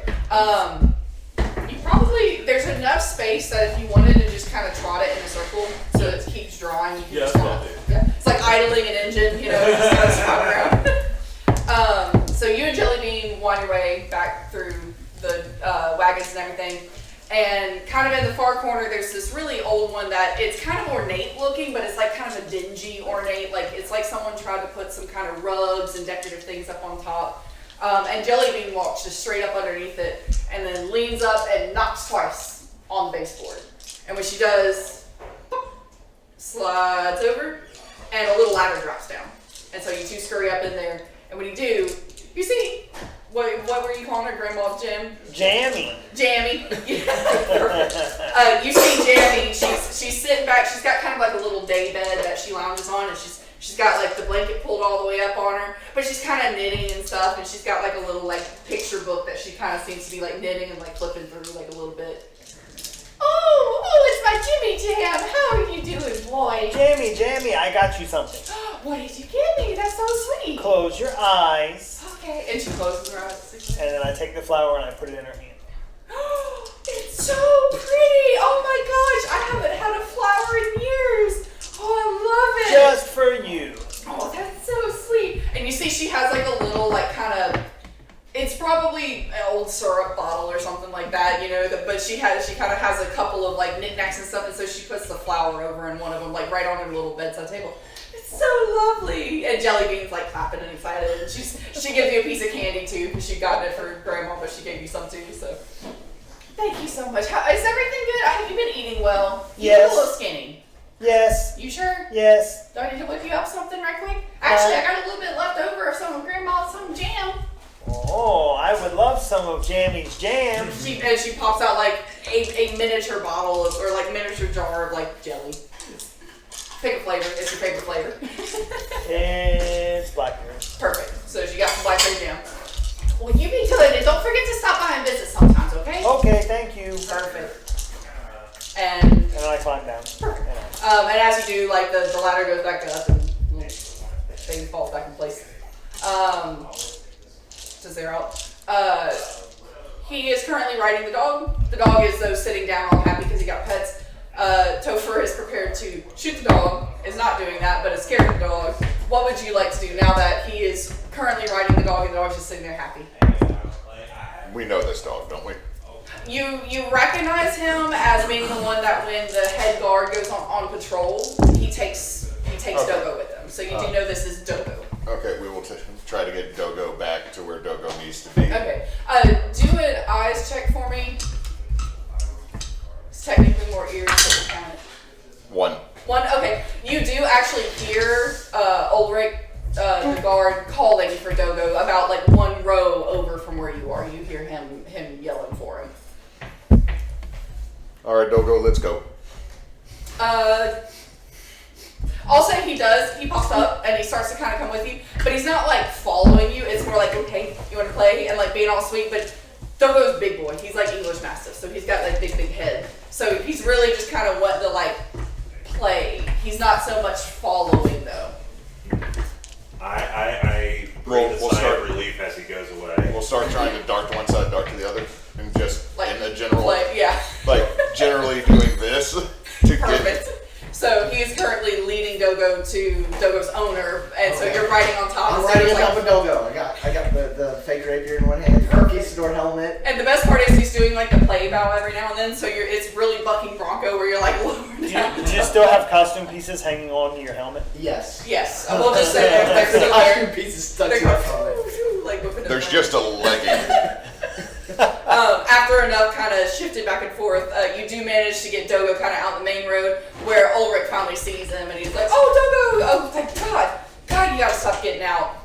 You probably, there's enough space that if you wanted to just kind of trot it in a circle so it keeps drawing, you can Yeah, just that's kind what I'll of, do. yeah. It's like idling an engine, you know, just kind of spot around. So you and Jellybean wind your way back through the wagons and everything. And kind of in the far corner, there's this really old one that it's kind of ornate looking, but it's like kind of a dingy ornate. Like it's like someone tried to put some kind of rugs and decorative things up on top. And Jellybean walks just straight up underneath it and then leans up and knocks twice on the baseboard. And when she does, slides over and a little ladder drops down. And so you two scurry up in there And when you do, you see, what were you calling her, Grandma Jim? Jammy. Jammy. You see Jammy, she's sitting back, she's got kind of like a little day bed that she lounges on, and she's got like the blanket pulled all the way up on her, but she's kind of knitting and stuff, and she's got like a little like picture book that she kind of seems to be like knitting and like flipping through like a little bit. Oh, it's my Jimmy Jam. How are you doing, boy? Jammy, I got you something. What did you give me? That's so sweet. Close your eyes. Okay, and she closes her eyes. And then I take the flower and I put it in her hand. It's so pretty. Oh my gosh, I haven't had a flower in years. Oh, I love it. Just for you. Oh, that's so sweet. And you see she has like a little like kind of, it's probably an old syrup bottle or something like that, you know, but she kind of has a couple of like knickknacks and stuff, and so she puts the flower over in one of them, like right on her little bedside table. It's so lovely. And Jelly Bean's like clapping and excited, and she gives you a piece of candy too, because she got it for Grandma, but she gave you some too, so. Thank you so much. Is everything good? Have you been eating well? You Yes. look a little skinny. Yes. You sure? Yes. Do I need to whip you up something right quick? Actually, I got a little bit left over of some of Grandma's jam. Oh, I would love some of Jammy's jam. She pops out like a miniature bottle of, or like miniature jar of like jelly. Pick a flavor. It's your favorite flavor. It's blackberry. Perfect. So she got some blackberry jam. Well, you be good, and don't forget to stop by and visit sometimes, okay? Okay, thank you. Perfect. And then I climb down. And as you do, like the ladder goes back up and thing falls back in place. To zero. He is currently riding the dog. The dog is though sitting down all happy because he got pets. Topher is prepared to shoot the dog, is not doing that, but is scared of the dog. What would you like to do now that he is currently riding the dog and the dog's just sitting there happy? We know this dog, don't we? You recognize him as being the one that when the head guard goes on patrol, he takes Dogo with him. So you do know this is Dogo. Okay, we will try to get Dogo back to where Dogo needs to be. Okay. Do an eyes check for me. It's technically more ears, so we'll count it. One. Okay. You do actually hear Ulrich, the guard, calling for Dogo about like one row over from where you are. You hear him yelling for him. All right, Dogo, let's go. I'll say he does. He pops up and he starts to kind of come with you, but he's not like following you. It's more like, okay, you want to play, and like being all sweet. But Dogo's big boy. He's like English Mastiff, so he's got like big head. So he's really just kind of wanting to like play. He's not so much following though. I breathe a sigh of relief as he goes away. We'll start trying to dart to one side, dart to the other, and just Like, in a general, play, yeah. like generally doing this to Perfect. get. So he is currently leading Dogo to Dogo's owner, and so you're riding on top. I'm so riding it's on top of Dogo. I got the fake rapier in one hand, Conquistador helmet. And the best part is he's doing like the play bow every now and then, so it's really bucking Bronco where you're like lower Do down. you still have costume pieces hanging on to your helmet? Yes. Yes, I will just say they're The still costume there. pieces stuck They're to my going, helmet. like whipping it There's around. just a legging. After enough kind of shifted back and forth, you do manage to get Dogo kind of out the main road where Ulrich finally sees him and he's like, "Oh, Dogo! Oh, thank God! God, you gotta stop getting out!"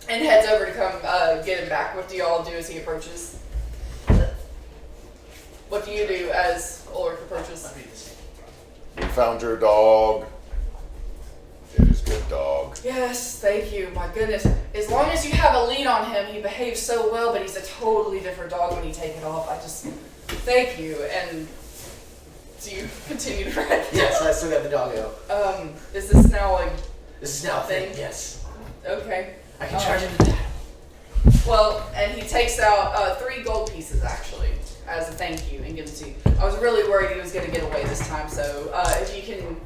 And heads over to come get him back. What do y'all do as he approaches? What do you do as Ulrich approaches? We found your dog. It is good dog. Yes, thank you. My goodness. As long as you have a lead on him, he behaves so well, but he's a totally different dog when you take it off. I just, thank you. And do you continue to ride? Yes, I still got the doggo. Is this now like, This is now a thing. Yes. okay. I can charge him to that. Well, and he takes out 3 gold pieces actually as a thank you and gives it to you. I was really worried he was going to get away this time, so if you can,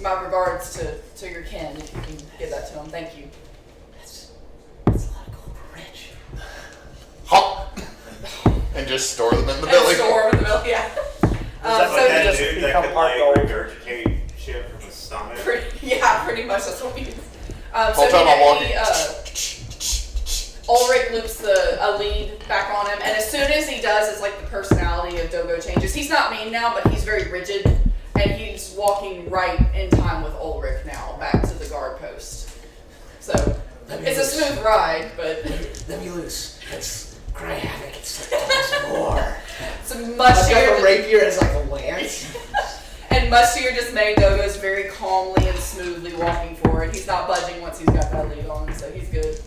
my regards to your kin, if you can give that to him, thank you. That's a lot of gold for rich. Hop! And just store them in the And belly. store him in the belly, yeah. that So Like that just dude that become could part like gold. regurgitate shit from his stomach. pretty much that's what we do. Whole time I'm walking. Ulrich loops a lead back on him, and as soon as he does, it's like the personality of Dogo changes. He's not mean now, but he's very rigid, and he's walking right in time with Ulrich now, back to the guard post. So, It's a smooth ride, but Let me loose. Let's cry havoc and slip once more. it's much I've got the to rapier as like a lance. and much to your dismay, Dogo's very calmly and smoothly walking forward. He's not budging once he's got that lead on, so he's good.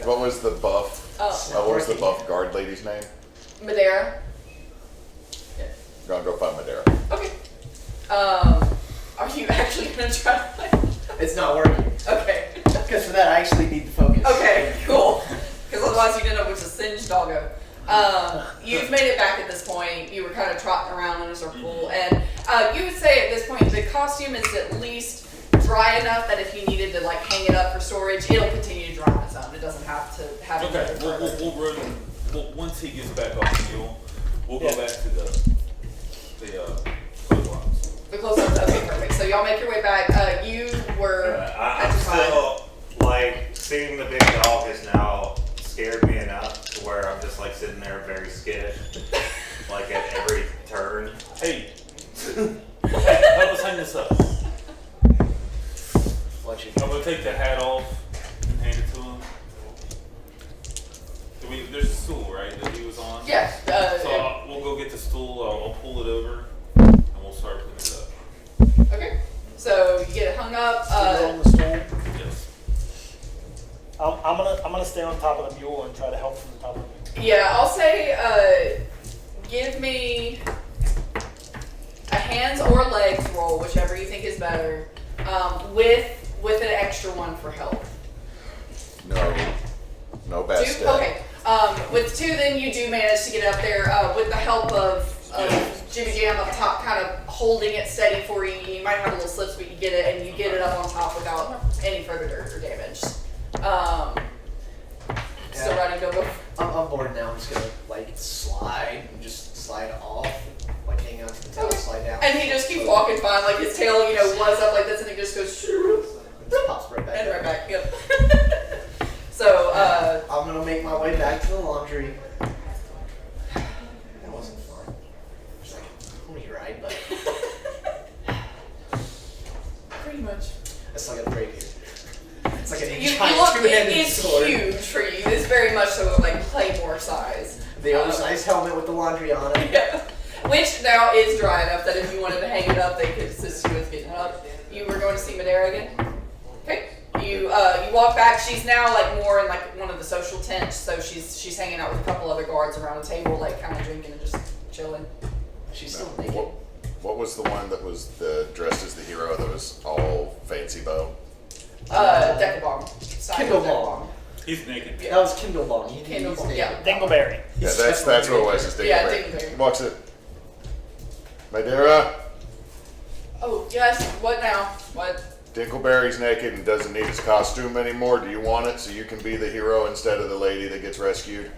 What was the buff? What was the buff guard lady's name? Madeira. Gonna go find Madeira. Okay. Are you actually gonna try to play? It's not working. Okay. Because for that, I actually need to focus. Okay, cool. Because otherwise you didn't know which is singed doggo. You've made it back at this point. You were kind of trotting around in a circle, and you would say at this point the costume is at least dry enough that if you needed to like hang it up for storage, it'll continue to dry on its own. It doesn't have to have it. Okay, we'll run. Once he gets back off the mule, we'll go back to the clothes lines. The close up. Okay, perfect. So y'all make your way back. You were at I'm the time. still, like, seeing the big dog has now scared me enough to where I'm just, like, sitting there very skittish, like, at every turn. Hey, help us hang this up. Watch it. I'm gonna take the hat off and hand it to him. There's a stool, right, that he was on? Yeah. So we'll go get the stool. I'll pull it over, and we'll start putting it up. Okay. So you get it hung up. Still on the stool. Yes. I'm gonna stay on top of the mule and try to help from the top of the mule. Yeah, I'll say, give me a hands or legs roll, whichever you think is better, with an extra one for help. No bad Two? step. Okay. With two, then you do manage to get up there with the help of Jimmy Jam up top, kind of holding it steady for you. You might have a little slips, but you get it, and you get it up on top without any further dirt or damage. Still riding Gobbo? I'm bored now. I'm just gonna like slide and just slide off, like hang out to the tail, slide down. And he just keeps walking fine, like his tail, was up like this, and he just goes Just pops right back. and right back. Yep. So, I'm gonna make my way back to the laundry. That wasn't fun. It's like a pony ride, but pretty much. I still got a break here. It's like a You giant look, two-handed it's sword. huge for you. It's very much so like Claymore size. The oversized helmet with the laundry on it. Yeah. Which now is dry enough that if you wanted to hang it up, they could assist you with getting it up. You were going to see Madeira again? Okay. You walk back. She's now like more in like one of the social tents, so she's hanging out with a couple other guards around a table, like kind of drinking and just chilling. She's still naked. What was the one that was dressed as the hero that was all fancy bow? Deckelbaum. Kindlebaum. He's naked. That was Kindlebaum. Kindlebaum, yeah. Dingleberry. Yeah, that's what it was. Is Dingleberry. Yeah, Dingleberry. Walks it. Madeira. Oh yes. What now? What? Dingleberry's naked and doesn't need his costume anymore. Do you want it so you can be the hero instead of the lady that gets rescued?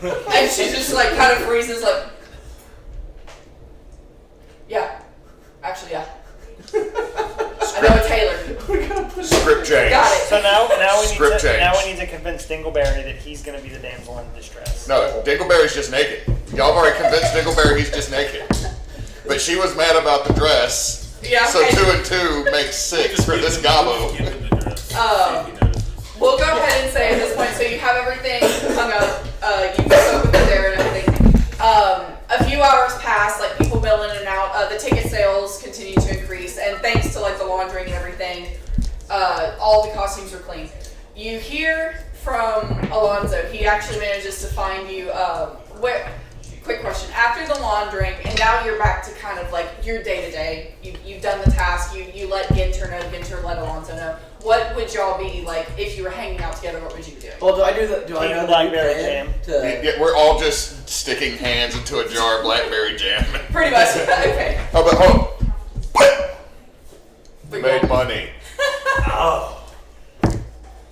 And she just like kind of freezes, like, yeah, actually, yeah. I know a tailor. Script change. Got it. So now Script change. we need to convince Dingleberry that he's gonna be the damsel in distress. No, Dingleberry's just naked. Y'all have already convinced Dingleberry he's just naked. But she was mad about the dress. Yeah. So okay. 2 and 2 makes 6 for this Gobbo. Give him the dress. See if he notices. We'll go ahead and say at this point, so you have everything hung up, you spoke with it there and everything. A few hours pass, like people mill in and out, the ticket sales continue to increase, and thanks to like the laundering and everything, all the costumes are clean. You hear from Alonzo, he actually manages to find you, quick question, after the laundering, and now you're back to kind of like your day-to-day, you've done the task, you let Ginter know, Ginter let Alonzo know. What would y'all be like if you were hanging out together? What would you do? Well, do I know the Blackberry plan jam. to- Yeah, we're all just sticking hands into a jar of blackberry jam. Pretty much. Okay. Oh, but what? But Made y'all- money. Oh.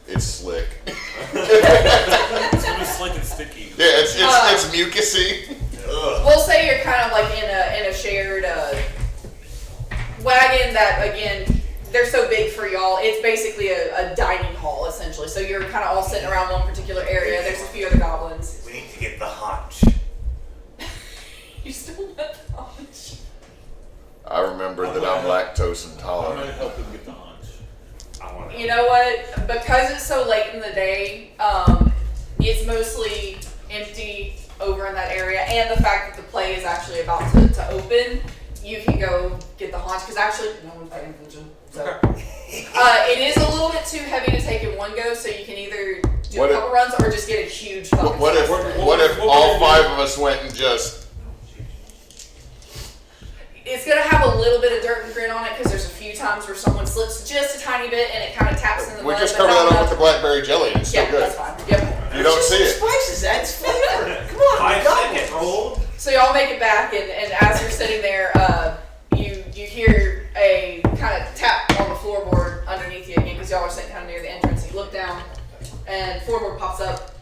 It's slick. It's gonna be slick and sticky. Yeah, it's mucusy. We'll say you're kind of like in a shared wagon that, again, they're so big for y'all. It's basically a dining hall essentially. So you're kind of all sitting around one particular area. There's a few other goblins. We need to get the haunch. You still want the haunch? I remember that I'm lactose I'm intolerant. gonna help him get the hunch. I want You know what? Because it's so late in the day, it's mostly empty over in that area, and the fact that the play is actually about to open, you can go get the haunch, because actually, no one's paying attention. So. It is a little bit too heavy to take in one go, so you can either do What a if- couple runs or just get a huge fucking What if slice. all 5 of us went and just It's going to have a little bit of dirt and grit on it, because there's a few times where someone slips just a tiny bit and it kind of taps in the we mud. just but cover not that up enough. with the blackberry jelly and it's still Yeah, good. that's fine. Yep. You don't see it. Spices adds flavor. Come on, 5 goblins. seconds rolled. So y'all make it back, and as you're sitting there, you hear a kind of tap on the floorboard underneath you again, because y'all are sitting kind of near the entrance. You look down, and floorboard pops up.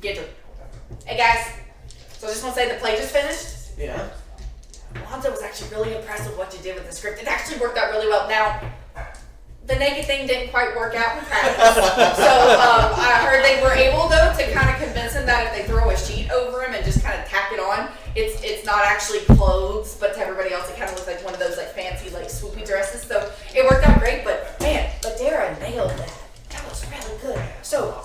Get her. Hey guys. So I just want to say the play just finished. Yeah. Lonzo was actually really impressed with what you did with the script. It actually worked out really well. Now, the naked thing didn't quite work out in practice. So I heard they were able, though, to kind of convince him that if they throw a sheet over him and just kind of tack it on, it's not actually clothes, but to everybody else it kind of looks like one of those like fancy like swoopy dresses. So it worked out great, but man, Ladera nailed that. That was really good. So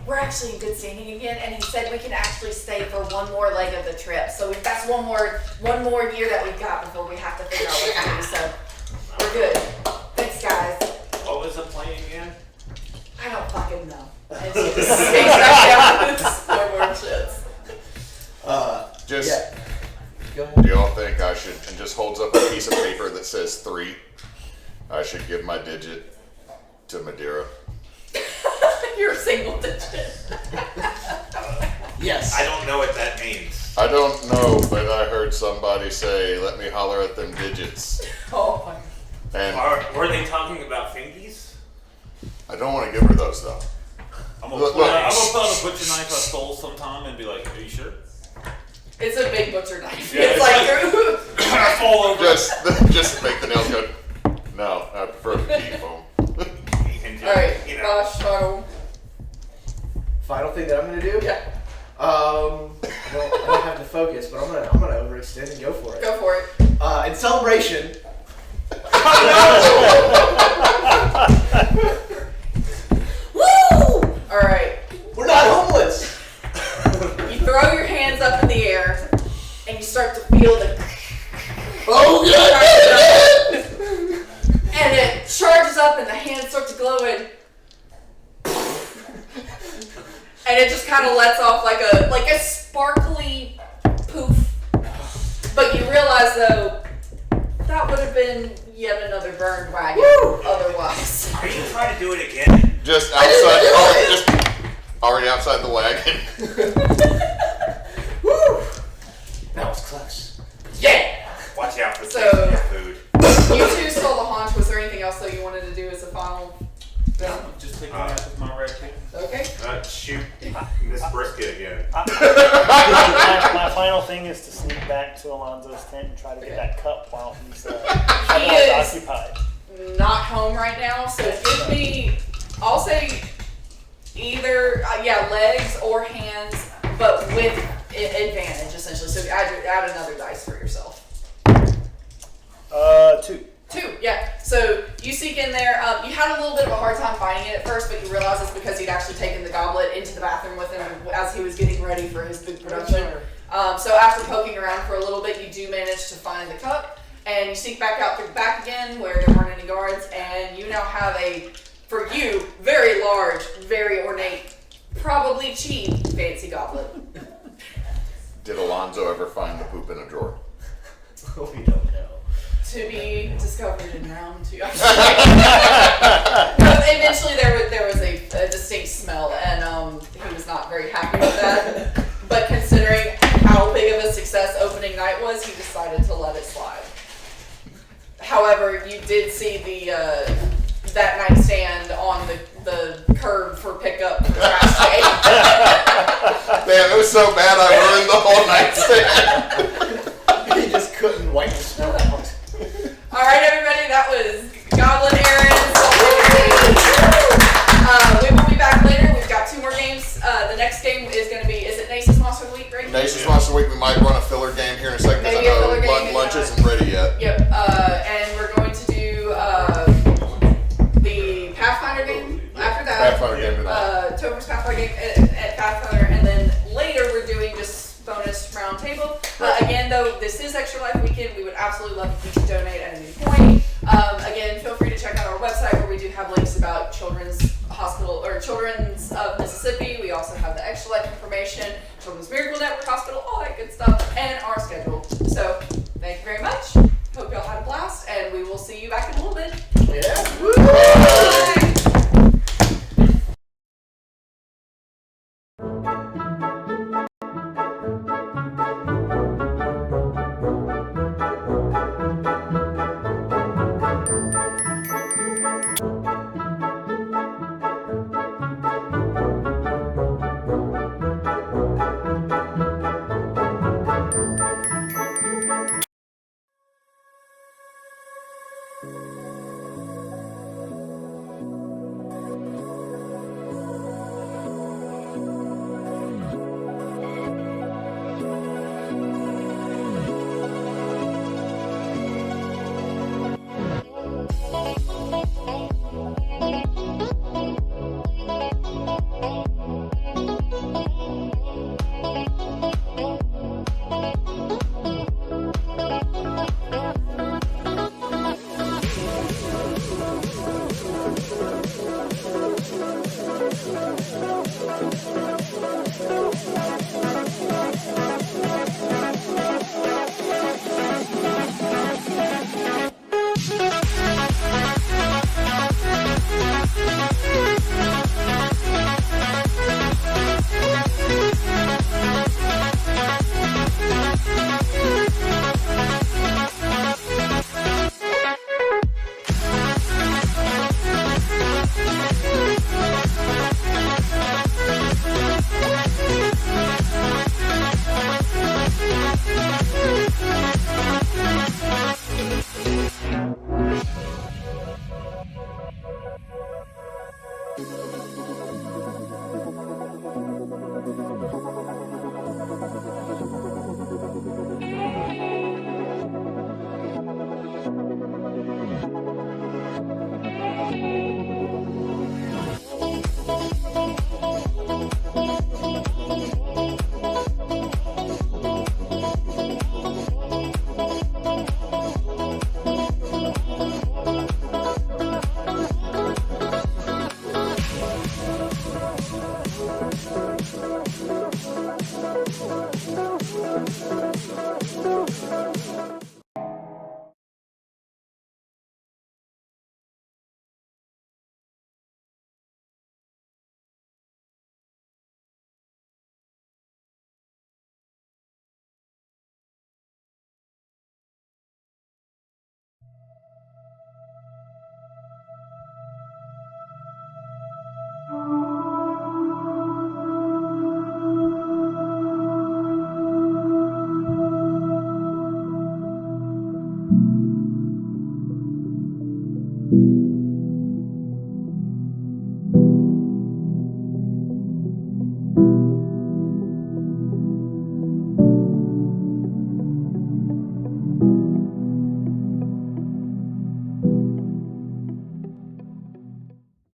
we're actually in good standing again, and he said we can actually stay for one more leg of the trip. So that's one more year that we've got before we have to figure out what to do. So we're good. Thanks, guys. What was the plan again? I don't fucking know. And she just stays back down with the floorboard shits. Just, Yeah. Go ahead. do y'all think I should, and just holds up a piece of paper that says 3, I should give my digit to Madeira? You're a single digit. Yes. I don't know what that means. I don't know, but I heard somebody say, let me holler at them digits. Oh my. And Were they talking about fingies? I don't want to give her those, though. I'm gonna Look, pull look. out a butcher knife I stole sometime and be like, are you sure? It's a big butcher knife. Yeah, it's it's like I fall over. Just make the nails go, no, I prefer the key foam. all right, You know, Basch, final. Final thing that I'm gonna do. Yeah, I don't have to focus, but I'm gonna overextend and go for it. go for it. In celebration. Woo! All right. We're not homeless. You throw your hands up in the air, and you start to feel the. Oh And it charges up, and the hands start to glow, and it just kind of lets off like a sparkly poof. But you realize though that would have been yet another burned wagon. Woo! Otherwise. are you trying to do it again? Just I didn't outside, do it. just already outside the wagon. Woo! That was close. Yeah. Watch out for So- tasting your food. You two stole the haunch. Was there anything else that you wanted to do as a final thing? Just take my out with my red kid. Okay. Shoot Miss Brisket again. My final thing is to sneak back to Alonzo's tent and try to get that cup while he's otherwise is- occupied. Not home right now, so give me. I'll say either legs or hands, but with advantage essentially. So add another dice for yourself. 2. 2, yeah. So you sneak in there. You had a little bit of a hard time finding it at first, but you realize it's because he'd actually taken the goblet into the bathroom with him as he was getting ready for his big production. So after poking around for a little bit, you do manage to find the cup, and you sneak back out through the back again where there weren't any guards, and you now have a, for you, very large, very ornate, probably cheap, fancy goblet. Did Alonzo ever find the poop in a drawer? We don't know. To be discovered in round 2. No, eventually there was a distinct smell, and he was not very happy with that. But considering how big of a success opening night was, he decided to let it slide. However, you did see that nightstand on the curb for pickup for trash day. Damn, it was so bad I ruined the whole nightstand. He just couldn't wipe the smell out. All right, everybody, that was Goblin Errands. We will be back later. We've got 2 more games. The next game is going to be, is it Nace's Monster of the Week, right? Nation's Monster Week, we might run a filler game here in a second. Pathfinder at Pathfinder, and then later we're doing just bonus round table. Again, though, this is Extra Life Weekend. We would absolutely love if you could donate at any point. Again, feel free to check out our website where we do have links about Children's Hospital or Children's of Mississippi. We also have the Extra Life information, Children's Miracle Network Hospital, all that good stuff, and our schedule. So, thank you very much. Hope y'all had a blast, and we will see you back in a little bit. Yeah. Woo! Bye.